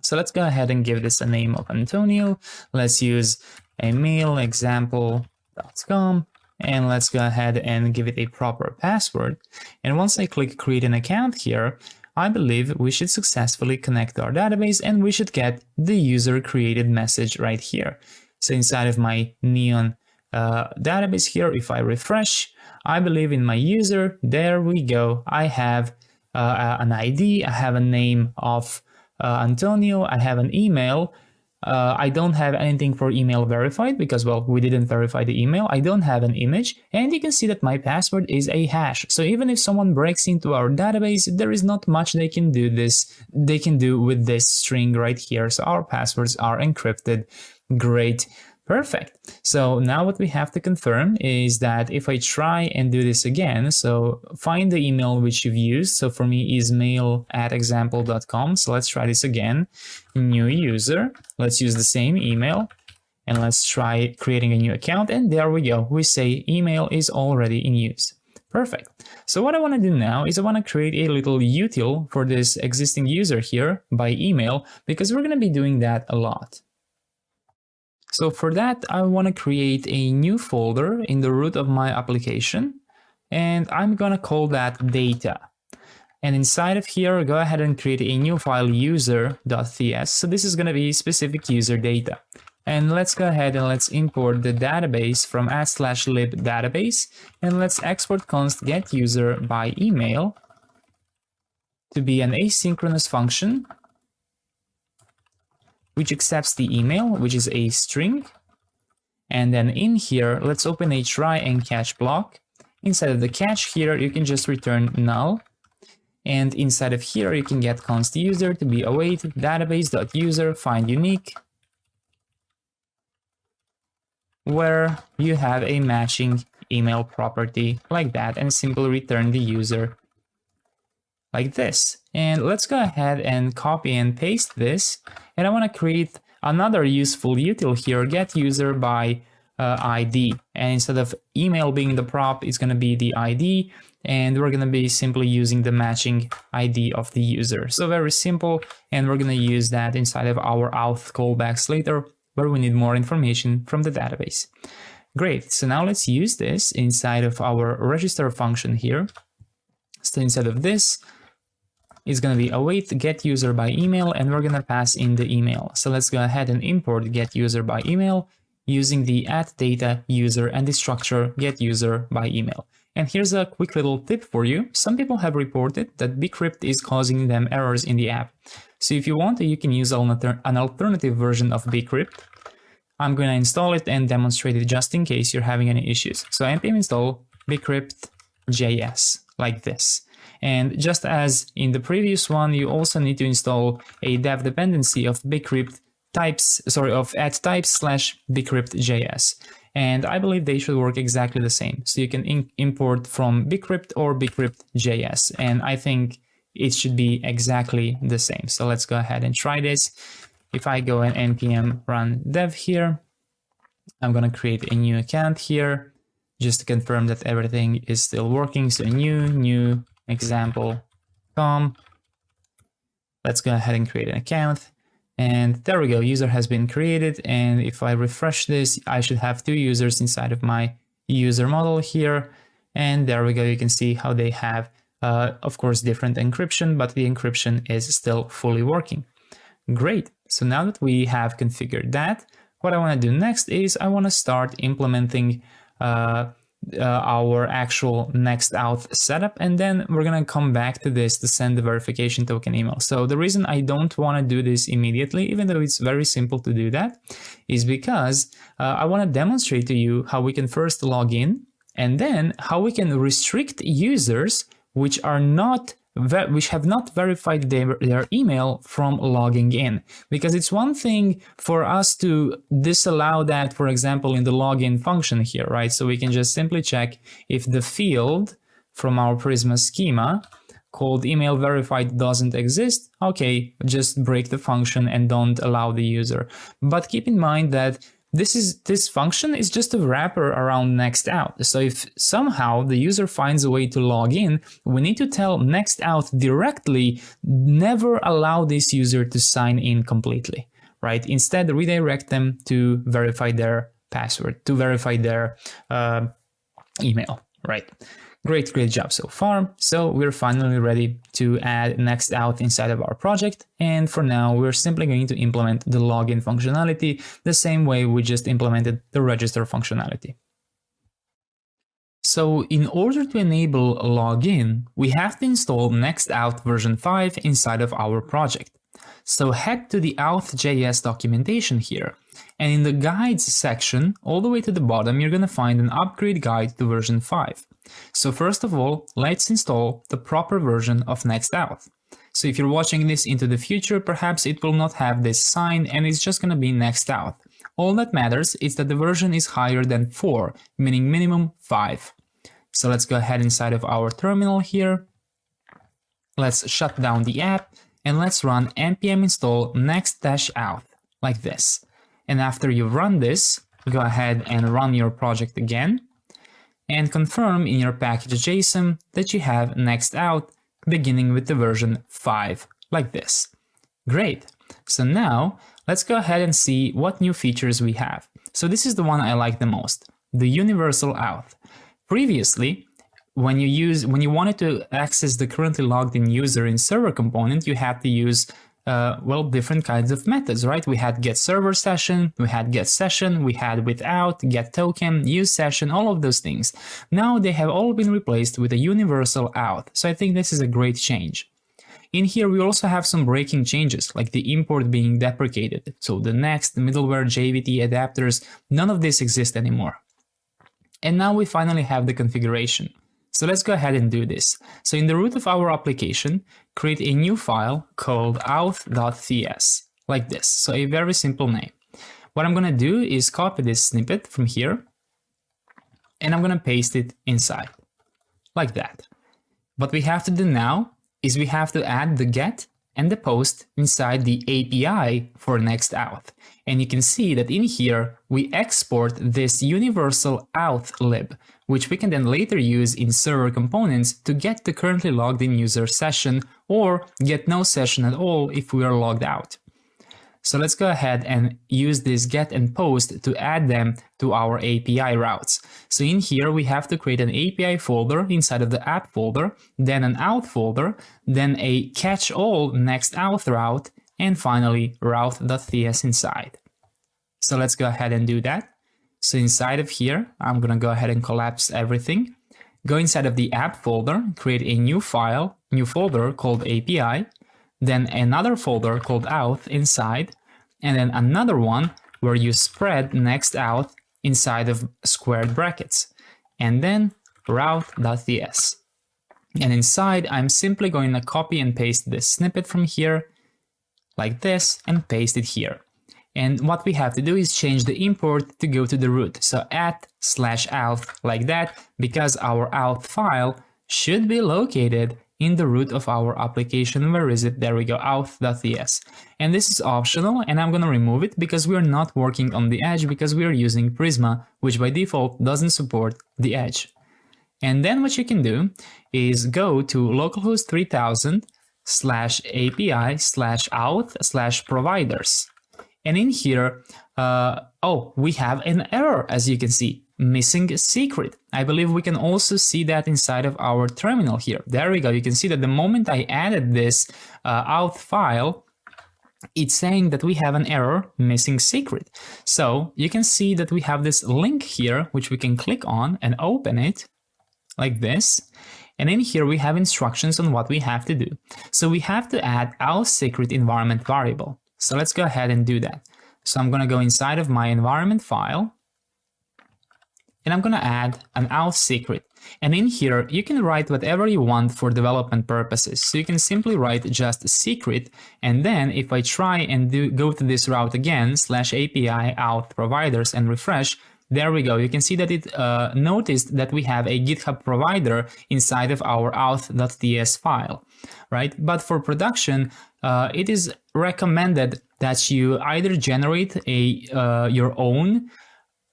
So let's go ahead and give this a name of Antonio. Let's use a mail example.com. And let's go ahead and give it a proper password. And once I click create an account here, I believe we should successfully connect our database and we should get the user created message right here. So inside of my Neon database here, if I refresh, I believe in my user, there we go. I have an ID, I have a name of Antonio, I have an email. I don't have anything for email verified because, well, we didn't verify the email. I don't have an image, and you can see that my password is a hash. So even if someone breaks into our database, there is not much they can do with this string right here. So our passwords are encrypted. Great. Perfect. So now what we have to confirm is that if I try and do this again, so find the email which you've used. So for me is mail@example.com. So let's try this again. New user. Let's use the same email and let's try creating a new account. And there we go. We say email is already in use. Perfect. So what I want to do now is I want to create a little util for this existing user here by email, because we're going to be doing that a lot. So for that, I want to create a new folder in the root of my application, and I'm going to call that data. And inside of here, go ahead and create a new file user.ts. So this is going to be specific user data. And let's go ahead and let's import the database from /lib database. And let's export const get user by email to be an asynchronous function which accepts the email, which is a string. And then in here, let's open a try and catch block. Inside of the catch here, you can just return null. And inside of here, you can get const user to be await database.user find unique, where you have a matching email property like that, and simply return the user like this. And let's go ahead and copy and paste this. And I want to create another useful util here, get user by ID. And instead of email being the prop, it's going to be the ID. And we're going to be simply using the matching ID of the user. So very simple. And we're going to use that inside of our Auth callbacks later, where we need more information from the database. Great. So now let's use this inside of our register function here. So instead of this, it's going to be await get user by email, and we're going to pass in the email. So let's go ahead and import get user by email using the @data user and the structure get user by email. And here's a quick little tip for you. Some people have reported that bcrypt is causing them errors in the app. So if you want, you can use an alternative version of bcrypt. I'm going to install it and demonstrate it just in case you're having any issues. So npm install bcrypt.js like this. And just as in the previous one, you also need to install a dev dependency of bcrypt types, of @types/bcrypt.js. And I believe they should work exactly the same. So you can import from bcrypt or bcrypt.js. And I think it should be exactly the same. So let's go ahead and try this. If I go and npm run dev here, I'm going to create a new account here just to confirm that everything is still working. So new example.com. Let's go ahead and create an account. And there we go, user has been created. And if I refresh this, I should have 2 users inside of my user model here. And there we go, you can see how they have, of course, different encryption, but the encryption is still fully working. Great. So now that we have configured that, what I want to do next is I want to start implementing our actual next Auth setup, and then we're going to come back to this to send the verification token email. So the reason I don't want to do this immediately, even though it's very simple to do that, is because I want to demonstrate to you how we can first log in, and then how we can restrict users which have not verified their email from logging in. Because it's one thing for us to disallow that, for example, in the login function here, right? So we can just simply check if the field from our Prisma schema called email verified doesn't exist. Okay, just break the function and don't allow the user. But keep in mind that this function is just a wrapper around nextOuth. So if somehow the user finds a way to log in, we need to tell nextOuth directly, never allow this user to sign in completely, right? Instead, redirect them to verify their password, to verify their email, right? Great job so far. So we're finally ready to add nextOuth inside of our project. And for now, we're simply going to implement the login functionality the same way we just implemented the register functionality. So in order to enable login, we have to install nextOuth version 5 inside of our project. So head to the Auth.js documentation here. And in the guides section, all the way to the bottom, you're going to find an upgrade guide to version 5. So first of all, let's install the proper version of nextOuth. So if you're watching this into the future, perhaps it will not have this sign and it's just going to be nextOuth. All that matters is that the version is higher than 4, meaning minimum 5. So let's go ahead inside of our terminal here. Let's shut down the app and let's run npm install next-auth like this. And after you've run this, go ahead and run your project again and confirm in your package.json that you have nextOuth beginning with the version 5 like this. Great. So now let's go ahead and see what new features we have. So this is the one I like the most, the universal auth. Previously, when you wanted to access the currently logged in user in server component, you had to use well, different kinds of methods, right? We had get server session, we had get session, we had without, get token, use session, all of those things. Now they have all been replaced with a universal auth. So I think this is a great change. In here, we also have some breaking changes, like the import being deprecated. So the next, middleware, JVT, adapters, none of this exists anymore. And now we finally have the configuration. So let's go ahead and do this. So in the root of our application, create a new file called auth.ts, like this. So a very simple name. What I'm going to do is copy this snippet from here, and I'm going to paste it inside, like that. What we have to do now is we have to add the get and the post inside the API for next auth. And you can see that in here, we export this universal auth lib, which we can then later use in server components to get the currently logged in user session or get no session at all if we are logged out. So let's go ahead and use this get and post to add them to our API routes. So in here, we have to create an API folder inside of the app folder, then an auth folder, then a catch all next auth route, and finally route.ts inside. So let's go ahead and do that. So inside of here, I'm going to go ahead and collapse everything. Go inside of the app folder, create a new file, new folder called API, then another folder called auth inside, and then another one where you spread next auth inside of squared brackets, and then route.ts. And inside, I'm simply going to copy and paste this snippet from here, like this, and paste it here. And what we have to do is change the import to go to the root. So @/auth like that, because our auth file should be located in the root of our application. Where is it? There we go, auth.ts. And this is optional, and I'm going to remove it because we are not working on the edge because we are using Prisma, which by default doesn't support the edge. And then what you can do is go to localhost 3000 /API/auth/providers. And in here, we have an error, as you can see, missing secret. I believe we can also see that inside of our terminal here. There we go. You can see that the moment I added this auth file, it's saying that we have an error, missing secret. So you can see that we have this link here, which we can click on and open it like this. And in here, we have instructions on what we have to do. So we have to add auth secret environment variable. So let's go ahead and do that. So I'm going to go inside of my environment file, and I'm going to add an auth secret. And in here, you can write whatever you want for development purposes. So you can simply write just secret. And then if I try and go to this route again, /API auth providers and refresh, there we go. You can see that it noticed that we have a GitHub provider inside of our auth.ts file, right? But for production, it is recommended that you either generate your own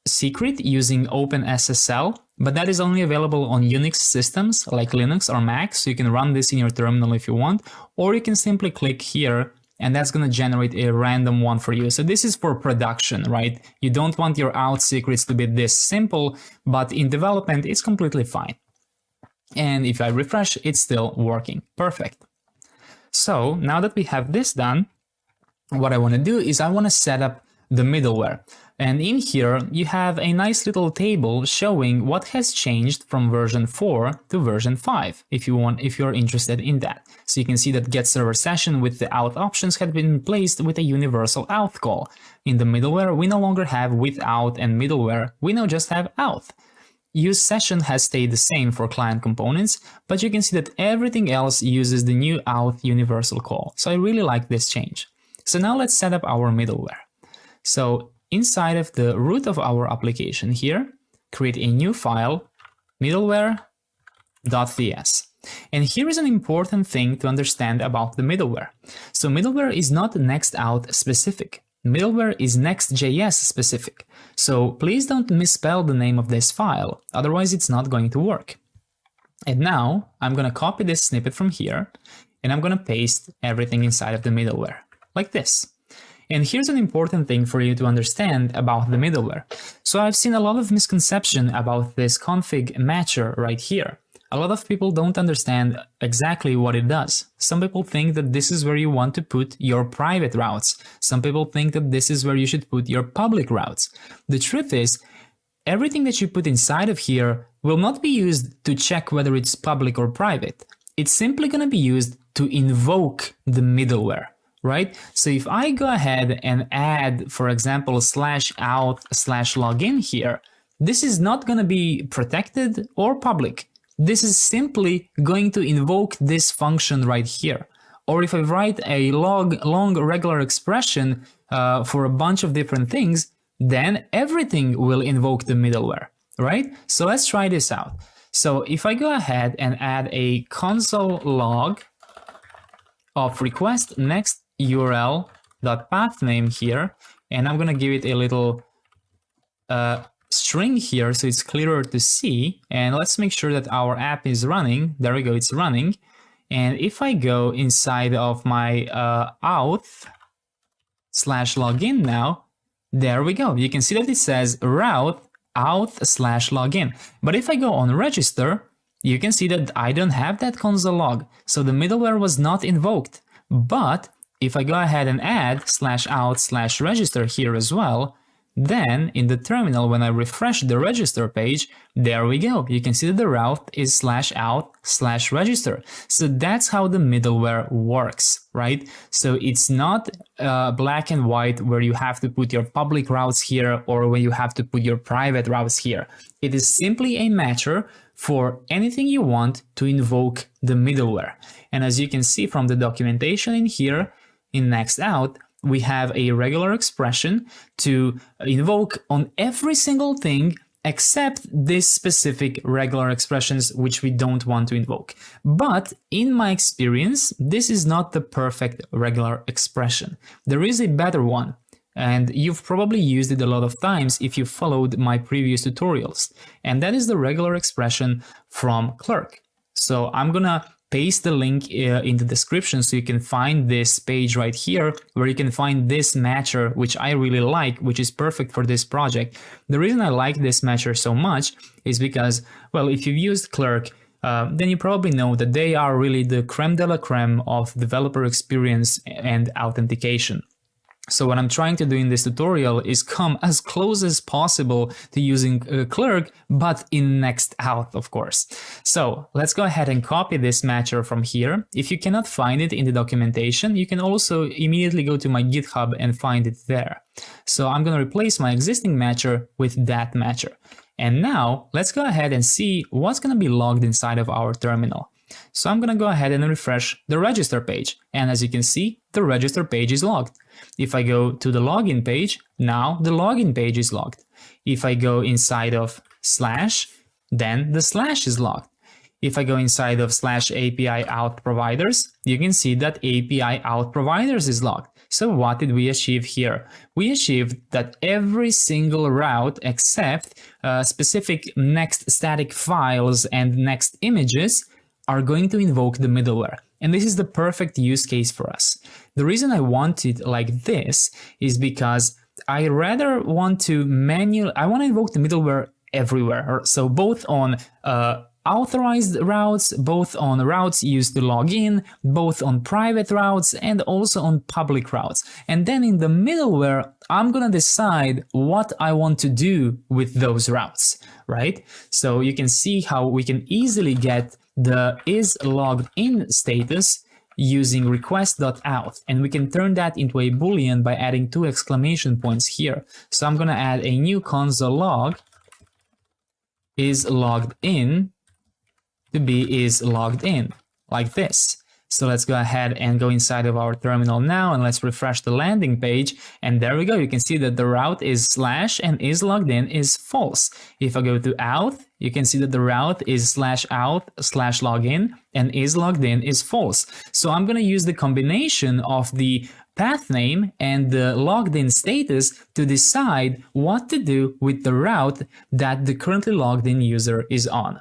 secret using OpenSSL, but that is only available on Unix systems like Linux or Mac, so you can run this in your terminal if you want, or you can simply click here and that's going to generate a random one for you. So this is for production, right? You don't want your auth secrets to be this simple, but in development, it's completely fine. And if I refresh, it's still working. Perfect. So now that we have this done, what I want to do is I want to set up the middleware. And in here, you have a nice little table showing what has changed from version 4 to version 5, if you're interested in that. So you can see that get server session with the auth options had been replaced with a universal auth call. In the middleware, we no longer have without and middleware, we now just have auth. Use session has stayed the same for client components, but you can see that everything else uses the new auth universal call. So I really like this change. So now let's set up our middleware. So inside of the root of our application here, create a new file, middleware.ts. And here is an important thing to understand about the middleware. So middleware is not nextauth specific. Middleware is Next.js specific. So please don't misspell the name of this file, otherwise it's not going to work. And now I'm going to copy this snippet from here, and I'm going to paste everything inside of the middleware, like this. And here's an important thing for you to understand about the middleware. So I've seen a lot of misconception about this config matcher right here. A lot of people don't understand exactly what it does. Some people think that this is where you want to put your private routes. Some people think that this is where you should put your public routes. The truth is, everything that you put inside of here will not be used to check whether it's public or private. It's simply going to be used to invoke the middleware, right? So if I go ahead and add, for example, /auth/login here, this is not going to be protected or public. This is simply going to invoke this function right here. Or if I write a long regular expression for a bunch of different things, then everything will invoke the middleware, right? So let's try this out. So if I go ahead and add a console log of request next URL.pathname here, and I'm going to give it a little string here so it's clearer to see, and let's make sure that our app is running. There we go, it's running. And if I go inside of my Auth/login now, there we go. You can see that it says route Auth/login. But if I go on register, you can see that I don't have that console log. So the middleware was not invoked. But if I go ahead and add /auth/register here as well, then in the terminal, when I refresh the register page, there we go. You can see that the route is /auth/register. So that's how the middleware works, right? So it's not black and white where you have to put your public routes here or where you have to put your private routes here. It is simply a matcher for anything you want to invoke the middleware. And as you can see from the documentation in here, in next out, we have a regular expression to invoke on every single thing except this specific regular expressions which we don't want to invoke. But in my experience, this is not the perfect regular expression. There is a better one, and you've probably used it a lot of times if you followed my previous tutorials, and that is the regular expression from Clerk. So I'm gonna paste the link in the description so you can find this page right here where you can find this matcher, which I really like, which is perfect for this project. The reason I like this matcher so much is because, well, if you've used Clerk, then you probably know that they are really the creme de la creme of developer experience and authentication. So what I'm trying to do in this tutorial is come as close as possible to using Clerk, but in next out, of course. So let's go ahead and copy this matcher from here. If you cannot find it in the documentation, you can also immediately go to my GitHub and find it there. So I'm going to replace my existing matcher with that matcher. And now let's go ahead and see what's going to be logged inside of our terminal. So I'm going to go ahead and refresh the register page. And as you can see, the register page is logged. If I go to the login page, now the login page is logged. If I go inside of /, then the / is logged. If I go inside of /API Auth providers, you can see that API Auth providers is logged. So what did we achieve here? We achieved that every single route except specific next static files and next images are going to invoke the middleware. And this is the perfect use case for us. The reason I want it like this is because I rather want to invoke the middleware everywhere. So both on authorized routes, both on routes used to log in, both on private routes, and also on public routes. And then in the middleware, I'm gonna decide what I want to do with those routes, right? So you can see how we can easily get the is logged in status using request.auth, and we can turn that into a boolean by adding 2 exclamation points here. So I'm gonna add a new console log is logged in to be is logged in, like this. So let's go ahead and go inside of our terminal now, and let's refresh the landing page. And there we go. You can see that the route is / and is logged in is false. If I go to Auth, you can see that the route is /auth/login and is logged in is false. So I'm going to use the combination of the path name and the logged in status to decide what to do with the route that the currently logged in user is on.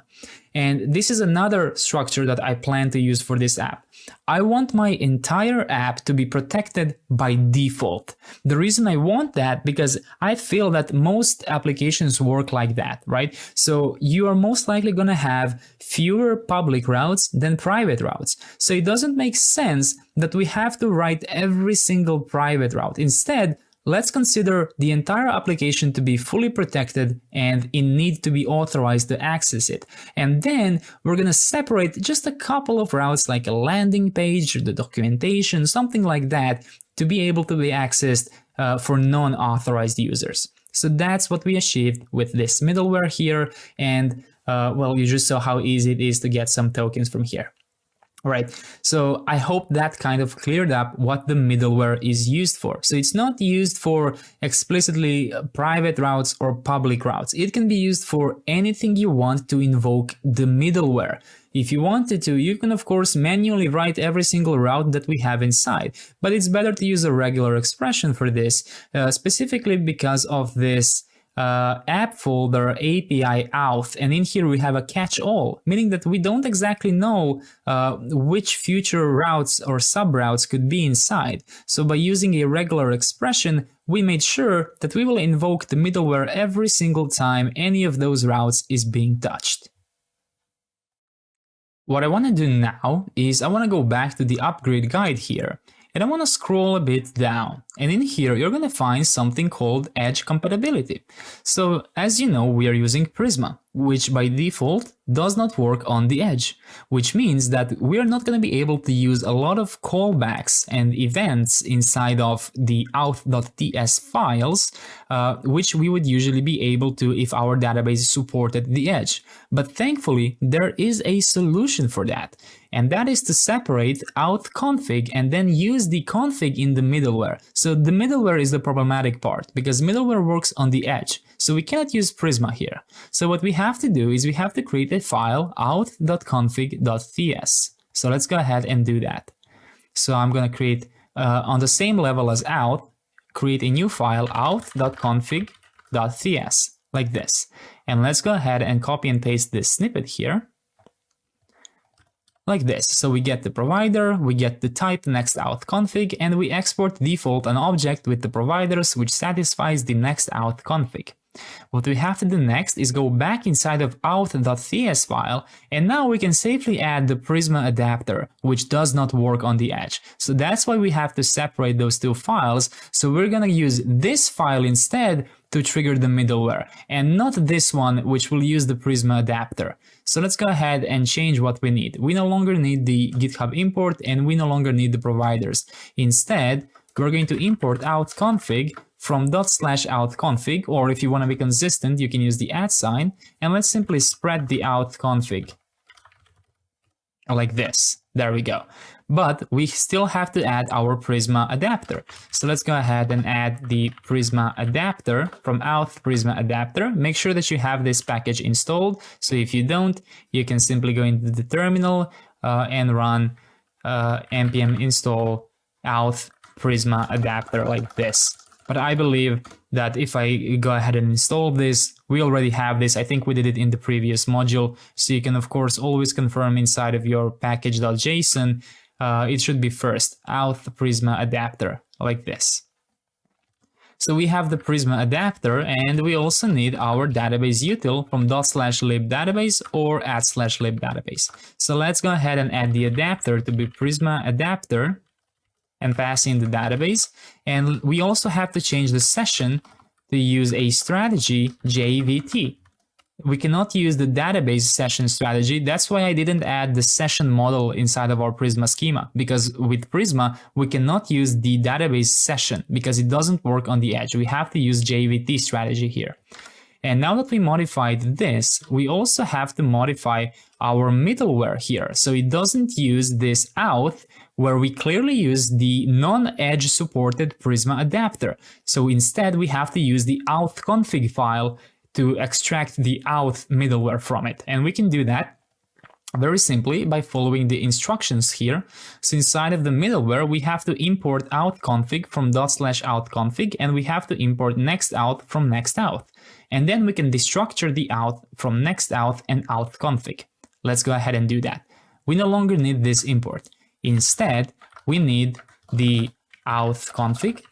And this is another structure that I plan to use for this app. I want my entire app to be protected by default. The reason I want that, because I feel that most applications work like that, right? So you are most likely going to have fewer public routes than private routes. So it doesn't make sense that we have to write every single private route. Instead, let's consider the entire application to be fully protected and in need to be authorized to access it. And then we're going to separate just a couple of routes like a landing page or the documentation, something like that, to be able to be accessed for non-authorized users. So that's what we achieved with this middleware here. And well, you just saw how easy it is to get some tokens from here. Right, so I hope that kind of cleared up what the middleware is used for. So it's not used for explicitly private routes or public routes. It can be used for anything you want to invoke the middleware. If you wanted to, you can of course manually write every single route that we have inside, but it's better to use a regular expression for this, specifically because of this app folder API Auth, and in here we have a catch-all, meaning that we don't exactly know which future routes or sub-routes could be inside. So by using a regular expression, we made sure that we will invoke the middleware every single time any of those routes is being touched. What I want to do now is I want to go back to the upgrade guide here. And I want to scroll a bit down, and in here you're going to find something called Edge compatibility. So as you know, we are using Prisma, which by default does not work on the edge, which means that we are not going to be able to use a lot of callbacks and events inside of the auth.ts files, which we would usually be able to if our database supported the edge. But thankfully, there is a solution for that. And that is to separate auth config and then use the config in the middleware. So the middleware is the problematic part because middleware works on the edge. So we cannot use Prisma here. So what we have to do is we have to create a file auth.config.ts. So let's go ahead and do that. So I'm going to create on the same level as auth, create a new file auth.config.ts like this. And let's go ahead and copy and paste this snippet here. Like this. So we get the provider, we get the type next auth config, and we export default an object with the providers which satisfies the next auth config. What we have to do next is go back inside of auth.ts file, and now we can safely add the Prisma adapter, which does not work on the edge. So that's why we have to separate those two files. So we're gonna use this file instead to trigger the middleware, and not this one, which will use the Prisma adapter. So let's go ahead and change what we need. We no longer need the GitHub import, and we no longer need the providers. Instead, we're going to import auth config from ./auth config, or if you want to be consistent, you can use the @ sign, and let's simply spread the auth config like this. There we go. But we still have to add our Prisma adapter. So let's go ahead and add the Prisma adapter from auth Prisma adapter. Make sure that you have this package installed. So if you don't, you can simply go into the terminal and run npm install auth Prisma adapter like this. But I believe that if I go ahead and install this, we already have this. I think we did it in the previous module. So you can, of course, always confirm inside of your package.json. It should be first, auth Prisma adapter, like this. So we have the Prisma adapter, and we also need our database util from ./lib database or @/lib database. So let's go ahead and add the adapter to be Prisma adapter and pass in the database. And we also have to change the session to use a strategy JVT. We cannot use the database session strategy. That's why I didn't add the session model inside of our Prisma schema, because with Prisma, we cannot use the database session because it doesn't work on the edge. We have to use JVT strategy here. And now that we modified this, we also have to modify our middleware here. So it doesn't use this auth, where we clearly use the non-edge supported Prisma adapter. So instead, we have to use the auth config file to extract the auth middleware from it. And we can do that very simply by following the instructions here. So inside of the middleware, we have to import auth config from ./auth config, and we have to import next auth from next auth. And then we can destructure the auth from next auth and auth config. Let's go ahead and do that. We no longer need this import. Instead, we need the auth config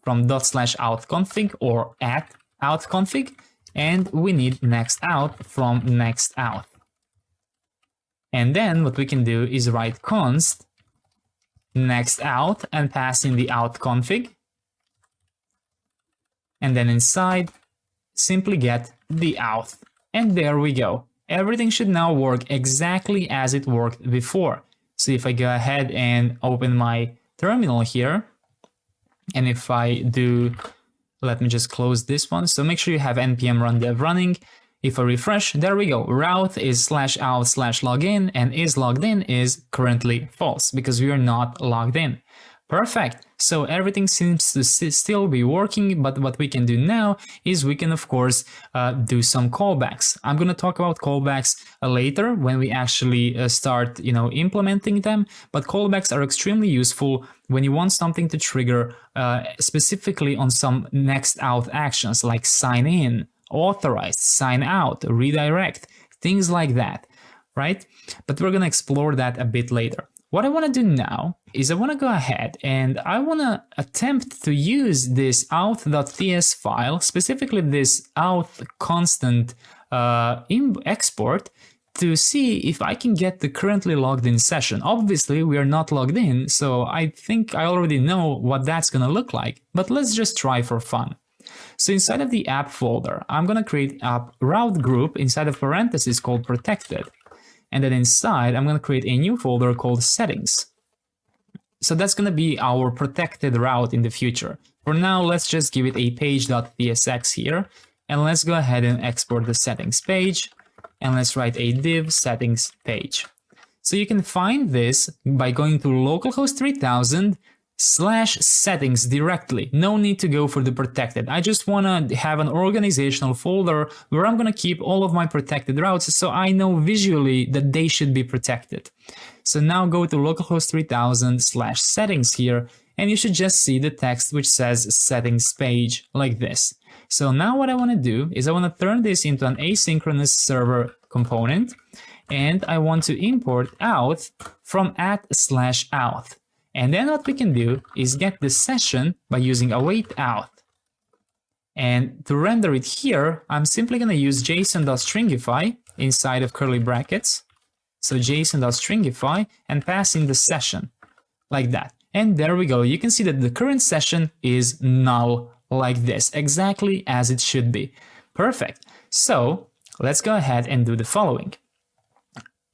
from /auth config or @auth config, and we need next auth from next auth. And then what we can do is write const next auth and pass in the auth config. And then inside, simply get the auth. And there we go. Everything should now work exactly as it worked before. So if I go ahead and open my terminal here, and if I do, let me just close this one. So make sure you have npm run dev running. If I refresh, there we go. Route is /auth/login, and is logged in is currently false because we are not logged in. Perfect. So everything seems to still be working, but what we can do now is we can, of course, do some callbacks. I'm going to talk about callbacks later when we actually start, implementing them. But callbacks are extremely useful when you want something to trigger specifically on some next auth actions like sign in, authorize, sign out, redirect, things like that, right? But we're going to explore that a bit later. What I want to do now is I want to go ahead and I want to attempt to use this auth.ts file, specifically this auth constant export, to see if I can get the currently logged in session. Obviously, we are not logged in, so I think I already know what that's going to look like, but let's just try for fun. So inside of the app folder, I'm going to create a route group inside of parentheses called protected. And then inside, I'm going to create a new folder called settings. So that's going to be our protected route in the future. For now, let's just give it a page.tsx here. And let's go ahead and export the settings page. And let's write a div settings page. So you can find this by going to localhost 3000 /settings directly. No need to go for the protected. I just want to have an organizational folder where I'm going to keep all of my protected routes so I know visually that they should be protected. So now go to localhost 3000 /settings here, and you should just see the text which says settings page like this. So now what I want to do is I want to turn this into an asynchronous server component, and I want to import auth from @/auth. And then what we can do is get the session by using await auth. And to render it here, I'm simply going to use json.stringify inside of curly brackets. So json.stringify and pass in the session like that. And there we go. You can see that the current session is null like this, exactly as it should be. Perfect. So let's go ahead and do the following.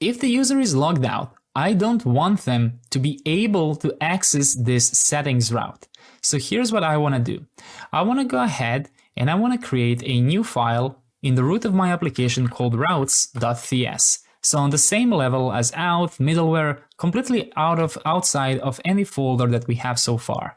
If the user is logged out, I don't want them to be able to access this settings route. So here's what I want to do. I want to go ahead and I want to create a new file in the root of my application called routes.ts. So on the same level as auth, middleware, completely outside of any folder that we have so far.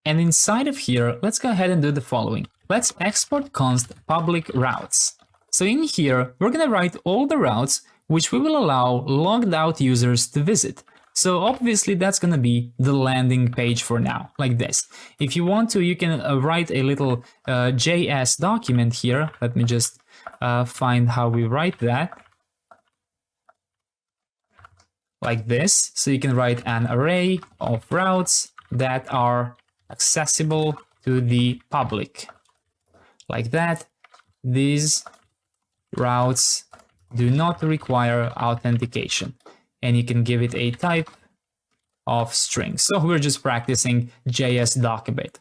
And inside of here, let's go ahead and do the following. Let's export const public routes. So in here, we're going to write all the routes which we will allow logged out users to visit. So obviously that's going to be the landing page for now, like this. If you want to, you can write a little JS document here. Let me just find how we write that. Like this. So you can write an array of routes that are accessible to the public. Like that. These routes do not require authentication, and you can give it a type of string. So we're just practicing JS doc a bit.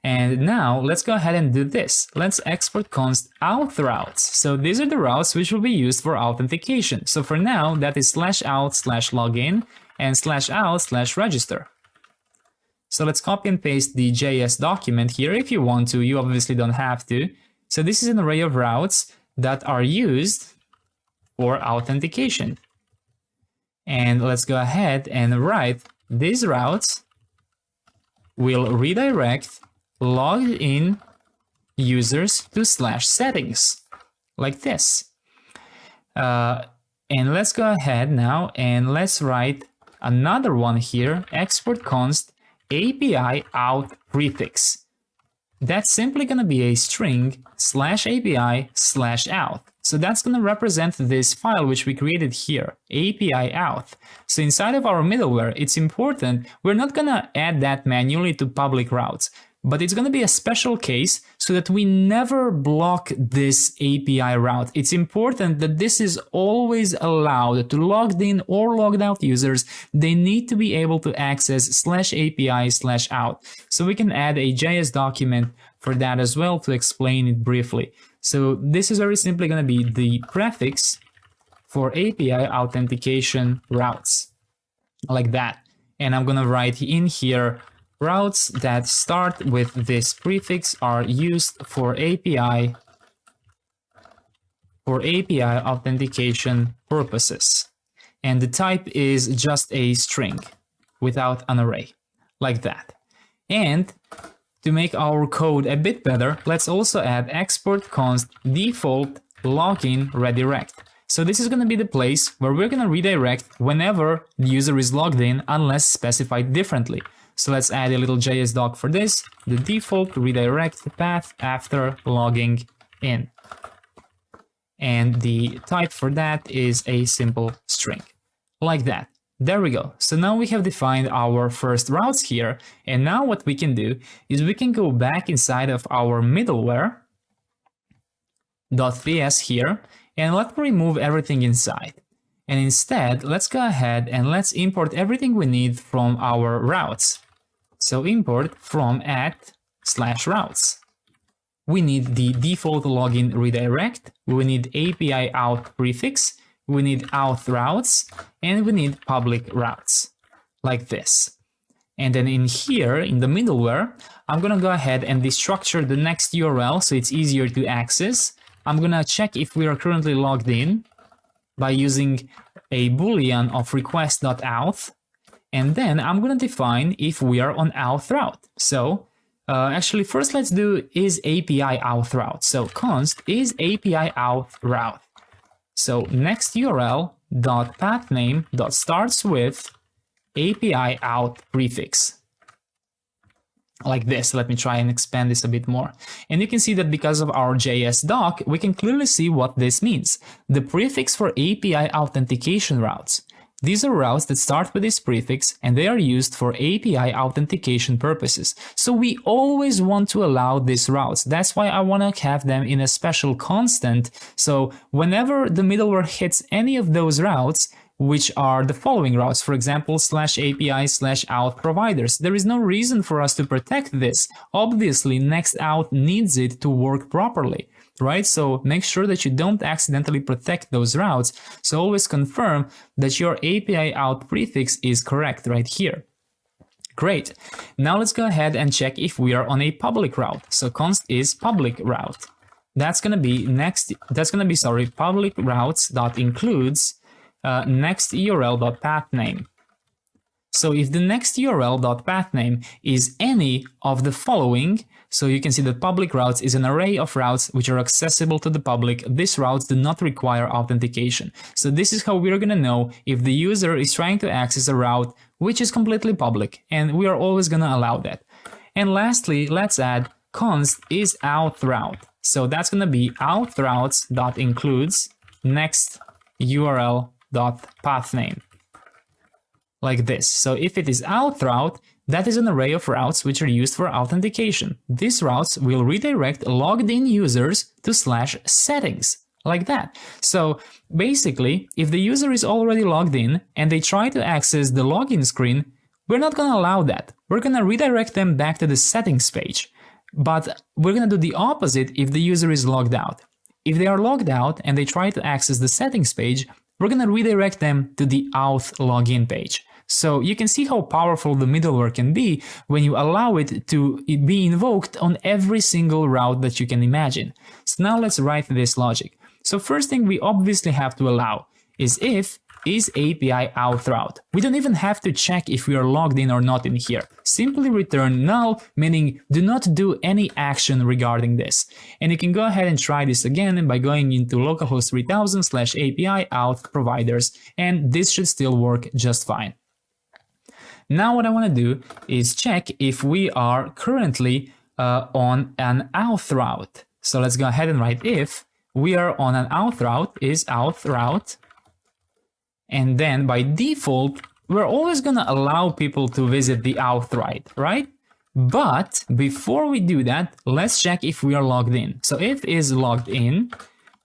And now let's go ahead and do this. Let's export const auth routes. So these are the routes which will be used for authentication. So for now, that is /auth/login and /auth/register. So let's copy and paste the JS document here if you want to. You obviously don't have to. So this is an array of routes that are used for authentication. And let's go ahead and write these routes will redirect logged in users to /settings like this. And let's go ahead now and let's write another one here, export const API auth prefix. that's simply going to be a string /API/Auth. So that's going to represent this file which we created here, API Auth. So inside of our middleware, it's important, we're not going to add that manually to public routes, but it's going to be a special case so that we never block this API route. It's important that this is always allowed to logged in or logged out users. They need to be able to access /API/Auth. So we can add a JS document for that as well to explain it briefly. So this is very simply going to be the prefix for API authentication routes, like that. And I'm going to write in here, routes that start with this prefix are used for API authentication purposes. And the type is just a string without an array, like that. And to make our code a bit better, let's also add export const default login redirect. So this is going to be the place where we're going to redirect whenever the user is logged in unless specified differently. So let's add a little JS doc for this, the default redirect path after logging in. And the type for that is a simple string, like that. There we go. So now we have defined our first routes here. And now what we can do is we can go back inside of our middleware .ps here, and let's remove everything inside. And instead, let's go ahead and let's import everything we need from our routes. So import from @/routes. We need the default login redirect. We need API Auth prefix. We need Auth routes, and we need public routes, like this. And then in here, in the middleware, I'm gonna go ahead and destructure the next URL so it's easier to access. I'm gonna check if we are currently logged in by using a boolean of request.auth, and then I'm gonna define if we are on auth route. So actually first let's do is API auth route. So const is API auth route. So next URL dot path name dot starts with API auth prefix, like this. Let me try and expand this a bit more. And you can see that because of our JS doc, we can clearly see what this means. The prefix for API authentication routes. These are routes that start with this prefix and they are used for API authentication purposes. So we always want to allow these routes. That's why I want to have them in a special constant. So whenever the middleware hits any of those routes, which are the following routes, for example, /API/auth providers, there is no reason for us to protect this. Obviously, Nextauth needs it to work properly, right? So make sure that you don't accidentally protect those routes. So always confirm that your API auth prefix is correct right here. Great. Now let's go ahead and check if we are on a public route. So const is public route. That's going to be public routes dot includes next URL.pathname. So if the next URL.pathname is any of the following, so you can see that public routes is an array of routes which are accessible to the public. These routes do not require authentication. So this is how we're going to know if the user is trying to access a route which is completely public, and we are always going to allow that. And lastly, let's add const is auth route. So that's going to be auth routes.includes next URL.pathname, like this. So if it is auth route, that is an array of routes which are used for authentication. These routes will redirect logged in users to /settings, like that. So basically, if the user is already logged in and they try to access the login screen, we're not going to allow that. We're going to redirect them back to the settings page. But we're going to do the opposite if the user is logged out. If they are logged out and they try to access the settings page, we're going to redirect them to the auth login page. So you can see how powerful the middleware can be when you allow it to be invoked on every single route that you can imagine. So now let's write this logic. So first thing we obviously have to allow is if is API auth route. We don't even have to check if we are logged in or not in here. Simply return null, meaning do not do any action regarding this. And you can go ahead and try this again by going into localhost 3000 /API auth providers, and this should still work just fine. Now what I want to do is check if we are currently on an Auth route. So let's go ahead and write if we are on an Auth route is Auth route. And then by default, we're always going to allow people to visit the Auth route, right? But before we do that, let's check if we are logged in. So if is logged in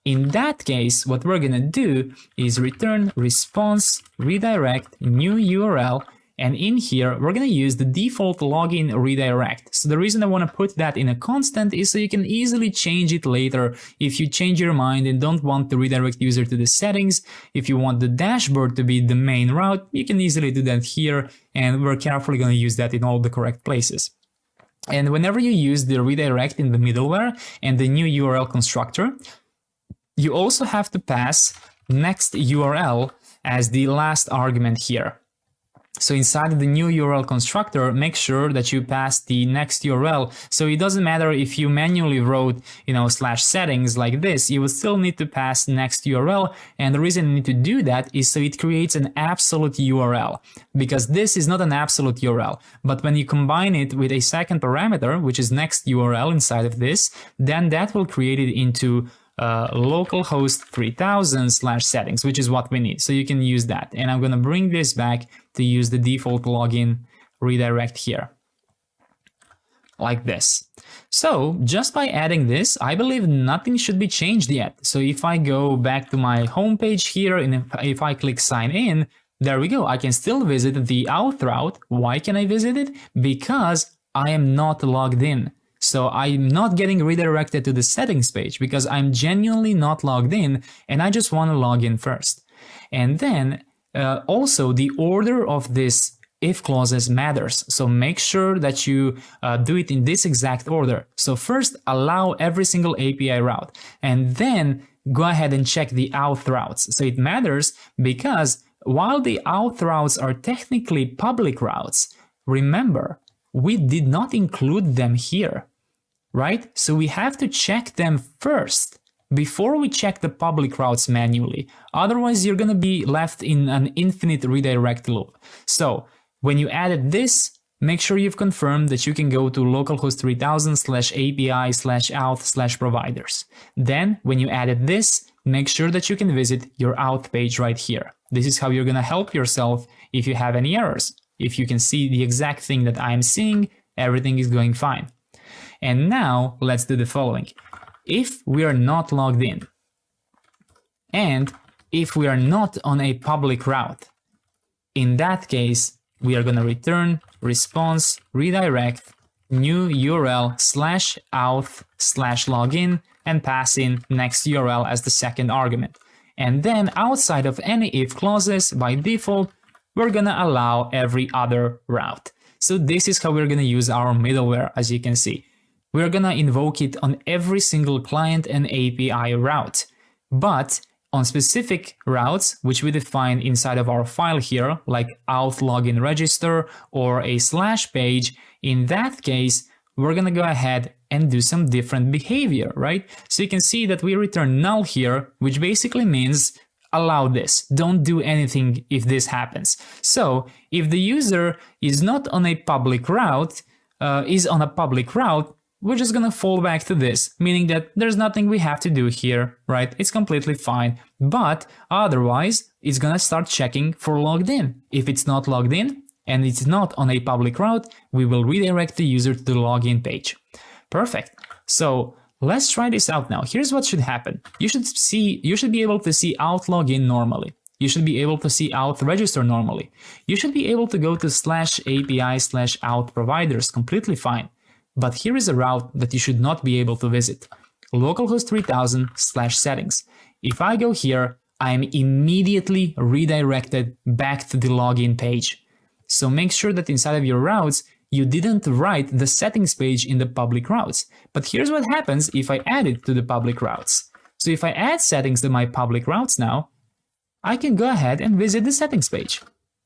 that case, what we're going to do is return response redirect new URL. And in here, we're going to use the default login redirect. So the reason I want to put that in a constant is so you can easily change it later if you change your mind and don't want to redirect user to the settings. If you want the dashboard to be the main route, you can easily do that here. And we're carefully going to use that in all the correct places. And whenever you use the redirect in the middleware and the new URL constructor, you also have to pass next URL as the last argument here. So inside of the new URL constructor, make sure that you pass the next URL. So it doesn't matter if you manually wrote, /settings like this, you will still need to pass next URL. And the reason you need to do that is so it creates an absolute URL, because this is not an absolute URL. But when you combine it with a second parameter, which is next URL inside of this, then that will create it into localhost 3000/settings, which is what we need. So you can use that. And I'm going to bring this back to use the default login redirect here, like this. So just by adding this, I believe nothing should be changed yet. So if I go back to my homepage here, and if I click sign in, there we go. I can still visit the Auth route. Why can I visit it? Because I am not logged in. So I'm not getting redirected to the settings page because I'm genuinely not logged in and I just want to log in first. And then also the order of this if clauses matters. So make sure that you do it in this exact order. So first allow every single API route and then go ahead and check the Auth routes. So it matters because while the Auth routes are technically public routes, remember, we did not include them here, right? So we have to check them first before we check the public routes manually. Otherwise, you're going to be left in an infinite redirect loop. So when you added this, make sure you've confirmed that you can go to localhost 3000/API/Auth/providers. Then when you added this, make sure that you can visit your Auth page right here. This is how you're going to help yourself if you have any errors. If you can see the exact thing that I'm seeing, everything is going fine. And now let's do the following. If we are not logged in, and if we are not on a public route, in that case, we are going to return response redirect new URL /auth/login and pass in next URL as the second argument. And then outside of any if clauses, by default, we're going to allow every other route. So this is how we're going to use our middleware, as you can see. We're going to invoke it on every single client and API route. But on specific routes, which we define inside of our file here, like auth login register or a / page, in that case, we're going to go ahead and do some different behavior, right? So you can see that we return null here, which basically means allow this. Don't do anything if this happens. So if the user is not on a public route, we're just going to fall back to this, meaning that there's nothing we have to do here, right? It's completely fine. But otherwise, it's going to start checking for logged in. If it's not logged in and it's not on a public route, we will redirect the user to the login page. Perfect. So let's try this out now. Here's what should happen. You should be able to see Auth login normally. You should be able to see Auth register normally. You should be able to go to /API/Auth providers completely fine. But here is a route that you should not be able to visit. Localhost 3000/settings. If I go here, I am immediately redirected back to the login page. So make sure that inside of your routes, you didn't write the settings page in the public routes. But here's what happens if I add it to the public routes. So if I add settings to my public routes now, I can go ahead and visit the settings page.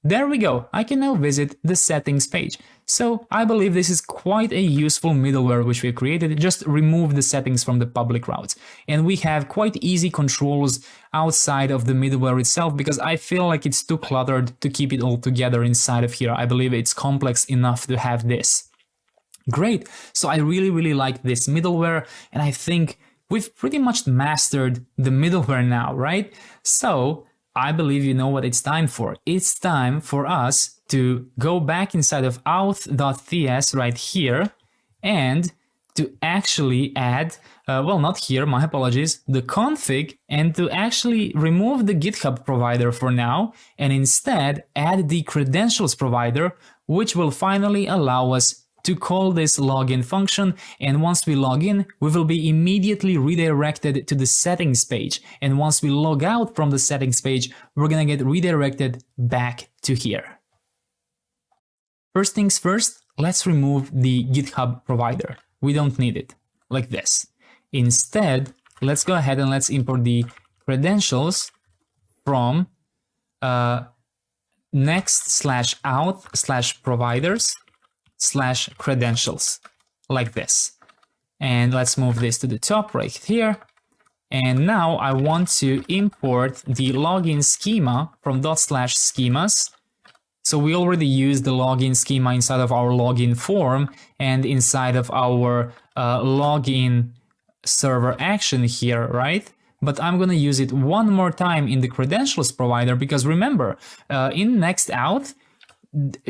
There we go. I can now visit the settings page. So I believe this is quite a useful middleware which we created. Just remove the settings from the public routes. And we have quite easy controls outside of the middleware itself because I feel like it's too cluttered to keep it all together inside of here. I believe it's complex enough to have this. Great. So I really like this middleware, and I think we've pretty much mastered the middleware now, right? So I believe you know what it's time for. It's time for us to go back inside of auth.ts right here and to actually add, well, not here, my apologies, the config, and to actually remove the GitHub provider for now, and instead add the credentials provider, which will finally allow us to call this login function. And once we log in, we will be immediately redirected to the settings page. And once we log out from the settings page, we're gonna get redirected back to here. First things first, let's remove the GitHub provider. We don't need it, like this. Instead, let's go ahead and let's import the credentials from next/auth/providers/credentials, like this. And let's move this to the top right here. And now I want to import the login schema from /schemas. So we already used the login schema inside of our login form and inside of our login server action here, right? But I'm gonna use it one more time in the credentials provider, because remember, in next auth,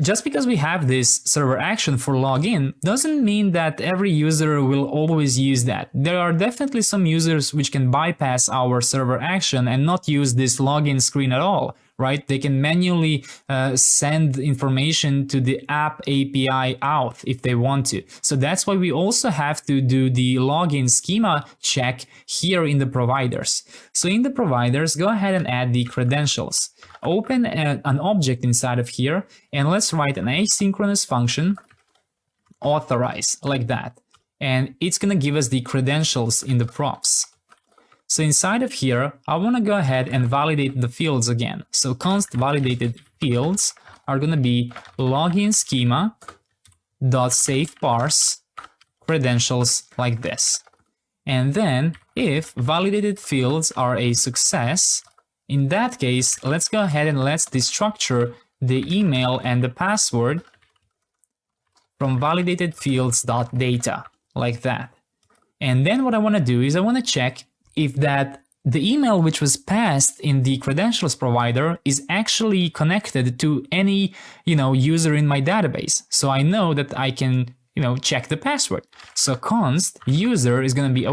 just because we have this server action for login doesn't mean that every user will always use that. There are definitely some users which can bypass our server action and not use this login screen at all, right? They can manually send information to the app API auth if they want to. So that's why we also have to do the login schema check here in the providers. So in the providers, go ahead and add the credentials. Open an object inside of here, and let's write an asynchronous function, authorize, like that. And it's gonna give us the credentials in the props. So inside of here, I want to go ahead and validate the fields again. So const validated fields are going to be login schema dot save parse credentials, like this. And then if validated fields are a success, in that case, let's go ahead and let's destructure the email and the password from validated fields dot data, like that. And then what I want to do is I want to check if that the email which was passed in the credentials provider is actually connected to any, user in my database. So I know that I can, check the password. So const user is going to be